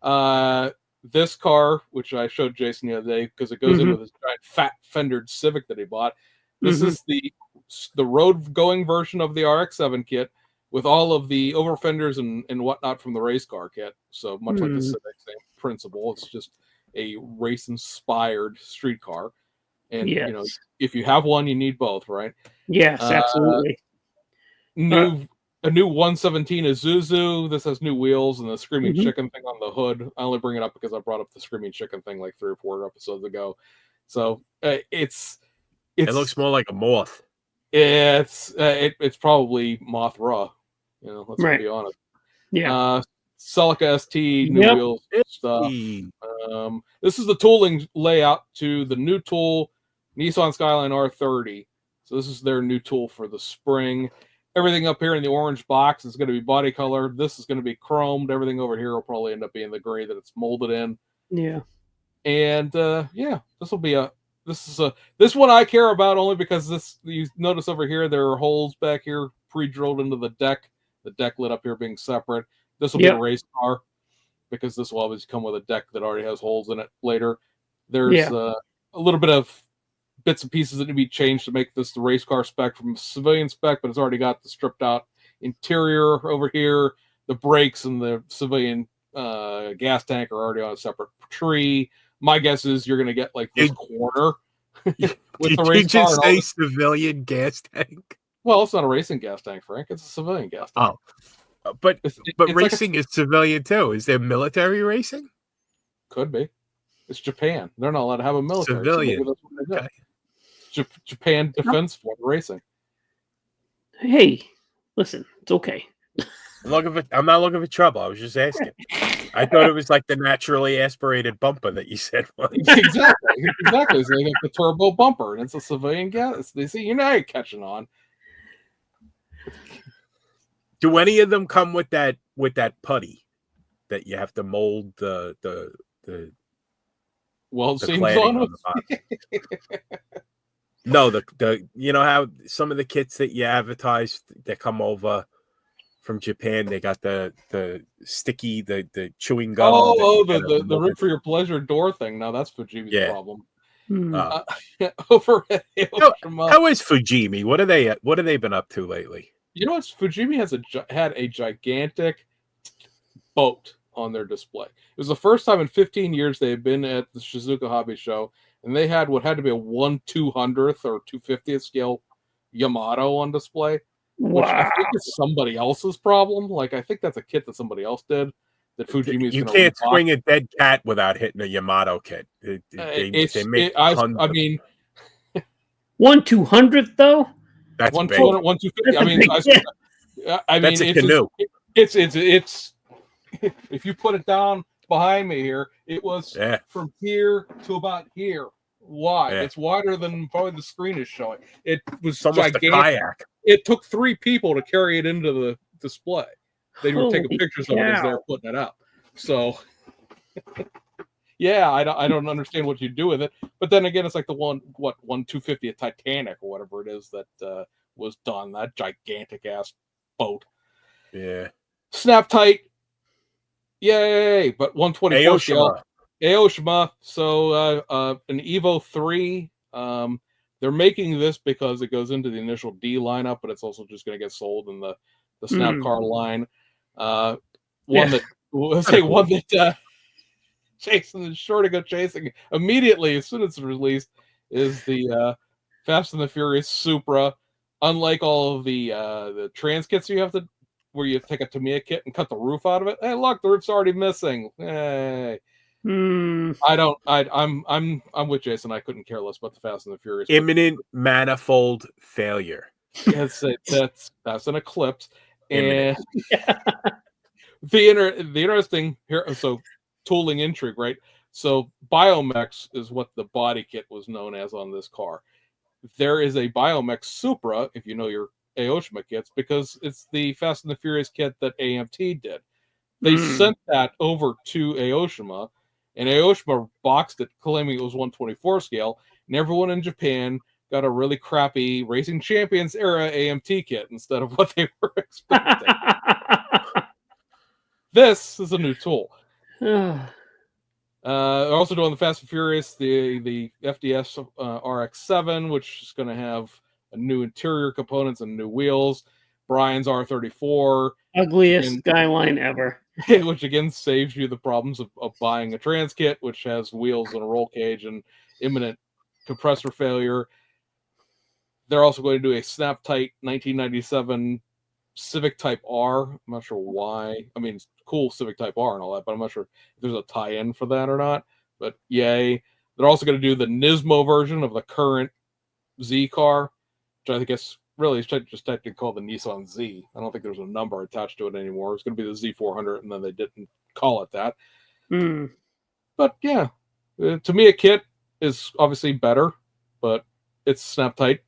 on. This car, which I showed Jason the other day, because it goes in with his giant fat fendered Civic that he bought. This is the road going version of the RX-7 kit with all of the over fenders and whatnot from the race car kit. So much like the Civic, same principle. It's just a race inspired street car. And if you have one, you need both, right? Yes, absolutely. A new 117 Isuzu. This has new wheels and the Screaming Chicken thing on the hood. I only bring it up because I brought up the Screaming Chicken thing like 3 or 4 episodes ago. So it looks more like a moth. It's probably Mothra. Let's be honest. Yeah. Celica ST new wheels stuff. This is the tooling layout to the new tool Nissan Skyline R30. So this is their new tool for the spring. Everything up here in the orange box is going to be body color. This is going to be chromed. Everything over here will probably end up being the gray that it's molded in. Yeah. And this one I care about only because you notice over here there are holes back here pre-drilled into the deck. The deck lid up here being separate. This will be a race car because this will always come with a deck that already has holes in it later. There's a little bit of bits and pieces that need to be changed to make this the race car spec from civilian spec, but it's already got the stripped out interior over here. The brakes and the civilian gas tank are already on a separate tree. My guess is you're going to get like this corner with the race car. Did you say civilian gas tank? Well, it's not a racing gas tank, Frank. It's a civilian gas tank. Oh, but racing is civilian too. Is there military racing? Could be. It's Japan. They're not allowed to have a military. Civilian. So okay. Japan Defense Force Racing. Hey, listen, it's okay. I'm not looking for trouble. I was just asking. I thought it was like the naturally aspirated bumper that you said was. Exactly. It's like the turbo bumper, and it's a civilian gas. They see you're not catching on. Do any of them come with that putty that you have to mold the seams on them? No, the how some of the kits that you advertise that come over from Japan, they got the sticky, the chewing gum. The root for your pleasure door thing. Now that's Fujimi's problem. Over how is Fujimi? What have they been up to lately? You know what? Fujimi had a gigantic boat on their display. It was the first time in 15 years they had been at the Shizuoka Hobby Show, and they had what had to be a 1/200th or 250th scale Yamato on display. Which I think is somebody else's problem. Like, I think that's a kit that somebody else did. That Fujimi's you can't swing a dead cat without hitting a Yamato kit. They make I mean, 1/200th though. That's 1/200, 1/250. I mean, that's a canoe. It's if you put it down behind me here, it was from here to about here wide. It's wider than probably the screen is showing. It was gigantic. A kayak. It took 3 people to carry it into the display. They were taking pictures of it as they were putting it out. So, I don't understand what you do with it. But then again, it's like the 1/250th Titanic or whatever it is that was done. That gigantic ass boat. Yeah. Snap tight. Yay! But 124 scale. Aoshima. So an Evo 3. They're making this because it goes into the initial D lineup, but it's also just going to get sold in the Snap car line. One that Jason is sure to go chasing immediately as soon as it's released is the Fast and the Furious Supra. Unlike all of the trans kits you have to, where you take a Tamiya kit and cut the roof out of it. Hey, look, the roof's already missing. Hey. I'm with Jason. I couldn't care less about the Fast and the Furious. Imminent manifold failure. That's an eclipse. And the interesting here, so tooling intrigue, right? So Biomex is what the body kit was known as on this car. There is a Biomex Supra, if you know your Aoshima kits, because it's the Fast and the Furious kit that AMT did. They sent that over to Aoshima, and Aoshima boxed it, claiming it was 124 scale, and everyone in Japan got a really crappy Racing Champions era AMT kit instead of what they were expecting. This is a new tool. Also doing the Fast and Furious, the FDS RX-7, which is going to have a new interior components and new wheels. Brian's R34. Ugliest skyline ever. Which again saves you the problems of buying a trans kit, which has wheels and a roll cage and imminent compressor failure. They're also going to do a snap tight 1997 Civic Type R. I'm not sure why. I mean, it's cool Civic Type R and all that, but I'm not sure if there's a tie-in for that or not. But yay. They're also going to do the Nismo version of the current Z car, which I guess really is just technically called the Nissan Z. I don't think there's a number attached to it anymore. It's going to be the Z400, and then they didn't call it that. But yeah, to me, a kit is obviously better, but it's snap tight.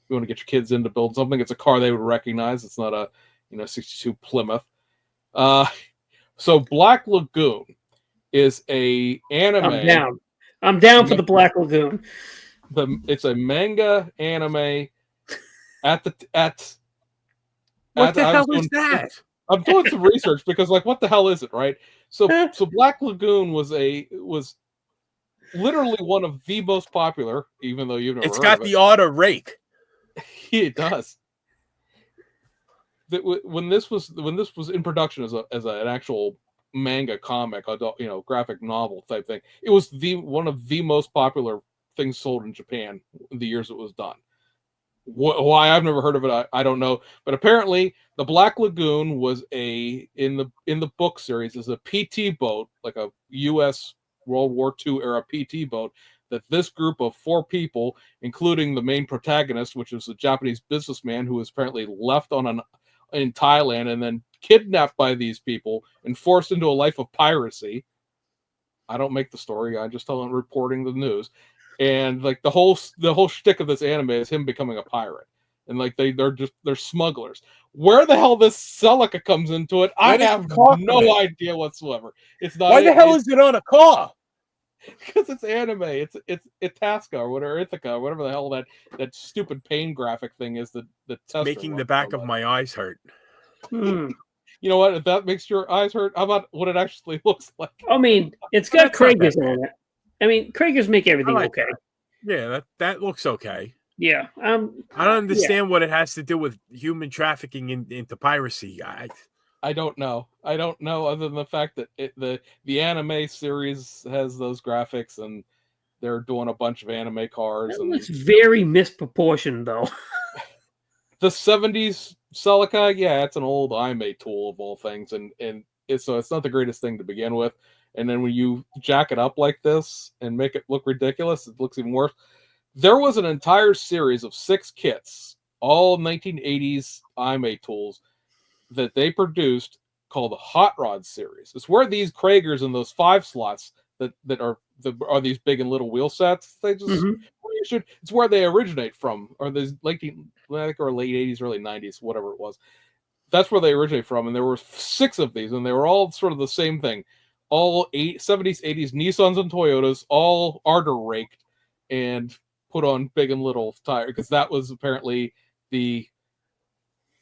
You want to get your kids in to build something. It's a car they would recognize. It's not a 62 Plymouth. So Black Lagoon is a anime. I'm down for the Black Lagoon. It's a manga anime. What the hell is that? I'm doing some research because, like, what the hell is it, right? So Black Lagoon was literally one of the most popular, even though you've never heard of it. It's got the auto rake. It does. When this was in production as an actual manga comic, adult, graphic novel type thing, it was one of the most popular things sold in Japan in the years it was done. Why I've never heard of it, I don't know. But apparently, the Black Lagoon was in the book series is a PT boat, like a U.S. World War II era PT boat, that this group of 4 people, including the main protagonist, which is a Japanese businessman who was apparently left in Thailand and then kidnapped by these people and forced into a life of piracy. I don't make the story. I just tell them reporting the news. And like the whole shtick of this anime is him becoming a pirate, and like they're smugglers. Where the hell this Celica comes into it, I have no idea whatsoever. It's not. Why the hell is it on a car? Because it's anime. It's Itasca or whatever, Ithaca or whatever the hell that stupid pain graphic thing is that making the back of my eyes hurt. You know what? If that makes your eyes hurt, how about what it actually looks like? I mean, it's got Kragers on it. I mean, Kragers make everything okay. Yeah, that looks okay. Yeah. I don't understand what it has to do with human trafficking into piracy. I don't know. I don't know, other than the fact that the anime series has those graphics, and they're doing a bunch of anime cars. That looks very misproportioned, though. The 70s Celica, yeah, it's an old anime tool of all things, and so it's not the greatest thing to begin with. And then when you jack it up like this and make it look ridiculous, it looks even worse. There was an entire series of 6 kits, all 1980s anime tools, that they produced called the Hot Rod series. It's where these Kragers and those 5 slots that are these big and little wheel sets. They just it's where they originate from, or the late 80s, early 90s, whatever it was. That's where they originate from, and there were 6 of these, and they were all sort of the same thing. All 70s, 80s Nissans and Toyotas, all ardor raked and put on big and little tire, because that was apparently the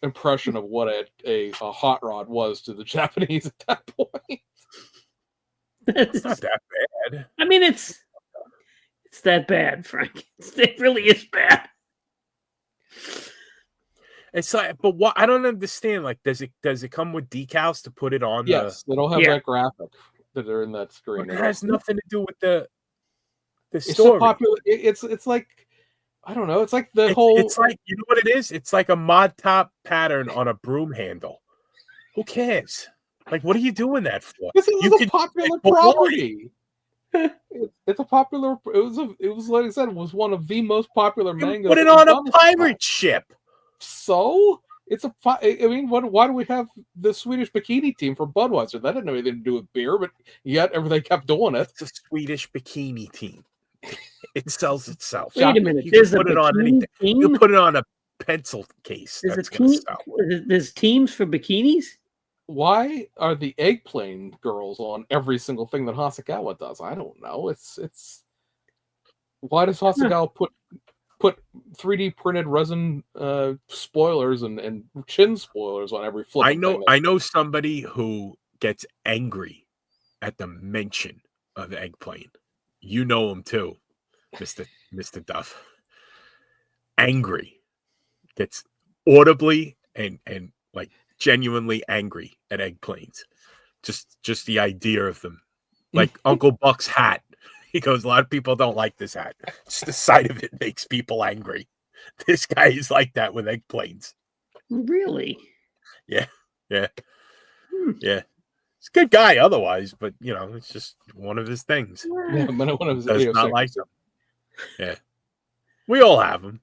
impression of what a hot rod was to the Japanese at that point. It's not that bad. I mean, it's that bad, Frank. It really is bad. It's like, but what I don't understand. Like, does it come with decals to put it on? Yes, they don't have that graphic that are in that screen. It has nothing to do with the It's story. so popular. It's like, I don't know. It's like It's like, you know what it is? It's like a mod top pattern on a broom handle. Who cares? Like, what are you doing that for? This is a popular property. It's a popular. It was like I said. It was one of the most popular mangas. Put it on a pirate ship. So it's a. I mean, why do we have the Swedish bikini team for Budweiser? That didn't have anything to do with beer, but yet everything kept doing it. It's a Swedish bikini team. It sells itself. Wait a minute. You There's put it on anything. team? You put it on a pencil case. There's teams for bikinis. Why are the eggplane girls on every single thing that Hasegawa does? I don't know. It's why does Hasegawa put 3D printed resin spoilers and chin spoilers on every flip? I know somebody who gets angry at the mention of eggplane. You know him too, Mr. Duff. Angry. Gets audibly and like genuinely angry at eggplanes. Just the idea of them. Like Uncle Buck's hat. He goes, a lot of people don't like this hat. Just the sight of it makes people angry. This guy is like that with eggplanes. Really? Yeah. Yeah. Yeah. He's a good guy otherwise, but you know, it's just one of his things. Yeah, but one of his does not like them. Yeah. We all have them.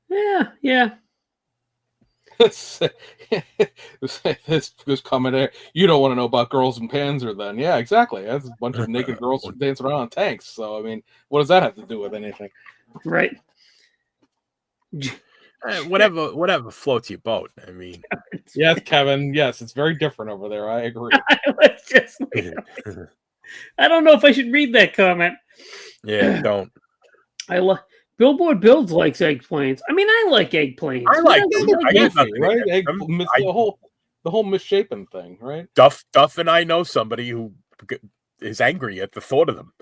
Yeah. This comment there. You don't want to know about girls in Panzer then. Yeah, exactly. That's a bunch of naked girls dancing around on tanks. So, I mean, what does that have to do with anything? Right. Whatever floats your boat. I mean, yes, Kevin. Yes, it's very different over there. I agree. I don't know if I should read that comment. Yeah, don't. Billboard Builds likes eggplanes. I mean, I like eggplanes. I like right? The whole misshapen thing, right? Duff and I know somebody who is angry at the thought of them.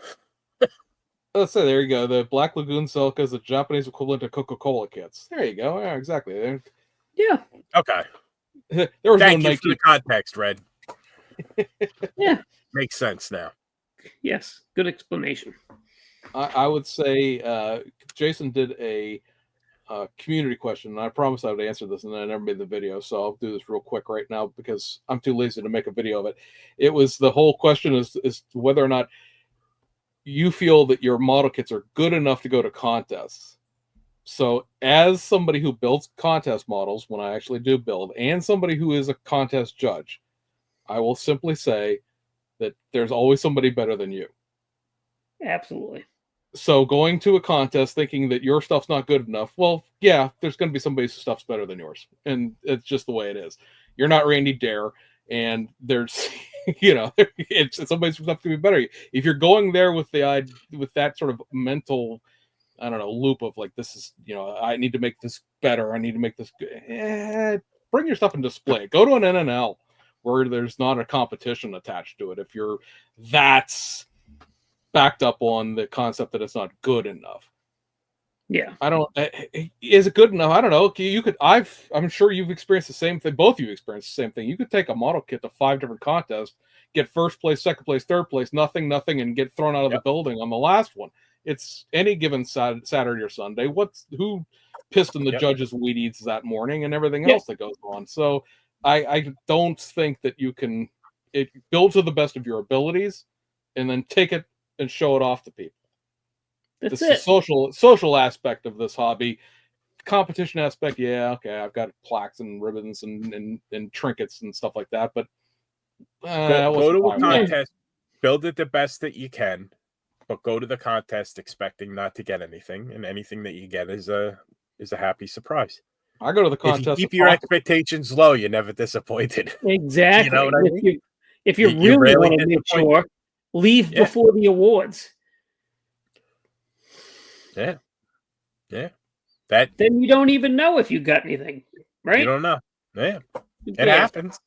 Let's say there you go. The Black Lagoon Silka is the Japanese equivalent to Coca-Cola kits. There you go. Yeah, exactly. Yeah. Okay. There was Thank you for the context, Red. Yeah. Makes sense now. Yes. Good explanation. I would say Jason did a community question, and I promised I would answer this, and I never made the video, so I'll do this real quick right now because I'm too lazy to make a video of it. It was the whole question is whether or not you feel that your model kits are good enough to go to contests. So as somebody who builds contest models, when I actually do build, and somebody who is a contest judge, I will simply say that there's always somebody better than you. Absolutely. So going to a contest thinking that your stuff's not good enough, well, yeah, there's going to be somebody's stuff's better than yours. And it's just the way it is. You're not Randy Dare, and there's, it's somebody's stuff to be better. If you're going there with that sort of mental, I don't know, loop of like, this is, I need to make this better. I need to make this good. Bring your stuff and display it. Go to an NNL where there's not a competition attached to it. If you're that's backed up on the concept that it's not good enough. Yeah. Is it good enough? I don't know. I'm sure you've experienced the same thing. Both of you experienced the same thing. You could take a model kit to 5 different contests, get first place, second place, third place, nothing, and get thrown out of the building on the last one. It's any given Saturday or Sunday. Who pissed in the judges' weed eats that morning and everything else that goes on. So I don't think that you can build to the best of your abilities and then take it and show it off to people. That's this is the social aspect of this hobby. Competition aspect, yeah, okay, I've got plaques and ribbons and trinkets and stuff like that, but go to a contest, build it the best that you can, but go to the contest expecting not to get anything, and anything that you get is a happy surprise. I go to the contest. If you keep your expectations low, you're never disappointed. Exactly. You know what I mean? If you really want to make sure, leave before the awards. Yeah. Then you don't even know if you got anything, right? You don't know. Yeah, it Yeah. happens.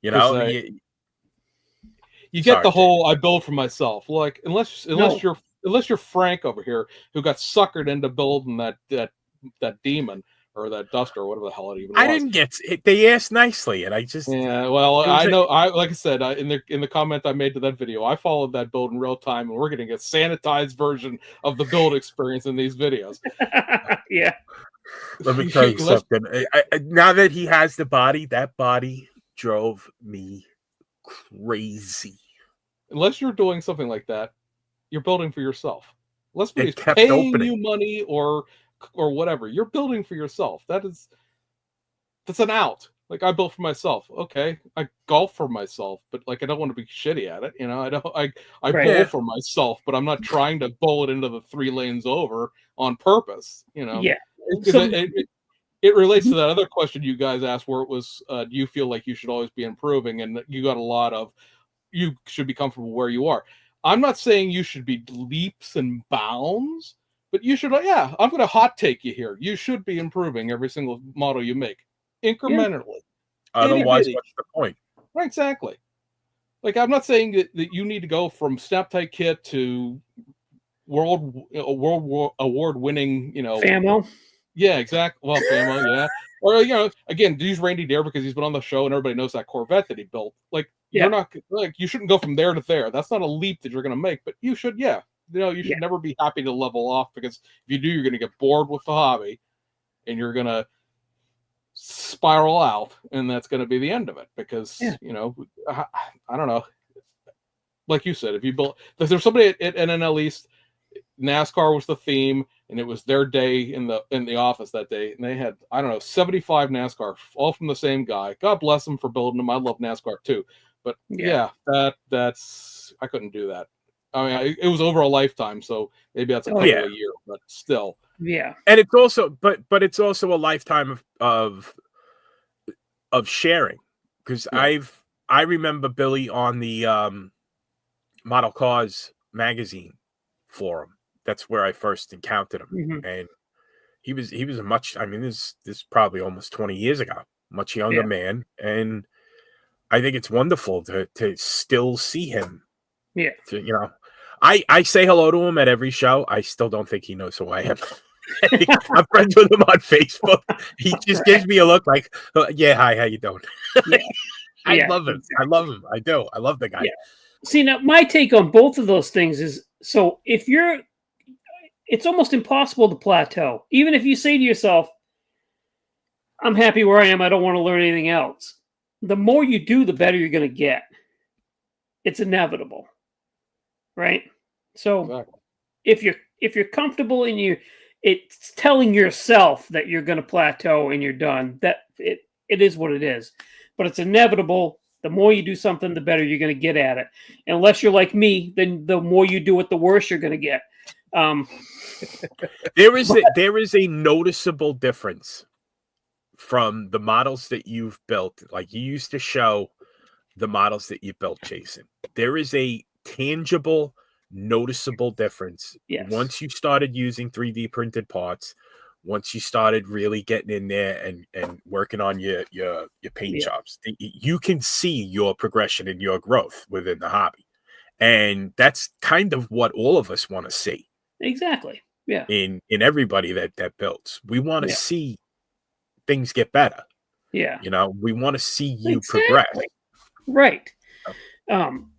You know, you get Sorry, the Jake. whole I build for myself. Like unless No. you're Frank over here who got suckered into building that demon or that duster or whatever the hell it even was. I didn't get it. They asked nicely, and I just Yeah, well, it was I know. Like I said in the comment I made to that video, I followed that build in real time, and we're getting a sanitized version of the build experience in these videos. Yeah. Let me tell you something. Now that he has the body, that body drove me crazy. Unless you're doing something like that, you're building for yourself. Unless It somebody's kept paying opening. you money or whatever, you're building for yourself. That's an out. Like I built for myself. Okay, I golf for myself, but like I don't want to be shitty at it. You know, I Right. bowl Yeah. for myself, but I'm not trying to bowl it into the 3 lanes over on purpose. You know, Yeah. because So- it relates to that other question you guys asked, where it was, do you feel like you should always be improving? And you got a lot of, you should be comfortable where you are. I'm not saying you should be leaps and bounds, but you should. Yeah, I'm going to hot take you here. You should be improving every single model you make, incrementally. Otherwise, Itty-bitty. what's the point? Right, exactly. Like I'm not saying that you need to go from snap tight kit to world award winning, Famo. Yeah, exactly. Well, Famo, yeah. Or again, use Randy Dare because he's been on the show and everybody knows that Corvette that he built. Like Yeah. you're not like you shouldn't go from there to there. That's not a leap that you're going to make, but you should, yeah. You should never be happy to level off, because if you do, you're going to get bored with the hobby, and you're going to spiral out, and that's going to be the end of it. Because I don't know. Like you said, if you built, there's somebody at NNL East, NASCAR was the theme, and it was their day in the office that day, and they had 75 NASCAR, all from the same guy. God bless them for building them. I love NASCAR too, but that's I couldn't do that. I mean, it was over a lifetime, so maybe that's a couple a year, but still. Yeah, and it's also, but it's also a lifetime of sharing, because I remember Billy on the Model Cars magazine forum. That's where I first encountered him, and he was a much. I mean, this probably almost 20 years ago, much younger man, and I think it's wonderful to still see him. Yeah, I say hello to him at every show. I still don't think he knows who I am. I'm friends with him on Facebook. He just gives me a look like, yeah, hi, how you doing? I love him. Exactly. I love him. I do. I love the guy. Yeah. See, now my take on both of those things is, so if it's almost impossible to plateau. Even if you say to yourself, I'm happy where I am, I don't want to learn anything else. The more you do, the better you're going to get. It's inevitable. Right? So if you're comfortable and it's telling yourself that you're going to plateau and you're done, that it is what it is. But it's inevitable. The more you do something, the better you're going to get at it. And unless you're like me, then the more you do it, the worse you're going to get. There is a noticeable difference from the models that you've built. Like you used to show the models that you built, Jason. There is a tangible, noticeable difference. Yes. Once you started using 3D printed parts, once you started really getting in there and working on your paint jobs, you can see your progression and your growth within the hobby. And that's kind of what all of us want to see. Exactly. Yeah. In everybody that builds. We want to see things get better. Yeah. We want to see you progress. Right.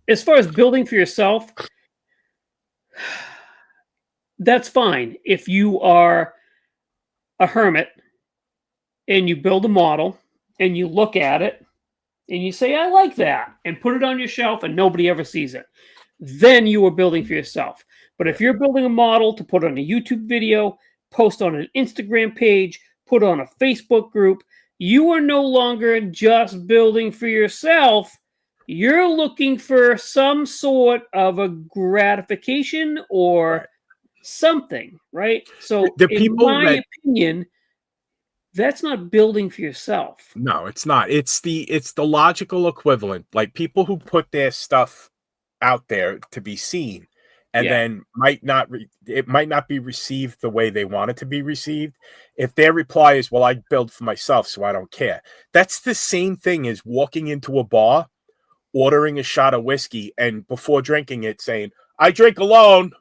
As far as building for yourself, that's fine. If you are a hermit and you build a model and you look at it and you say, I like that, and put it on your shelf and nobody ever sees it, then you are building for yourself. But if you're building a model to put on a YouTube video, post on an Instagram page, put on a Facebook group, you are no longer just building for yourself. You're looking for some sort of a gratification or something, right? So in my opinion, that's not building for yourself. No, it's not. It's the logical equivalent. Like people who put their stuff out there to be seen, and then it might not be received the way they want it to be received. If their reply is, well, I build for myself, so I don't care. That's the same thing as walking into a bar, ordering a shot of whiskey, and before drinking it saying, I drink alone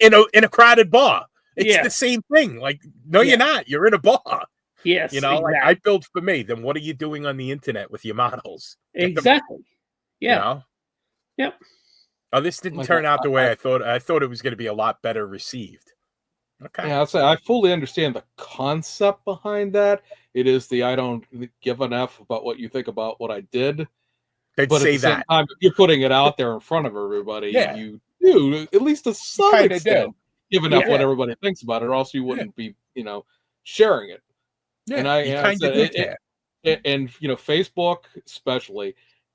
in a crowded bar. It's the same thing. Like, no, you're not. You're in a bar. Yes. You know, like, I build for me. Then what are you doing on the internet with your models? Exactly. Yeah. You know? Yep. Oh, this didn't turn out the way I thought. I thought it was going to be a lot better received. Okay. Yeah, I'll say I fully understand the concept behind that. It is the I don't give an F about what you think about what I did. They'd But say at the same time, if you're putting it out there in front of everybody, you do, at least to some extent, give enough what everybody thinks about it, or else you wouldn't be, sharing it. Yeah, and I said and Facebook especially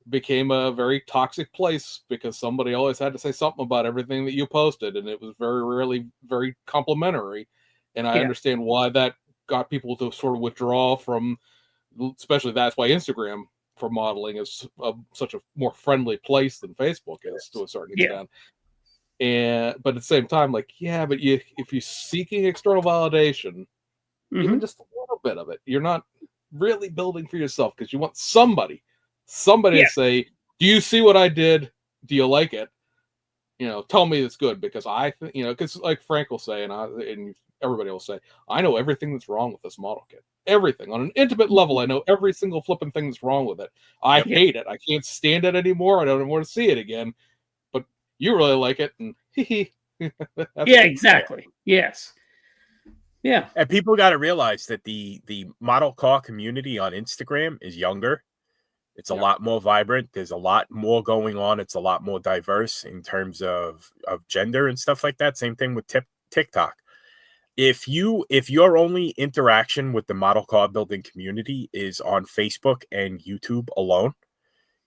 became a very toxic place because somebody always had to say something about everything that you posted, and it was very rarely very complimentary. And I understand why that got people to sort of withdraw from, especially that's why Instagram for modeling is such a more friendly place than Facebook is to a certain extent. But at the same time, like, but if you're seeking external validation, even just a little bit of it, you're not really building for yourself, because you want somebody to say, do you see what I did? Do you like it? Tell me it's good, because I think, because like Frank will say, and everybody will say, I know everything that's wrong with this model kit. Everything on an intimate level, I know every single flipping thing that's wrong with it. I hate it. I can't stand it anymore. I don't want to see it again. But you really like it, and exactly. Yes. Yeah. And people got to realize that the model car community on Instagram is younger. It's a lot more vibrant. There's a lot more going on. It's a lot more diverse in terms of gender and stuff like that. Same thing with TikTok. If your only interaction with the model car building community is on Facebook and YouTube alone,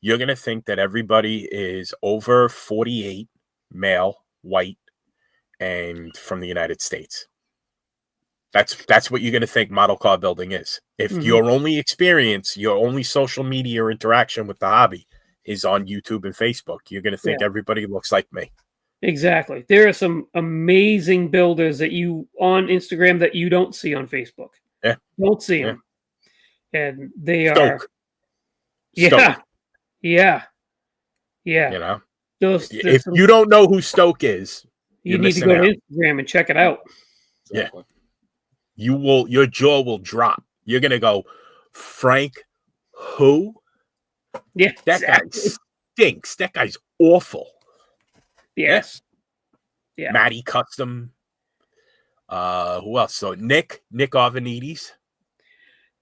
you're going to think that everybody is over 48, male, white, and from the United States. That's what you're going to think model car building is. If your only experience, your only social media or interaction with the hobby is on YouTube and Facebook, you're going to think everybody looks like me. Exactly. There are some amazing builders that you on Instagram that you don't see on Facebook. Yeah. Don't see them. And they Stoke. are. Yeah. Yeah. Yeah. If you don't know who Stoke is, you need to go to Instagram and check it out. Exactly. Yeah. Your jaw will drop. You're going to go, Frank, who? Yeah. That guy stinks. That guy's awful. Yes. Yeah. Matty Custom. Who else? So Nick Arvanites.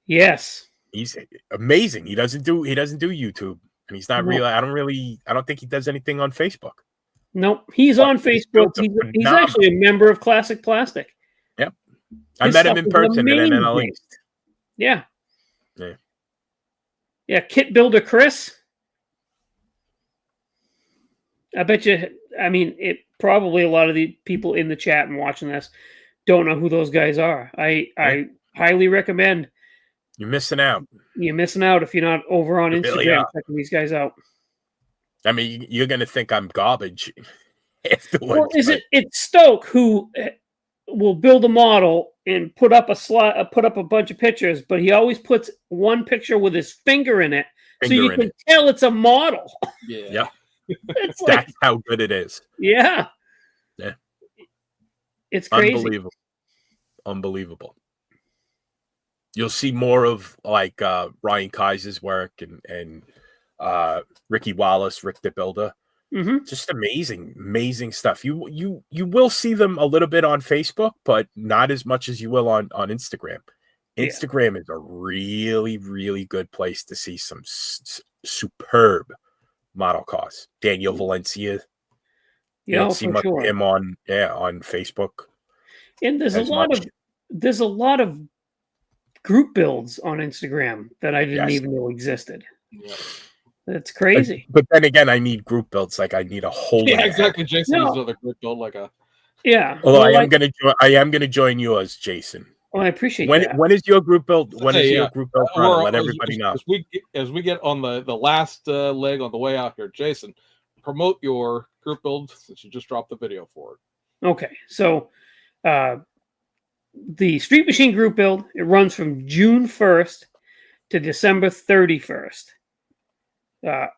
Yes. He's amazing. He doesn't do YouTube, and he's not real. I don't think he does anything on Facebook. Nope. He's on Facebook. He's actually a member of Classic Plastic. Yep. I met him in person at NNL East. Yeah. Yeah. Kit Builder Chris. I bet you, probably a lot of the people in the chat and watching this don't know who those guys are. I highly recommend. You're missing out. You're missing out if you're not over on Instagram checking these guys out. I mean, you're going to think I'm garbage afterwards. Well, it's Stoke who will build a model and put up a bunch of pictures, but he always puts one picture with his finger in it, so you can tell it's a model. Yeah. It's that's how good it is. Yeah. It's crazy. Unbelievable. You'll see more of like Ryan Kaiser's work and Ricky Wallace, Rick the Builder. Just amazing stuff. You will see them a little bit on Facebook, but not as much as you will on Instagram. Instagram is a really, really good place to see some superb model cars. Daniel Valencia. You don't see much of him on Facebook. And there's a lot of group builds on Instagram that I didn't even know existed. Yeah. That's crazy. But then again, I need group builds. Like I need a whole. Yeah, exactly. Jason is another group build, like a. Yeah. Although I am gonna join yours, Jason. Well, I appreciate that. When is your group build? When is your group build? Let everybody know. As we get on the last leg on the way out here, Jason, promote your group build since you just dropped the video for it. Okay, so the Street Machine group build, it runs from June 1st to December 31st.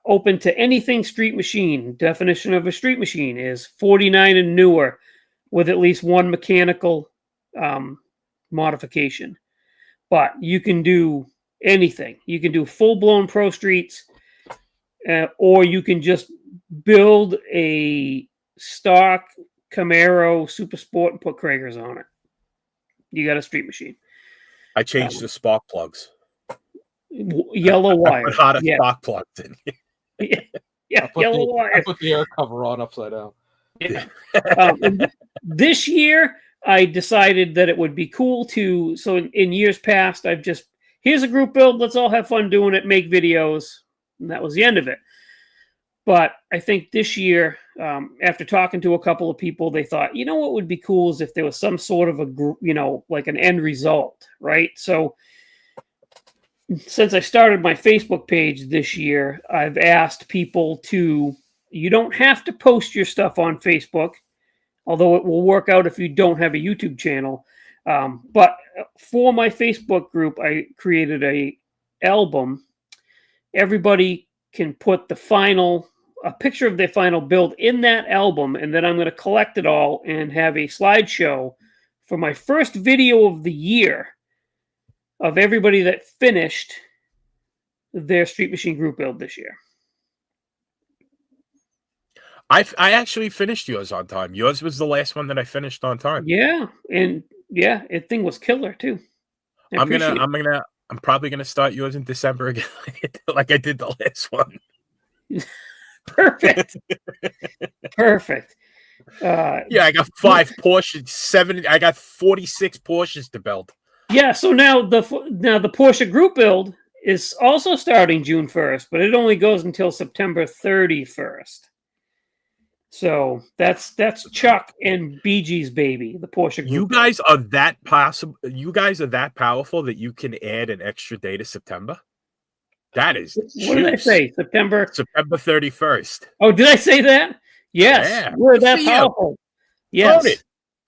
Open to anything Street Machine. Definition of a Street Machine is 49 and newer with at least one mechanical modification. But you can do anything. You can do full-blown Pro Streets, or you can just build a stock Camaro Super Sport and put Kragers on it. You got a Street Machine. I changed the spark plugs. Yellow wire. I put hotter spark plugs in. Yeah, yellow wire. I put the air cover on upside down. Yeah. This year, I decided that it would be cool to. So in years past, I've just, here's a group build. Let's all have fun doing it. Make videos, and that was the end of it. But I think this year, after talking to a couple of people, they thought, you know what would be cool is if there was some sort of a group, like an end result, right? So since I started my Facebook page this year, I've asked people to, you don't have to post your stuff on Facebook, although it will work out if you don't have a YouTube channel. But for my Facebook group, I created a album. Everybody can put a picture of their final build in that album, and then I'm going to collect it all and have a slideshow for my first video of the year of everybody that finished their Street Machine group build this year. I actually finished yours on time. Yours was the last one that I finished on time. Yeah, and yeah, it thing was killer too. I'm probably gonna start yours in December again, like I did the last one. Perfect. Perfect. Yeah, I got 5 Porsches, I got 46 Porsches to build. Yeah, so now the Porsche group build is also starting June 1st, but it only goes until September 31st. So that's Chuck and BG's baby, the Porsche group. You guys are that possible. You guys are that powerful that you can add an extra day to September. That is. What did I say? September 31st. Oh, did I say that? Yes. Yeah. We're that powerful. Yes.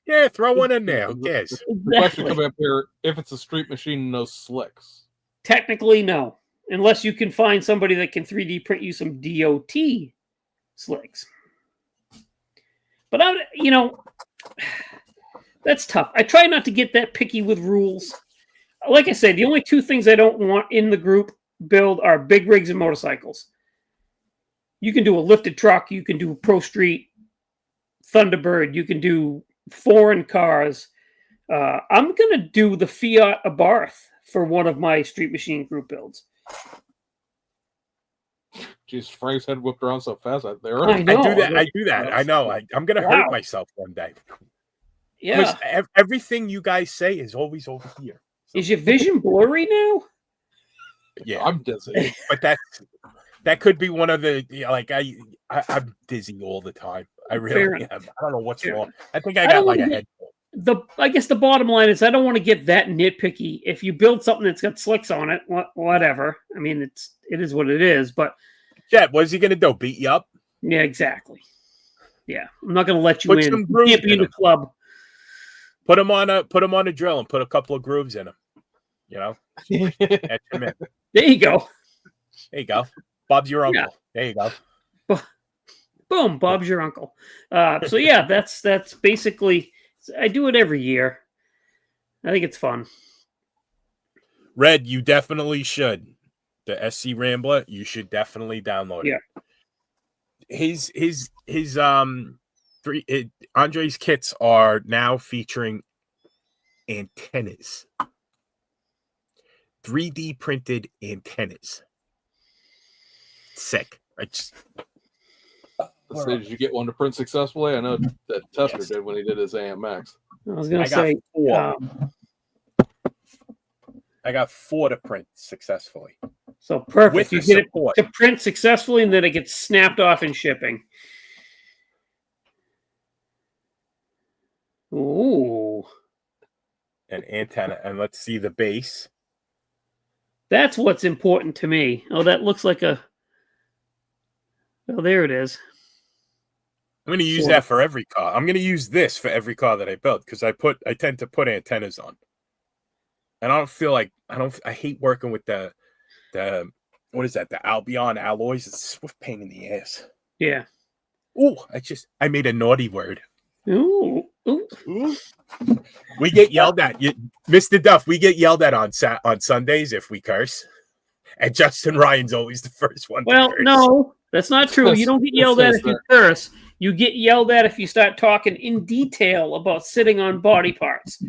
Yeah, throw one in there. Yes. The question coming up here: if it's a Street Machine, no slicks. Technically, no, unless you can find somebody that can 3D print you some DOT slicks. But that's tough. I try not to get that picky with rules. Like I said, the only 2 things I don't want in the group build are big rigs and motorcycles. You can do a lifted truck. You can do a Pro Street Thunderbird. You can do foreign cars. I'm going to do the Fiat Abarth for one of my Street Machine group builds. Jeez, Frank's head whipped around so fast. I know. I do that. I know. I'm going to hurt myself one day. Yeah. Everything you guys say is always over here. So. Is your vision blurry now? Yeah, I'm dizzy. But that could be one of the I'm dizzy all the time. I really am. I don't know what's wrong. I think I got like a head. I guess the bottom line is I don't want to get that nitpicky. If you build something that's got slicks on it, whatever. I mean, it is what it is. But yeah, what is he gonna do? Beat you up? Yeah, exactly. Yeah, I'm not gonna let you in. You can't be in the club. Put him on a drill and put a couple of grooves in him. You know, there you go. There you go. Bob's your uncle. Yeah. There you go. Boom, Bob's your uncle. So yeah, that's basically. I do it every year. I think it's fun. Red, you definitely should. The SC Rambler, you should definitely download it. His Andre's kits are now featuring antennas. 3D printed antennas. Sick. Did you get one to print successfully? I know that Tester did when he did his AMX. I was going to say 4. I got 4 to print successfully. So perfect. You get it to print successfully, and then it gets snapped off in shipping. Ooh. An antenna, and let's see the base. That's what's important to me. Oh, that looks like a. Oh, there it is. I'm going to use that for every car. I'm going to use this for every car that I build because I tend to put antennas on. And I don't feel like I hate working with the what is that? The Albion alloys. It's a pain in the ass. Yeah. Ooh, I made a naughty word. Ooh. We get yelled at. Mr. Duff, we get yelled at on Sundays if we curse. And Justin Ryan's always the first one to curse. No, that's not true. You don't get yelled at if you curse. You get yelled at if you start talking in detail about sitting on body parts.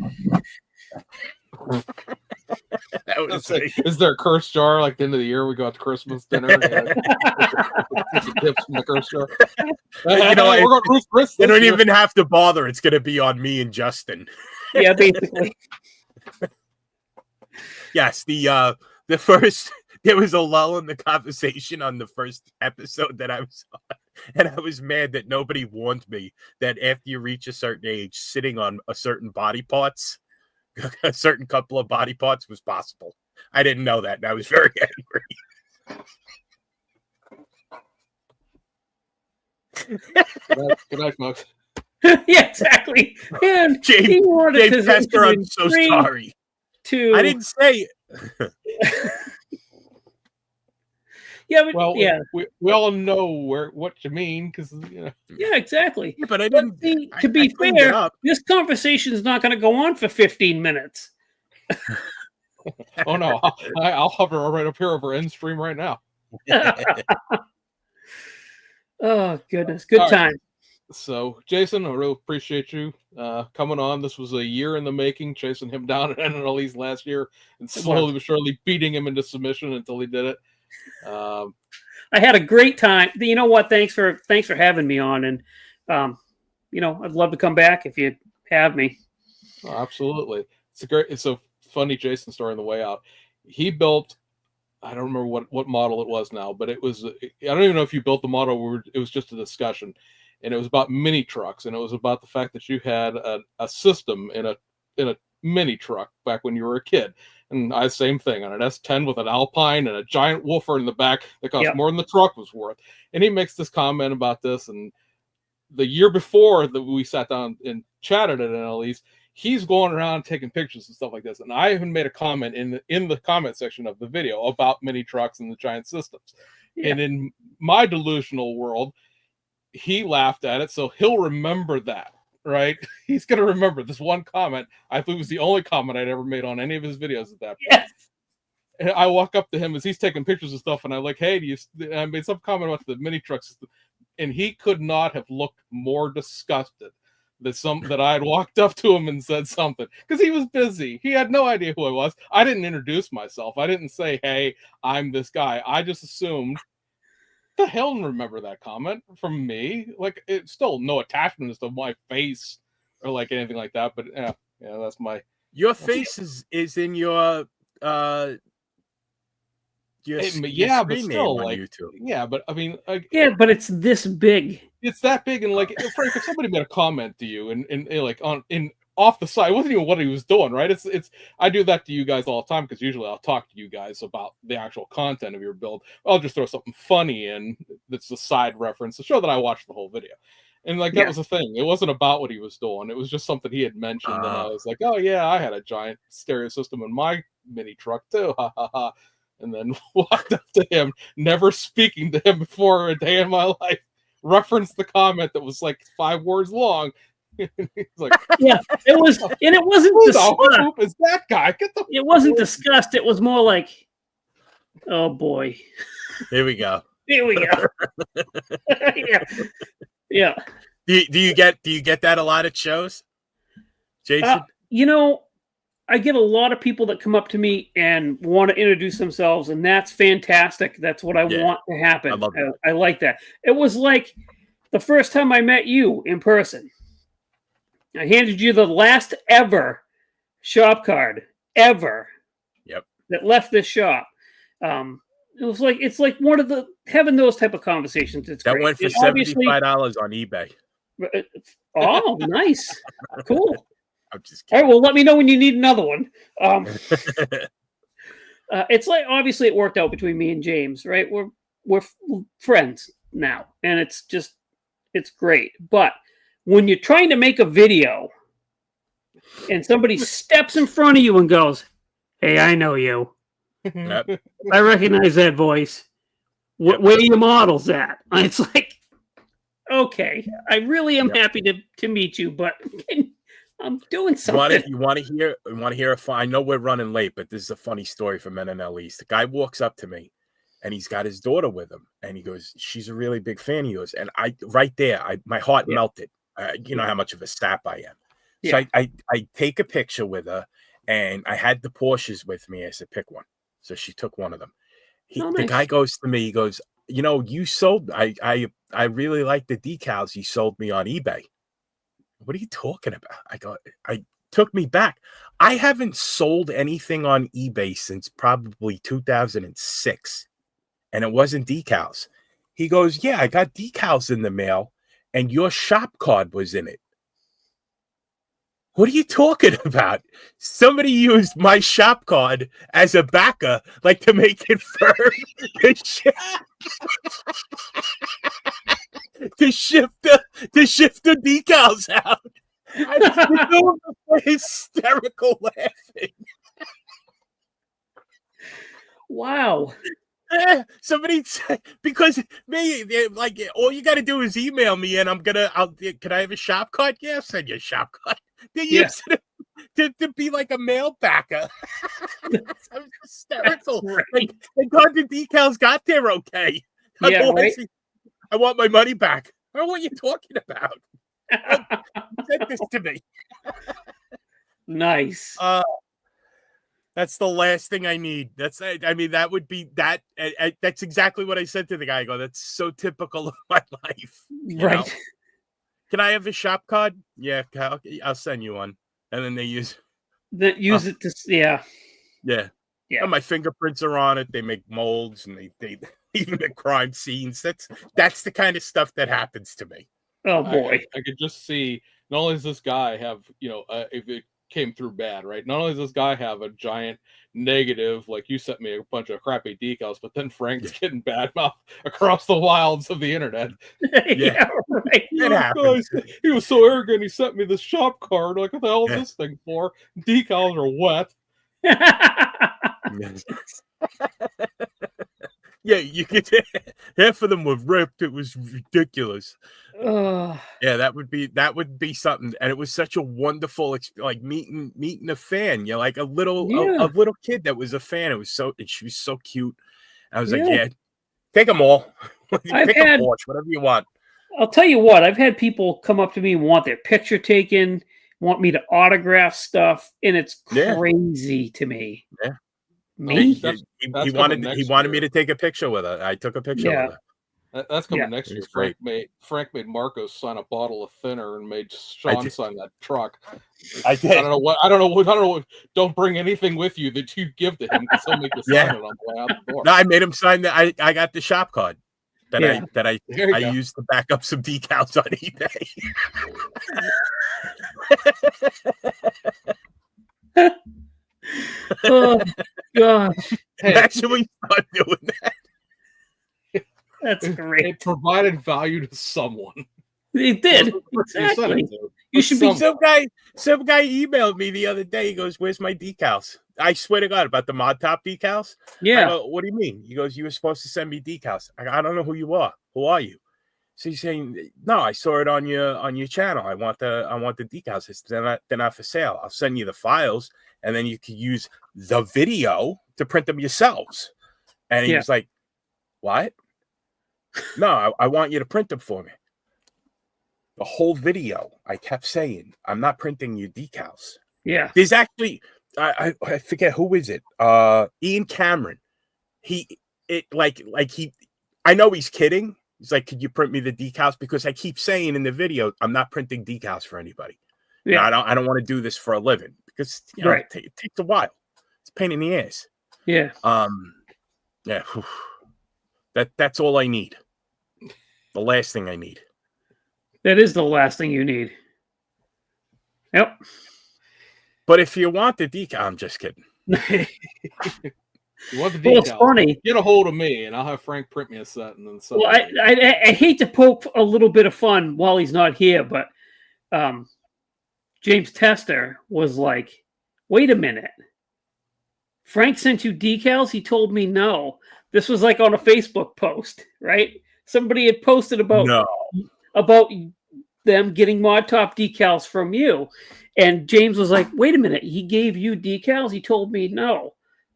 Is there a curse jar like the end of the year? We go out to Christmas dinner. Tips from the curse jar. You know, they don't even have to bother. It's going to be on me and Justin. Yeah, basically. Yes, the first. There was a lull in the conversation on the first episode that I was on, and I was mad that nobody warned me that after you reach a certain age, sitting on a certain body parts, a certain couple of body parts was possible. I didn't know that, and I was very angry. Good night, folks. Yeah, exactly. And James Hester, I'm so sorry. I didn't say. Yeah, but we all know what you mean because Yeah, exactly. Yeah, but I didn't. To be fair, this conversation is not going to go on for 15 minutes. Oh no, I'll hover right up here over end stream right now. Oh goodness, good time. Right. So, Jason, I really appreciate you coming on. This was a year in the making, chasing him down at NLE's last year and slowly but surely beating him into submission until he did it. I had a great time. You know what? Thanks for having me on, and I'd love to come back if you have me. Oh, absolutely. It's a funny Jason story on the way out. He built, I don't remember what model it was now, but it was, I don't even know if you built the model. It was just a discussion, and it was about mini trucks, and it was about the fact that you had a system in a mini truck back when you were a kid. And same thing on an S10 with an Alpine and a giant woofer in the back that cost more than the truck was worth. And he makes this comment about this. And the year before that we sat down and chatted at NLE's, he's going around taking pictures and stuff like this. And I even made a comment in the comment section of the video about mini trucks and the giant systems. Yeah. And in my delusional world, he laughed at it, so he'll remember that. Right? He's going to remember this one comment. I think it was the only comment I'd ever made on any of his videos at that point. Yes. And I walk up to him as he's taking pictures and stuff, and I'm like, hey, I made some comment about the mini trucks, and he could not have looked more disgusted that I had walked up to him and said something, because he was busy. He had no idea who I was. I didn't introduce myself. I didn't say, hey, I'm this guy. I just assumed the hell didn't remember that comment from me. Like, it's still no attachment to my face or like anything like that. But yeah, that's your face is in your but still, like, YouTube. Yeah, but I mean, but it's this big. It's that big, and like, Frank, if somebody made a comment to you and like off the side, it wasn't even what he was doing, right? It's I do that to you guys all the time because usually I'll talk to you guys about the actual content of your build. I'll just throw something funny in that's a side reference to show that I watched the whole video. And like, that was the thing. It wasn't about what he was doing. It was just something he had mentioned, and I was like, oh yeah, I had a giant stereo system in my mini truck too. Ha ha ha. And then walked up to him, never speaking to him before a day in my life, referenced the comment that was like 5 words long. He's like, yeah, it was, and it wasn't who is that guy? It wasn't discussed. It was more like, oh boy, here we go. Yeah. Do you get that a lot at shows, Jason? I get a lot of people that come up to me and want to introduce themselves, and that's fantastic. That's what I want to happen. I love that. I like that. It was like the first time I met you in person. I handed you the last ever shop card ever. Yep. That left this shop. It's like one of the having those type of conversations. It's that great. Went for $75 on eBay. Oh, nice, cool. I'm just kidding. All right, well, let me know when you need another one. It's like, obviously it worked out between me and James, right? We're friends now, and it's It's great. But when you're trying to make a video and somebody steps in front of you and goes, "Hey, I know you. Yep. I recognize that voice. Yep. Where are your models at?" It's like, okay, I really am happy to meet you, but I'm doing something. You want to hear a fun? I know we're running late, but this is a funny story from NNL East. The guy walks up to me, and he's got his daughter with him, and he goes, "She's a really big fan of yours." And my heart melted. You know how much of a sap I am. So I take a picture with her, and I had the Porsches with me. I said, "Pick one." So she took one of them. The guy goes to me, he goes, "You know, you sold, I really like the decals you sold me on eBay." What are you talking about? I took me back. I haven't sold anything on eBay since probably 2006, and it wasn't decals. He goes, "Yeah, I got decals in the mail, and your shop card was in it." What are you talking about? Somebody used my shop card as a backer, like to make it firm to shift the decals out. I was hysterical laughing. Wow. Somebody said, because me, like, all you got to do is email me, and can I have a shop card? Yeah, I'll send you a shop card. They use it to be like a mail backer. I'm hysterical. Like, thank God the decals got there okay. Yeah, right? I want my money back. I don't know what you're talking about. Send this to me. Nice. That's the last thing I need. That would be that. That's exactly what I said to the guy. I go, "That's so typical of my life." Right. Know? Can I have a shop card? Yeah, I'll send you one. And then they use it to, yeah. And my fingerprints are on it. They make molds, and they even make crime scenes. That's the kind of stuff that happens to me. Oh boy. I could just see, not only does this guy have, if it came through bad, right? Not only does this guy have a giant negative, like, you sent me a bunch of crappy decals, but then Frank's getting bad mouth across the wilds of the internet. Yeah, right. It happens. He was so arrogant, he sent me this shop card. Like, what the hell is this thing for? Decals are wet. Yeah, you could. Half of them were ripped. It was ridiculous. Yeah, that would be something. And it was such a wonderful, like, meeting a fan. Like a little kid that was a fan. She was so cute. I was like, yeah, take them all. Pick a Porsche, whatever you want. I'll tell you what, I've had people come up to me and want their picture taken, want me to autograph stuff, and it's crazy to me. Yeah. Me? He wanted me to take a picture with her. I took a picture with her. That's coming next year. Frank made Marcos sign a bottle of thinner and made Sean sign that truck. I did. I don't know what. Don't bring anything with you that you give to him, because he'll make you sign it on the way out the door. No, I made him sign that. I got the shop card that I used to back up some decals on eBay. Oh gosh! Imagine we start doing that. That's great. It provided value to someone. It did. Exactly. You should be some guy emailed me the other day. He goes, "Where's my decals?" I swear to God, about the Mod Top decals. Yeah. I go, "What do you mean?" He goes, "You were supposed to send me decals." I don't know who you are. Who are you? So he's saying, "No, I saw it on your channel. I want the decals. They're not for sale. I'll send you the files, and then you can use the video to print them yourselves." And he was like, "What? No, I want you to print them for me." The whole video, I kept saying, "I'm not printing your decals." Yeah. There's actually, I forget who is it. Ian Cameron. I know he's kidding. He's like, "Could you print me the decals?" Because I keep saying in the video, I'm not printing decals for anybody. Yeah. I don't want to do this for a living, because it takes a while. It's a pain in the ass. Yeah. Yeah. That's all I need. The last thing I need. That is the last thing you need. Yep. But if you want the decal, I'm just kidding. You want the Well, it's decals? funny. Get a hold of me, and I'll have Frank print me a set, and then sell Well, it to you. I hate to poke a little bit of fun while he's not here, but James Tester was like, "Wait a minute, Frank sent you decals?" He told me no. This was like on a Facebook post, right? Somebody had posted about them getting Mod Top decals from you, and James was like, "Wait a minute, he gave you decals? He told me no,"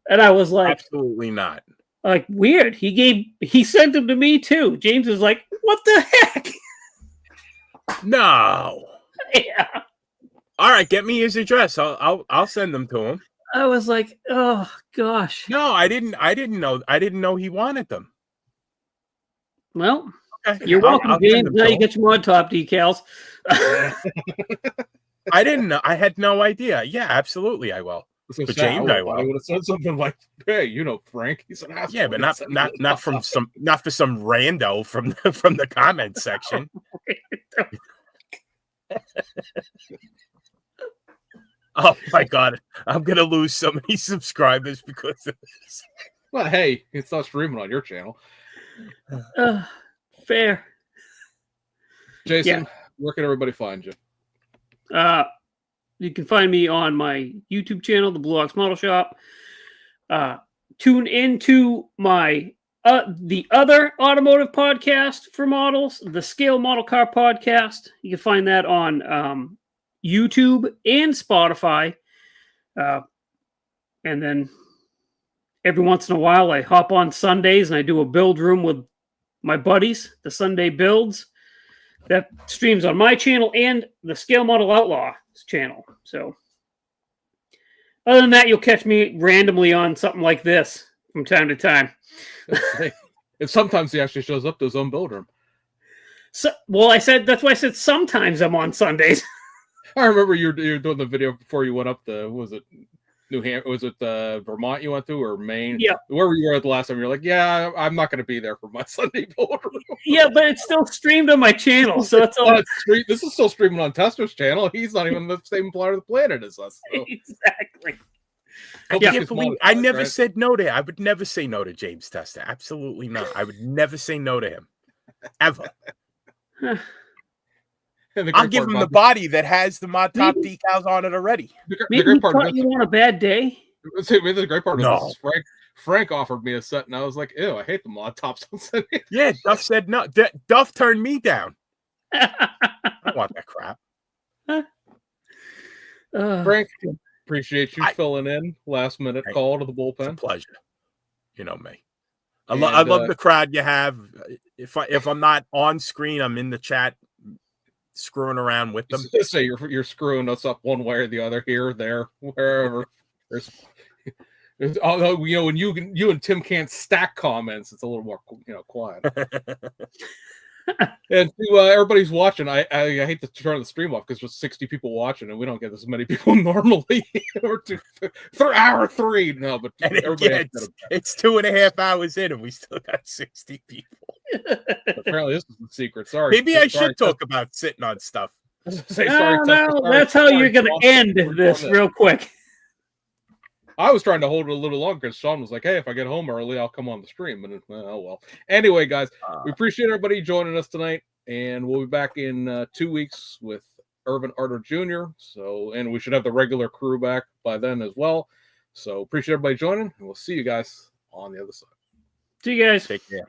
and I was like, Absolutely not. Like, weird. He sent them to me too. James was like, "What the heck?" No. Yeah. All right, get me his address. I'll send them to him. I was like, "Oh gosh." No, I didn't know he wanted them. Well, Okay. you're welcome, I'll James. send them Now to you him. get your Mod Top decals. I didn't know. I had no idea. Yeah, absolutely, I will. So But sad. James, I I will. would have said something like, "Hey, you know, Frank, he's an asshole." Yeah, but not for some rando from the comment section. Oh my god, I'm gonna lose so many subscribers because of this. Well, hey, it's not streaming on your channel. Fair. Jason, where can everybody find you? You can find me on my YouTube channel, the Blue Ox Model Shop. Tune into my the other automotive podcast for models, the Scale Model Car Podcast. You can find that on YouTube and Spotify. And then every once in a while, I hop on Sundays and I do a build room with my buddies, the Sunday Builds. That streams on my channel and the Scale Model Outlaw channel. So other than that, you'll catch me randomly on something like this from time to time. And sometimes he actually shows up to his own build room. So, well, that's why I said sometimes I'm on Sundays. I remember you were doing the video before you went up to, was it New Hampshire? Was it Vermont you went to, or Maine? Yeah. Wherever you were at the last time, you're like, "Yeah, I'm not going to be there for my Sunday build room." Yeah, but it's still streamed on my channel, so it's all This is still streaming on Tester's channel. He's not even the same part of the planet as us. So. Exactly. I can't believe I never said no to him. I would never say no to James Tester. Absolutely not. I would never say no to him. Ever. I'll give him the body that has the Mod Top decals on it already. Maybe he caught you on a bad day. The great part of this is Frank offered me a set, and I was like, "Ew, I hate the Mod Tops." Yeah, Duff said no. Duff turned me down. I don't want that crap. Frank, appreciate you filling in last minute call to the bullpen. It's a pleasure. You know me. I love the crowd you have. If I'm not on screen, I'm in the chat screwing around with them. So you're screwing us up one way or the other, here, there, wherever. Although when you and Tim can't stack comments, it's a little more quiet. And to everybody's watching, I hate to turn the stream off because there's 60 people watching, and we don't get as many people normally. For hour 3, no, but everybody it's 2.5 hours in, and we still got 60 people. Apparently, this is the secret. Sorry, maybe I should talk about sitting on stuff. That's how you're going to end this real quick. I was trying to hold it a little longer because Sean was like, "Hey, if I get home early, I'll come on the stream." And oh well. Anyway, guys, we appreciate everybody joining us tonight, and we'll be back in 2 weeks with Irvin Arter Jr. And we should have the regular crew back by then as well. So appreciate everybody joining, and we'll see you guys on the other side. See you guys. Take care.